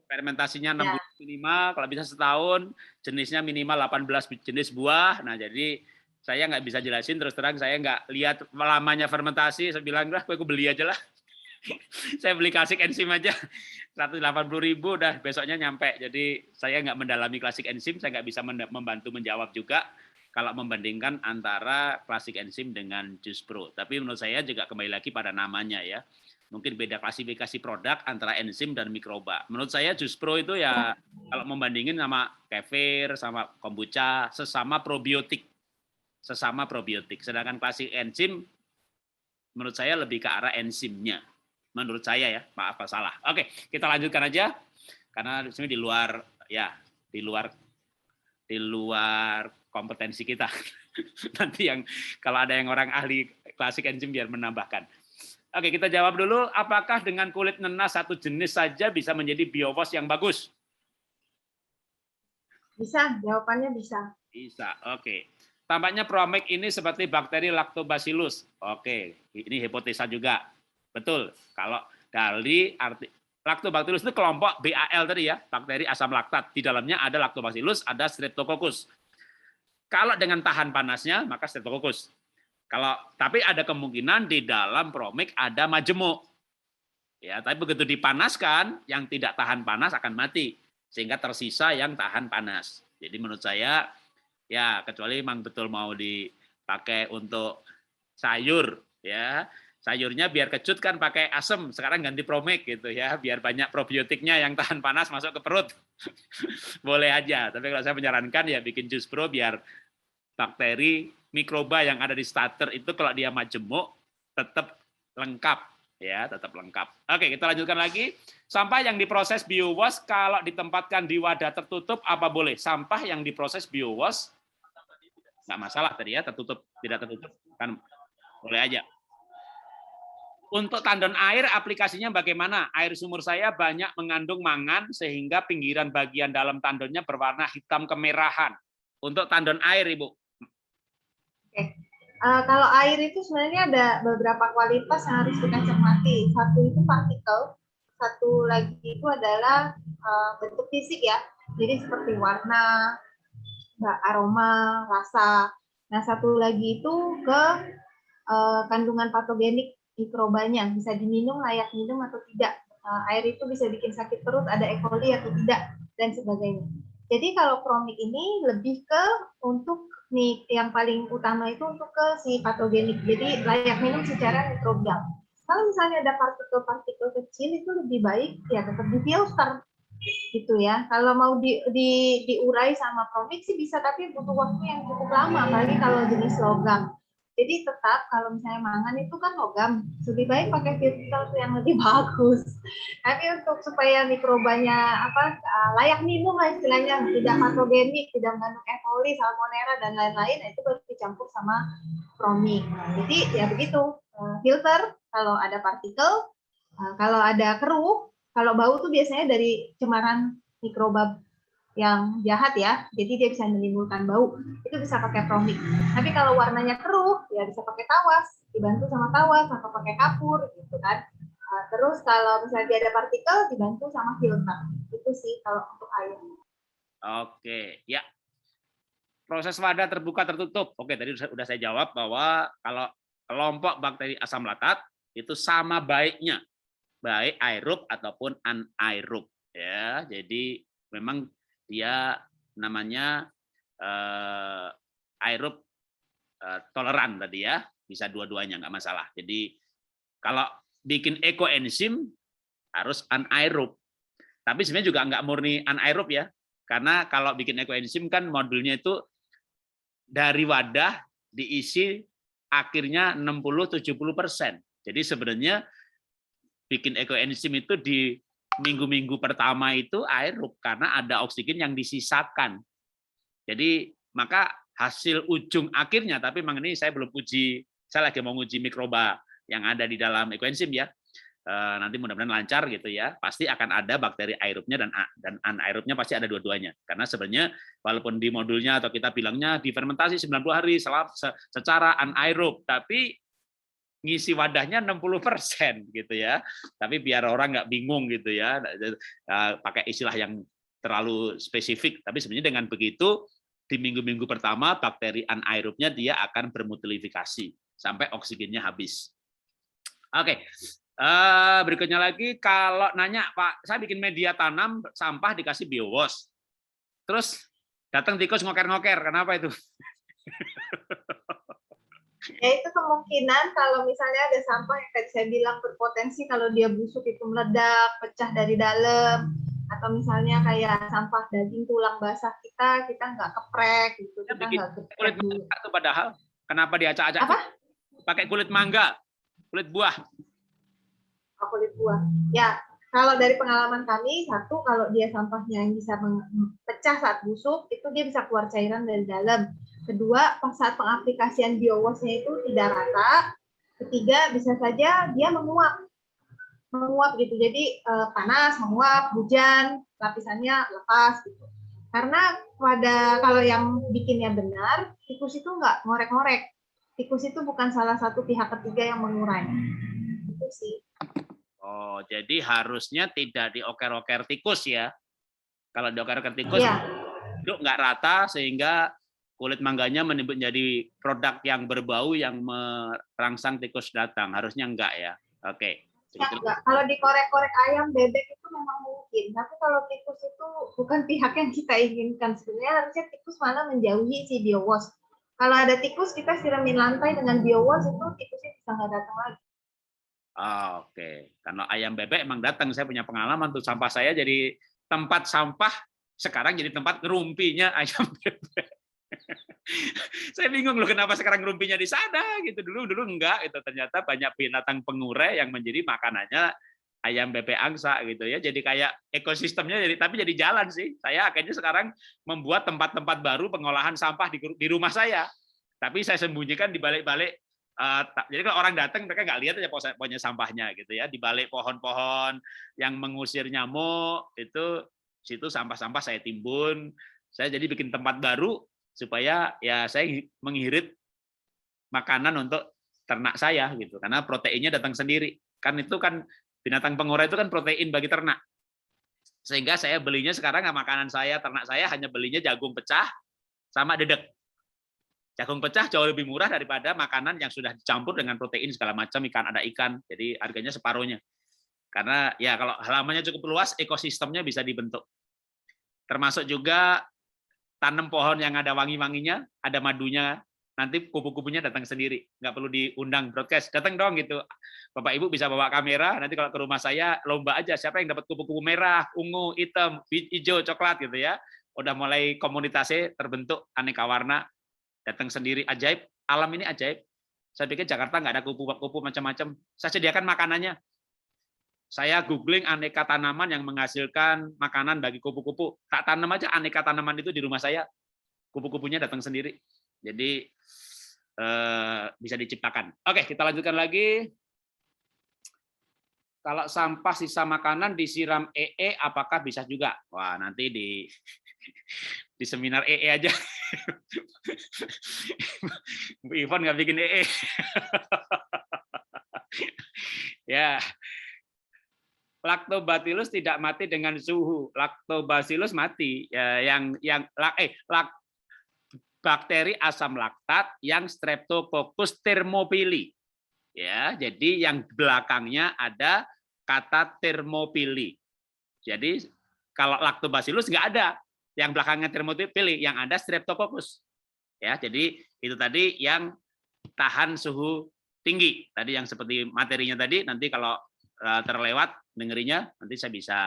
Fermentasinya 6 bulan minimal, kalau bisa setahun, jenisnya minimal 18 jenis buah. Nah, jadi saya nggak bisa jelasin, terus terang saya nggak lihat lamanya fermentasi, saya bilang, lah, gue beli aja lah. Saya beli klasik enzim aja, 180.000, udah besoknya nyampe. Jadi saya nggak mendalami klasik enzim, saya nggak bisa membantu menjawab juga kalau membandingkan antara klasik enzim dengan Jus Pro. Tapi menurut saya juga kembali lagi pada namanya ya. Mungkin beda klasifikasi produk antara enzim dan mikroba. Menurut saya Jus Pro itu ya kalau membandingin sama kefir, sama kombucha, sesama probiotik. Sedangkan klasik enzim menurut saya lebih ke arah enzimnya. Menurut saya ya, maaf kalau salah. Oke, kita lanjutkan aja karena di sini di luar kompetensi kita. Nanti kalau ada yang orang ahli klasik enzim biar menambahkan. Oke, kita jawab dulu, apakah dengan kulit nenas satu jenis saja bisa menjadi biowash yang bagus? Bisa, jawabannya bisa. Bisa, oke. Tampaknya Promeg ini seperti bakteri Lactobacillus. Oke, ini hipotesa juga. Betul, kalau dari arti Lactobacillus itu kelompok BAL tadi ya, bakteri asam laktat. Di dalamnya ada Lactobacillus, ada Streptococcus. Kalau dengan tahan panasnya, maka Streptococcus. Tapi ada kemungkinan di dalam Promeg ada majemuk. Ya, tapi begitu dipanaskan, yang tidak tahan panas akan mati, sehingga tersisa yang tahan panas. Jadi menurut saya, ya kecuali memang betul mau dipakai untuk sayur, ya sayurnya biar kecut kan pakai asam, sekarang ganti Promeg gitu ya, biar banyak probiotiknya yang tahan panas masuk ke perut. Boleh aja, tapi kalau saya menyarankan ya bikin Jus Pro biar bakteri mikroba yang ada di starter itu kalau dia majemuk tetap lengkap ya, tetap lengkap. Oke, kita lanjutkan lagi. Sampah yang diproses biowash kalau ditempatkan di wadah tertutup apa boleh? Sampah yang diproses biowash nggak masalah tadi ya, tertutup tidak tertutup kan boleh aja. Untuk tandon air aplikasinya bagaimana? Air sumur saya banyak mengandung mangan sehingga pinggiran bagian dalam tandonnya berwarna hitam kemerahan. Untuk tandon air, Ibu. Oke. Kalau air itu sebenarnya ada beberapa kualitas yang harus kita cermati. Satu itu partikel, satu lagi itu adalah bentuk fisik ya. Jadi seperti warna, aroma, rasa. Nah, satu lagi itu ke kandungan patogenik mikrobanya, bisa diminum, layak minum atau tidak. Air itu bisa bikin sakit perut, ada E. coli atau tidak, dan sebagainya. Jadi kalau Promeg ini lebih ke untuk nih yang paling utama itu untuk ke si patogenik. Jadi layak minum secara mikrobial. Kalau misalnya ada partikel-partikel kecil itu lebih baik ya tetap difilter gitu ya. Kalau mau diurai sama Promeg sih bisa, tapi butuh waktu yang cukup lama, apalagi kalau jenis logam. Jadi tetap kalau misalnya mangan itu kan logam, lebih baik pakai filter yang lebih bagus. Tapi untuk supaya mikrobanya layak minum lah istilahnya, tidak patogenik, tidak mengandung E. coli, salmonella dan lain-lain, itu baru dicampur sama Promeg. Jadi ya begitu, filter kalau ada partikel, kalau ada keruh, kalau bau tuh biasanya dari cemaran mikroba yang jahat ya, jadi dia bisa menimbulkan bau, itu bisa pakai Promeg. Tapi kalau warnanya keruh, ya bisa pakai tawas, dibantu sama tawas atau pakai kapur gitu kan. Terus kalau misalnya dia ada partikel, dibantu sama filter. Itu sih kalau untuk air. Oke, ya. Proses wadah terbuka tertutup. Oke, tadi sudah saya jawab bahwa kalau kelompok bakteri asam laktat itu sama baiknya, baik aerob ataupun anaerob. Ya, jadi memang dia namanya aerob toleran tadi ya, bisa dua-duanya nggak masalah. Jadi kalau bikin ekoenzim harus anaerob. Tapi sebenarnya juga nggak murni anaerob ya, karena kalau bikin ekoenzim kan modulnya itu dari wadah diisi akhirnya 60-70%. Jadi sebenarnya bikin ekoenzim itu di minggu-minggu pertama itu aerob karena ada oksigen yang disisakan. Jadi maka hasil ujung akhirnya, tapi memang ini saya belum uji, saya lagi mau uji mikroba yang ada di dalam ekoenzim ya. Nanti mudah-mudahan lancar gitu ya, pasti akan ada bakteri aerobnya dan anaerobnya, pasti ada dua-duanya. Karena sebenarnya walaupun di modulnya atau kita bilangnya difermentasi 90 hari secara anaerob, tapi ngisi wadahnya 60% gitu ya. Tapi biar orang nggak bingung gitu ya, pakai istilah yang terlalu spesifik. Tapi sebenarnya dengan begitu di minggu-minggu pertama bakteri anaerobnya dia akan bermultiplikasi sampai oksigennya habis. Oke. Berikutnya lagi, kalau nanya, Pak, saya bikin media tanam sampah dikasih biowas, terus datang tikus ngoker-ngoker, kenapa itu? Ya itu kemungkinan kalau misalnya ada sampah yang tadi saya bilang berpotensi kalau dia busuk itu meledak, pecah dari dalam, atau misalnya kayak sampah daging tulang basah kita nggak keprek gitu, kita nggak kulit dulu. Itu padahal kenapa diacak-acak? Apa? Pakai kulit mangga, kulit buah. Kulit buah. Ya, kalau dari pengalaman kami, satu, kalau dia sampahnya yang bisa pecah saat busuk, itu dia bisa keluar cairan dari dalam. Kedua, saat pengaplikasian biowasnya itu tidak rata. Ketiga, bisa saja dia menguap gitu. Jadi panas, menguap, hujan, lapisannya lepas gitu. Karena kalau yang bikinnya benar, tikus itu nggak ngorek-ngorek. Tikus itu bukan salah satu pihak ketiga yang mengurai. Itu sih. Oh, jadi harusnya tidak dioker-oker tikus ya. Kalau dioker-oker tikus, itu nggak rata sehingga kulit mangganya menjadi produk yang berbau yang merangsang tikus datang. Harusnya enggak ya. Oke. Enggak. Kalau dikorek-korek ayam, bebek itu memang mungkin. Tapi kalau tikus itu bukan pihak yang kita inginkan. Sebenarnya harusnya tikus malah menjauhi si biowas. Kalau ada tikus, kita siramin lantai dengan biowas, itu tikusnya bisa nggak datang lagi. Oke, karena ayam bebek emang datang, saya punya pengalaman tuh, sampah saya jadi tempat sampah, sekarang jadi tempat ngerumpinya ayam bebek. Saya bingung loh kenapa sekarang ngerumpinya di sana gitu, dulu enggak, itu ternyata banyak binatang pengurai yang menjadi makanannya ayam bebek angsa gitu ya. Jadi kayak ekosistemnya tapi jadi jalan sih. Saya akhirnya sekarang membuat tempat-tempat baru pengolahan sampah di rumah saya. Tapi saya sembunyikan di balik-balik. Jadi kalau orang datang mereka nggak lihat aja pokoknya sampahnya gitu ya, di balik pohon-pohon yang mengusir nyamuk itu, situ sampah-sampah saya timbun, saya jadi bikin tempat baru supaya ya saya menghirit makanan untuk ternak saya gitu, karena proteinnya datang sendiri kan, itu kan binatang pengurai itu kan protein bagi ternak, sehingga saya belinya sekarang makanan saya, ternak saya hanya belinya jagung pecah sama dedek. Jagung pecah jauh lebih murah daripada makanan yang sudah dicampur dengan protein segala macam, ada ikan, jadi harganya separuhnya. Karena ya kalau halamannya cukup luas, ekosistemnya bisa dibentuk. Termasuk juga tanam pohon yang ada wangi-wanginya, ada madunya, nanti kupu-kupunya datang sendiri, nggak perlu diundang broadcast, datang dong gitu. Bapak Ibu bisa bawa kamera, nanti kalau ke rumah saya lomba aja siapa yang dapat kupu-kupu merah, ungu, hitam, hijau, coklat gitu ya. Udah mulai komunitasnya terbentuk aneka warna. Datang sendiri, ajaib, alam ini ajaib. Saya pikir Jakarta nggak ada kupu-kupu macam-macam. Saya sediakan makanannya. Saya googling aneka tanaman yang menghasilkan makanan bagi kupu-kupu. Tak tanam aja aneka tanaman itu di rumah saya. Kupu-kupunya datang sendiri. Jadi bisa diciptakan. Oke, kita lanjutkan lagi. Kalau sampah sisa makanan disiram EE, apakah bisa juga? Wah, nanti di seminar EE aja. Bu Ivan nggak bikin EE. Ya, Lactobacillus tidak mati dengan suhu. Lactobacillus mati. Ya, bakteri asam laktat yang Streptococcus thermophili. Ya, jadi yang belakangnya ada kata thermophili. Jadi kalau Lactobacillus nggak ada yang belakangnya thermophili, yang ada Streptococcus. Ya, jadi itu tadi yang tahan suhu tinggi. Tadi yang seperti materinya tadi, nanti kalau terlewat dengerinya, nanti saya bisa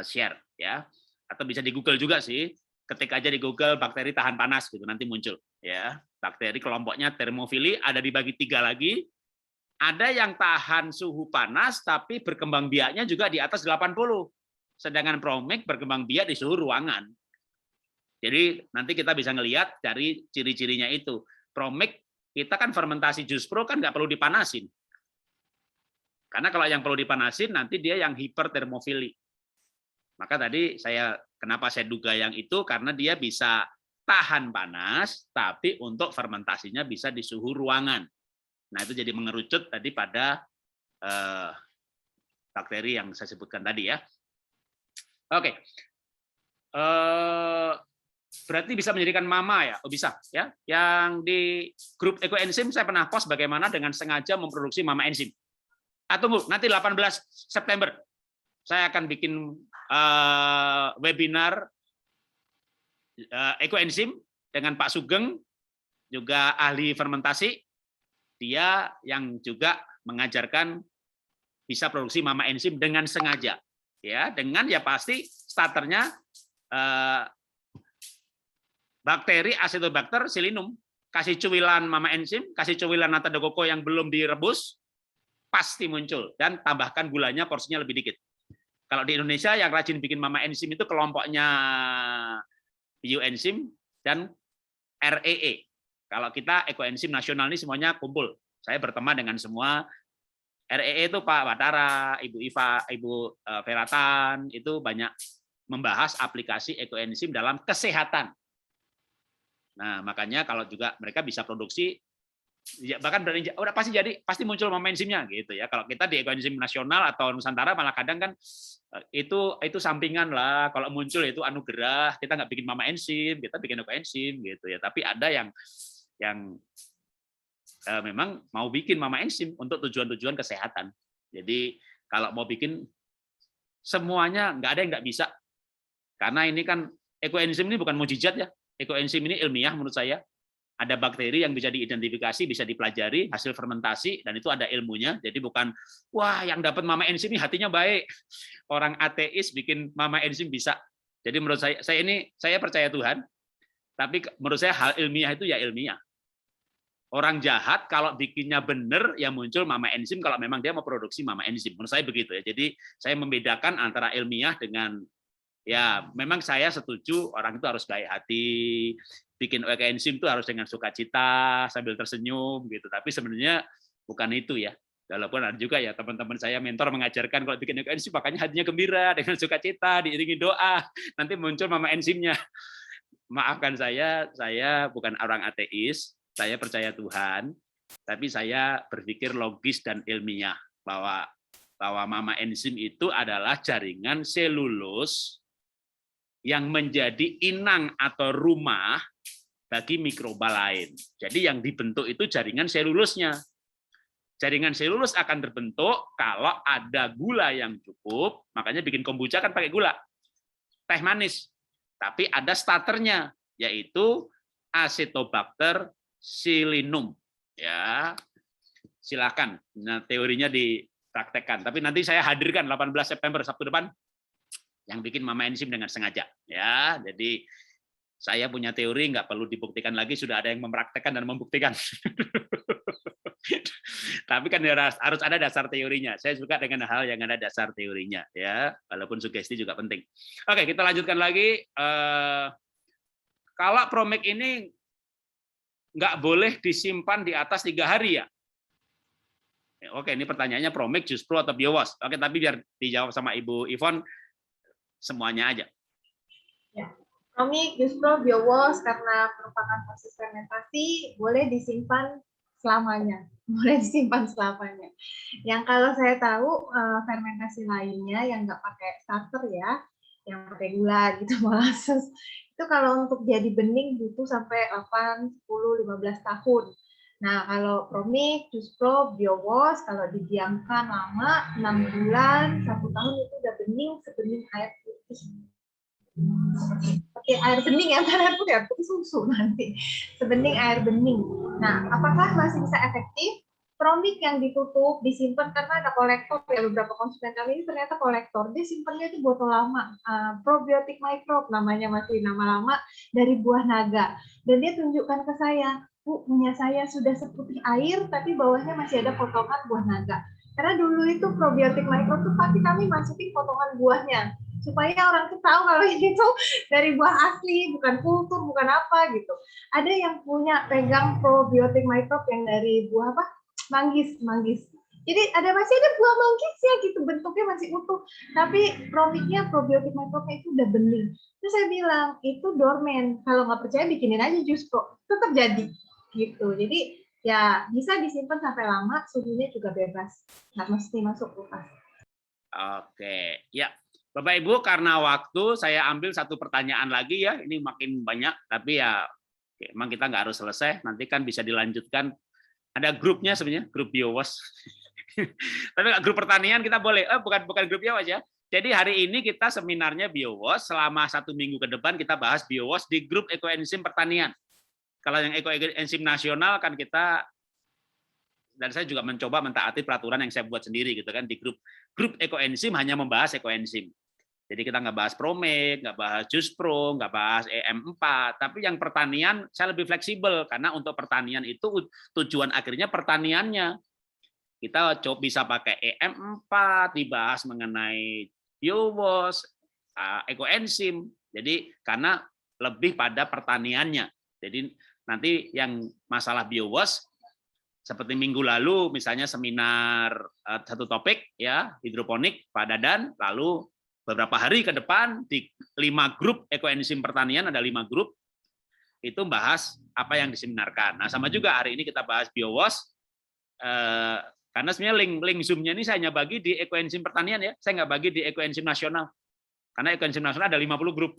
share ya. Atau bisa di Google juga sih. Ketik aja di Google bakteri tahan panas gitu, nanti muncul ya. Bakteri kelompoknya thermophili ada dibagi 3 lagi. Ada yang tahan suhu panas tapi berkembang biaknya juga di atas 80. Sedangkan Promik berkembang biak di suhu ruangan. Jadi nanti kita bisa ngelihat dari ciri-cirinya itu. Promik kita kan fermentasi jus pro kan nggak perlu dipanasin. Karena kalau yang perlu dipanasin nanti dia yang hipertermofili. Maka tadi kenapa saya duga yang itu karena dia bisa tahan panas, tapi untuk fermentasinya bisa di suhu ruangan. Nah itu jadi mengerucut tadi pada bakteri yang saya sebutkan tadi ya. Oke, berarti bisa menjadikan mama ya? Oh bisa ya. Yang di grup ekoenzim saya pernah post bagaimana dengan sengaja memproduksi mama enzim. Tunggu, nanti 18 September saya akan bikin webinar ekoenzim dengan Pak Sugeng, juga ahli fermentasi. Dia yang juga mengajarkan bisa produksi mama enzim dengan sengaja. Ya, dengan ya pasti starternya bakteri Acetobacter psilinum. Kasih cuilan mama enzim, kasih cuilan nata de coco yang belum direbus, pasti muncul. Dan tambahkan gulanya porsinya lebih dikit. Kalau di Indonesia yang rajin bikin mama enzim itu kelompoknya bioenzim dan REE. Kalau kita ekoenzim nasional ini semuanya kumpul. Saya berteman dengan semua. REE itu Pak Batara, Ibu Iva, Ibu Feratan, itu banyak membahas aplikasi ekoenzim dalam kesehatan. Nah, makanya kalau juga mereka bisa produksi, ya bahkan udah pasti muncul mama enzimnya gitu ya. Kalau kita di ekoenzim nasional atau Nusantara malah kadang kan itu sampingan lah. Kalau muncul itu anugerah, kita nggak bikin mama enzim, kita bikin ekoenzim gitu ya. Tapi ada yang memang mau bikin mama enzim untuk tujuan-tujuan kesehatan. Jadi kalau mau bikin semuanya nggak ada yang nggak bisa. Karena ini kan ekoenzim ini bukan mukjizat ya. Ekoenzim ini ilmiah menurut saya. Ada bakteri yang bisa diidentifikasi, bisa dipelajari, hasil fermentasi, dan itu ada ilmunya. Jadi bukan, wah yang dapat mama enzim ini hatinya baik. Orang ateis bikin mama enzim bisa. Jadi menurut saya percaya Tuhan, tapi menurut saya hal ilmiah itu ya ilmiah. Orang jahat kalau bikinnya benar, ya muncul mama enzim kalau memang dia mau produksi mama enzim. Menurut saya begitu ya. Jadi saya membedakan antara ilmiah dengan, ya memang saya setuju orang itu harus baik hati, bikin ekoenzim itu harus dengan sukacita sambil tersenyum gitu. Tapi sebenarnya bukan itu ya. Walaupun ada juga ya teman-teman saya mentor mengajarkan kalau bikin ekoenzim makanya hatinya gembira dengan sukacita diiringi doa, nanti muncul mama enzimnya. Maafkan saya bukan orang ateis, saya percaya Tuhan, tapi saya berpikir logis dan ilmiah bahwa mama enzim itu adalah jaringan selulus yang menjadi inang atau rumah bagi mikroba lain. Jadi yang dibentuk itu jaringan selulusnya. Jaringan selulus akan terbentuk kalau ada gula yang cukup, makanya bikin kombucha kan pakai gula. Teh manis. Tapi ada starternya, yaitu Acetobacter psilinum. Ya. Silakan. Nah, teorinya dipraktekkan. Tapi nanti saya hadirkan 18 September Sabtu depan yang bikin mama enzim dengan sengaja. Ya, jadi saya punya teori, nggak perlu dibuktikan lagi, sudah ada yang mempraktekkan dan membuktikan. Tapi kan harus ada dasar teorinya. Saya suka dengan hal yang ada dasar teorinya, ya. Walaupun sugesti juga penting. Oke, kita lanjutkan lagi. Kalau Promik ini nggak boleh disimpan di atas 3 hari ya. Oke, ini pertanyaannya Promik, Jus Pro atau BioWash. Oke, tapi biar dijawab sama Ibu Ivon semuanya aja. Ya. Promik, Jus Pro, BioWash karena merupakan proses fermentasi boleh disimpan selamanya, boleh disimpan selamanya. Yang kalau saya tahu fermentasi lainnya yang nggak pakai starter ya, yang pakai gula gitu, molasses, itu kalau untuk jadi bening butuh sampai 8, 10, 15 tahun. Nah, kalau Promik, Juspro, BioWash, kalau didiamkan lama, 6 bulan, 1 tahun itu udah bening, sebening air putih. Seperti air bening ya, bukan air putih, air putih susu nanti. Sebening air bening. Nah, apakah masih bisa efektif? Promik yang ditutup, disimpan karena ada kolektor ya, beberapa konsumen kami ini ternyata kolektor. Dia simpannya itu botol lama, probiotik microbe namanya, masih nama lama, dari buah naga. Dan dia tunjukkan ke saya, Bu, punya saya sudah seputih air, tapi bawahnya masih ada potongan buah naga. Karena dulu itu probiotik microbe itu pasti kami masukin potongan buahnya, supaya orang tuh tahu kalau ini tuh dari buah asli, bukan kultur, bukan apa gitu. Ada yang punya pegang probiotik microbe yang dari buah apa? Manggis. Jadi masih ada buah manggis ya gitu, bentuknya masih utuh. Tapi promiknya, probiotik microbe-nya itu udah bening. Terus saya bilang, itu dormen. Kalau nggak percaya bikinin aja jus pro, tetap jadi. Gitu. Jadi ya bisa disimpan sampai lama, suhunya juga bebas. Nggak mesti masuk kulkas. Oke, ya. Bapak Ibu, karena waktu saya ambil satu pertanyaan lagi ya. Ini makin banyak, tapi ya emang kita nggak harus selesai. Nanti kan bisa dilanjutkan. Ada grupnya sebenarnya, grup BioWash. Tapi grup pertanian kita boleh. Bukan grup BioWash ya. Jadi hari ini kita seminarnya BioWash. Selama 1 minggu ke depan kita bahas BioWash di grup ekoenzim pertanian. Kalau yang ekoenzim nasional kan kita, dan saya juga mencoba mentaati peraturan yang saya buat sendiri gitu kan, di grup ekoenzim hanya membahas ekoenzim. Jadi kita nggak bahas Promik, nggak bahas Juspro, nggak bahas EM4, tapi yang pertanian saya lebih fleksibel karena untuk pertanian itu tujuan akhirnya pertaniannya. Kita coba bisa pakai EM4, dibahas mengenai BioWash, ekoenzim. Jadi karena lebih pada pertaniannya. Jadi nanti yang masalah BioWash seperti minggu lalu misalnya seminar satu topik ya, hidroponik Pak Dadan, lalu beberapa hari ke depan di 5 grup ekoenzim pertanian, ada 5 grup itu bahas apa yang diseminarkan. Nah, sama juga hari ini kita bahas BioWash, karena sebenarnya link Zoom-nya ini saya hanya bagi di ekoenzim pertanian ya, saya nggak bagi di ekoenzim nasional, karena ekoenzim nasional ada 50 grup.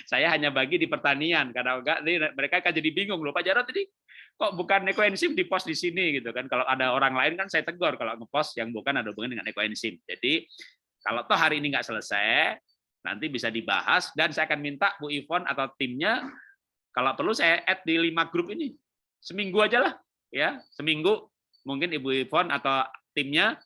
Saya hanya bagi di pertanian, karena enggak mereka kan jadi bingung loh, Pak Jarod tadi kok bukan ekoenzim di post di sini gitu kan. Kalau ada orang lain kan saya tegur kalau ngepost yang bukan ada hubungan dengan ekoenzim. Jadi kalau toh hari ini nggak selesai, nanti bisa dibahas dan saya akan minta Bu Ivon atau timnya kalau perlu saya add di 5 grup ini. Seminggu aja lah ya, seminggu mungkin Ibu Ivon atau timnya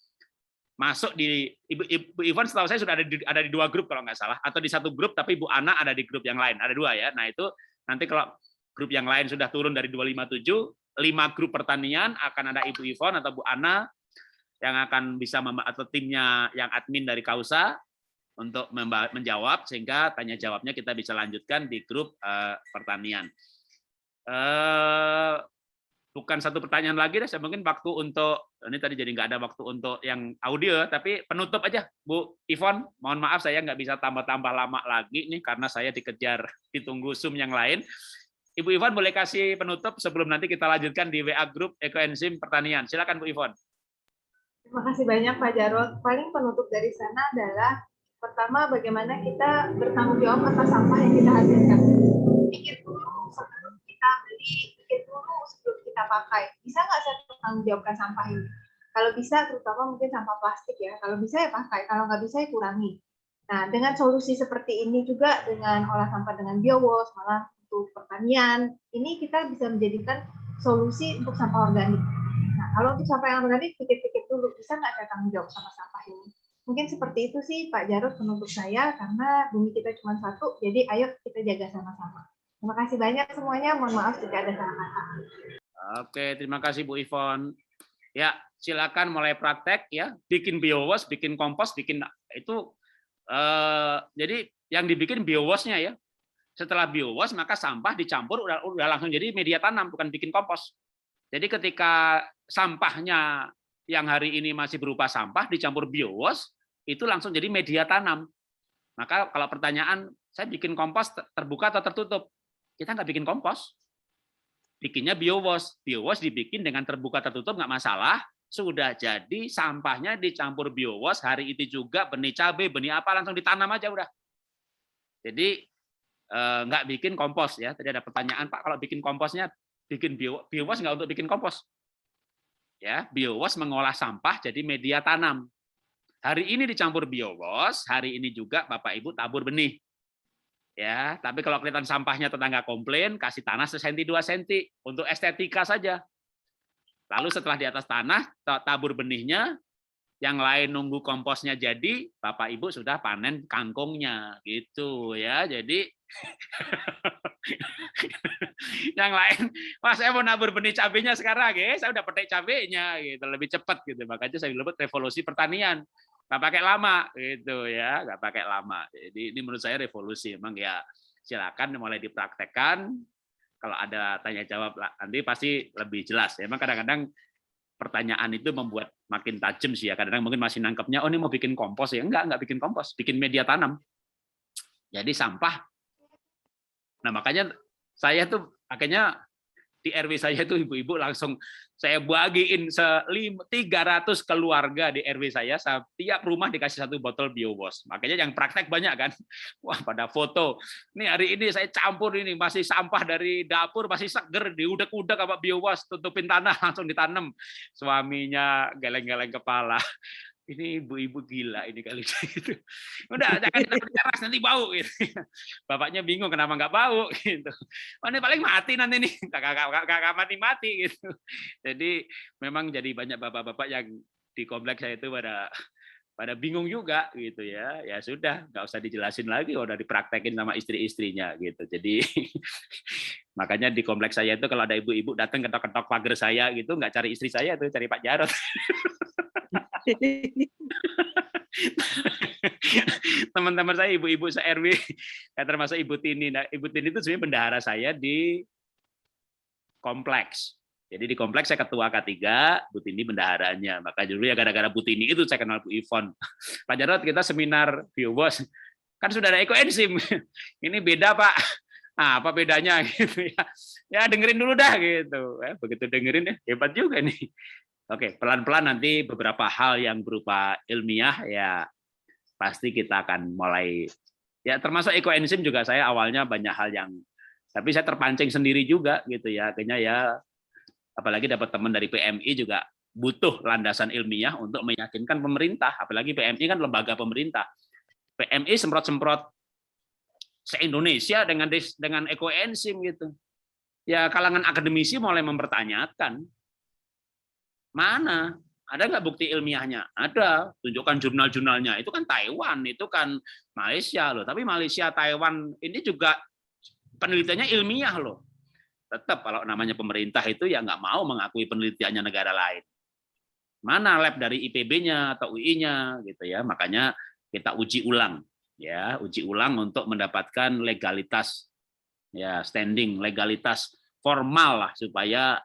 masuk di Ibu Ivon setahu saya sudah ada di 2 grup kalau nggak salah, atau di 1 grup tapi Bu Ana ada di grup yang lain, ada 2 ya. Nah itu nanti kalau grup yang lain sudah turun dari 257, 5 grup pertanian akan ada Ibu Ivon atau Bu Ana yang akan bisa atau timnya yang admin dari Kausa untuk menjawab, sehingga tanya jawabnya kita bisa lanjutkan di grup pertanian. Bukan satu pertanyaan lagi deh, saya mungkin waktu untuk ini tadi jadi nggak ada waktu untuk yang audio, tapi penutup aja Bu Ivon. Mohon maaf saya nggak bisa tambah-tambah lama lagi nih karena saya dikejar ditunggu Zoom yang lain. Ibu Ivon boleh kasih penutup sebelum nanti kita lanjutkan di WA Group Ekoenzim Pertanian. Silakan Bu Ivon. Terima kasih banyak Pak Jarod. Paling penutup dari sana adalah pertama bagaimana kita bertanggung jawab atas sampah yang kita hasilkan. Pikir dulu sebelum kita beli, pikir dulu sebelum kita pakai. Bisa nggak saya bertanggung jawabkan sampah ini? Kalau bisa, terutama mungkin sampah plastik ya. Kalau bisa ya pakai, kalau nggak bisa ya kurangi. Nah, dengan solusi seperti ini juga dengan olah sampah dengan BioWash, malah untuk pertanian, ini kita bisa menjadikan solusi untuk sampah organik. Nah, kalau untuk sampah yang organik, pikir-pikir dulu, bisa nggak saya tanggung jawab sama sampah ini? Mungkin seperti itu sih Pak Jarod penutup saya, karena bumi kita cuma satu, jadi ayo kita jaga sama-sama. Terima kasih banyak semuanya, mohon maaf jika ada salah kata. Oke, terima kasih Bu Ivon. Ya, silakan mulai praktek ya, bikin BioWash, bikin kompos, bikin itu. Jadi yang dibikin BioWash-nya ya. Setelah BioWash maka sampah dicampur udah langsung jadi media tanam, bukan bikin kompos. Jadi ketika sampahnya yang hari ini masih berupa sampah dicampur BioWash, itu langsung jadi media tanam. Maka kalau pertanyaan, saya bikin kompos terbuka atau tertutup? Kita nggak bikin kompos. bikinnya biowash. Biowash dibikin dengan terbuka tertutup nggak masalah. Sudah jadi sampahnya dicampur biowash, hari itu juga benih cabai, benih apa langsung ditanam aja udah. Jadi nggak bikin kompos ya. Tadi ada pertanyaan, Pak, kalau bikin komposnya bikin biowash nggak untuk bikin kompos? Ya, biowash mengolah sampah jadi media tanam. Hari ini dicampur biowash, hari ini juga Bapak Ibu tabur benih. Ya, tapi kalau kelihatan sampahnya tetangga komplain, kasih tanah 1 cm 2 cm untuk estetika saja. Lalu setelah di atas tanah tabur benihnya, yang lain nunggu komposnya jadi, Bapak Ibu sudah panen kangkungnya gitu ya. Jadi yang lain, Mas saya mau nabur benih cabenya sekarang ya, saya udah petik cabenya gitu, lebih cepat gitu. Makanya saya bilang revolusi pertanian. Nggak pakai lama gitu ya, nggak pakai lama. Jadi ini menurut saya revolusi. Emang ya silakan mulai dipraktekkan. Kalau ada tanya jawab nanti pasti lebih jelas. Emang kadang-kadang pertanyaan itu membuat makin tajam sih ya. Kadang-kadang mungkin masih nangkepnya, oh ini mau bikin kompos ya. Enggak bikin kompos, bikin media tanam. Jadi sampah. Nah makanya saya tuh akhirnya di RW saya itu ibu-ibu langsung saya bagiin 300 keluarga di RW saya, setiap rumah dikasih 1 botol biowash. Makanya yang praktek banyak kan. Wah, pada foto. Nih hari ini saya campur ini masih sampah dari dapur masih seger, diudek-udek apa biowash, tutupin tanah langsung ditanam. Suaminya geleng-geleng kepala. Ini ibu-ibu gila ini kali gitu. Udah jangan kita teras nanti bau gitu. Bapaknya bingung kenapa nggak bau gitu. Oh, ini paling mati nanti nih, kakak mati gitu. Jadi memang jadi banyak bapak-bapak yang di kompleks saya itu pada bingung juga gitu ya. Ya sudah, nggak usah dijelasin lagi, udah dipraktekin sama istri-istrinya gitu. Jadi makanya di kompleks saya itu kalau ada ibu-ibu datang ketok-ketok pagar saya gitu, nggak cari istri saya tuh, cari Pak Jarot. Teman-teman saya ibu-ibu se-RW, ya termasuk Ibu Tini. Nah, Ibu Tini itu sebenarnya bendahara saya di kompleks. Jadi di kompleks saya ketua K3, Bu Tini bendaharanya. Maka dulu ya gara-gara Bu Tini itu saya kenal Bu Ivon. Pak Jarot, kita seminar biowash. Kan sudah ada ekoenzim. Ini beda, Pak. Apa bedanya gitu ya. Ya dengerin dulu dah gitu. Begitu dengerin ya hebat juga nih. Oke, pelan-pelan nanti beberapa hal yang berupa ilmiah ya pasti kita akan mulai ya termasuk ekoenzim juga saya awalnya banyak hal yang tapi saya terpancing sendiri juga gitu ya. Akhirnya ya apalagi dapat teman dari PMI juga butuh landasan ilmiah untuk meyakinkan pemerintah, apalagi PMI kan lembaga pemerintah. PMI semprot-semprot se-Indonesia dengan ekoenzim gitu. Ya kalangan akademisi mulai mempertanyakan mana? Ada nggak bukti ilmiahnya? Ada. Tunjukkan jurnal-jurnalnya. Itu kan Taiwan, itu kan Malaysia loh. Tapi Malaysia, Taiwan ini juga penelitiannya ilmiah loh. Tetap kalau namanya pemerintah itu ya nggak mau mengakui penelitiannya negara lain. Mana lab dari IPB-nya atau UI-nya gitu ya. Makanya kita uji ulang ya, uji ulang untuk mendapatkan legalitas ya, standing legalitas formal lah supaya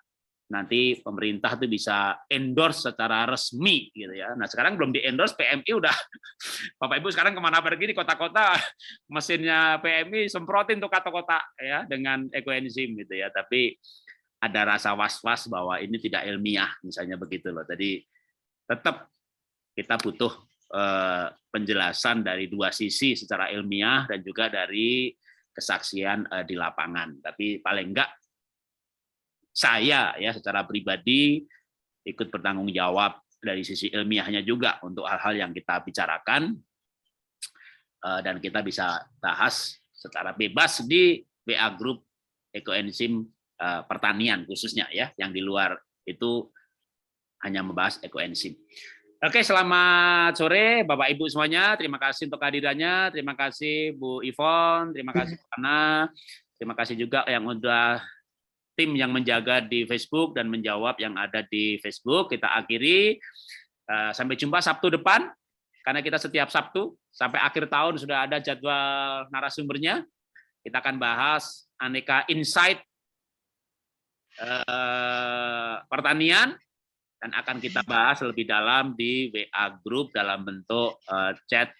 nanti pemerintah itu bisa endorse secara resmi gitu ya. Nah sekarang belum di endorse, PMI udah Bapak Ibu sekarang kemana pergi di kota-kota mesinnya PMI semprotin tuh kota-kota ya dengan ekoenzim gitu ya. Tapi ada rasa was-was bahwa ini tidak ilmiah misalnya begitu loh. Jadi tetap kita butuh penjelasan dari dua sisi secara ilmiah dan juga dari kesaksian di lapangan. Tapi paling enggak saya ya secara pribadi ikut bertanggung jawab dari sisi ilmiahnya juga untuk hal-hal yang kita bicarakan dan kita bisa bahas secara bebas di WA Group Ekoenzim Pertanian khususnya ya, yang di luar itu hanya membahas ekoenzim. Oke, selamat sore Bapak Ibu semuanya. Terima kasih untuk kehadirannya. Terima kasih Bu Ivon, terima kasih Bu Ana. Terima kasih juga yang udah tim yang menjaga di Facebook dan menjawab yang ada di Facebook. Kita akhiri. Sampai jumpa Sabtu depan, karena kita setiap Sabtu sampai akhir tahun sudah ada jadwal narasumbernya. Kita akan bahas aneka insight pertanian dan akan kita bahas lebih dalam di WA Group dalam bentuk chat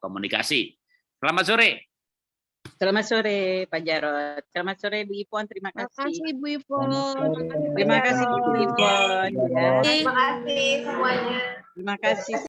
komunikasi. Selamat sore. Selamat sore Pak Jarod. Selamat sore Bu Ipon. Terima Terima kasih. kasih Bu Ipon. Terima kasih Bu Ipon. Ya. Terima kasih semuanya. Terima kasih.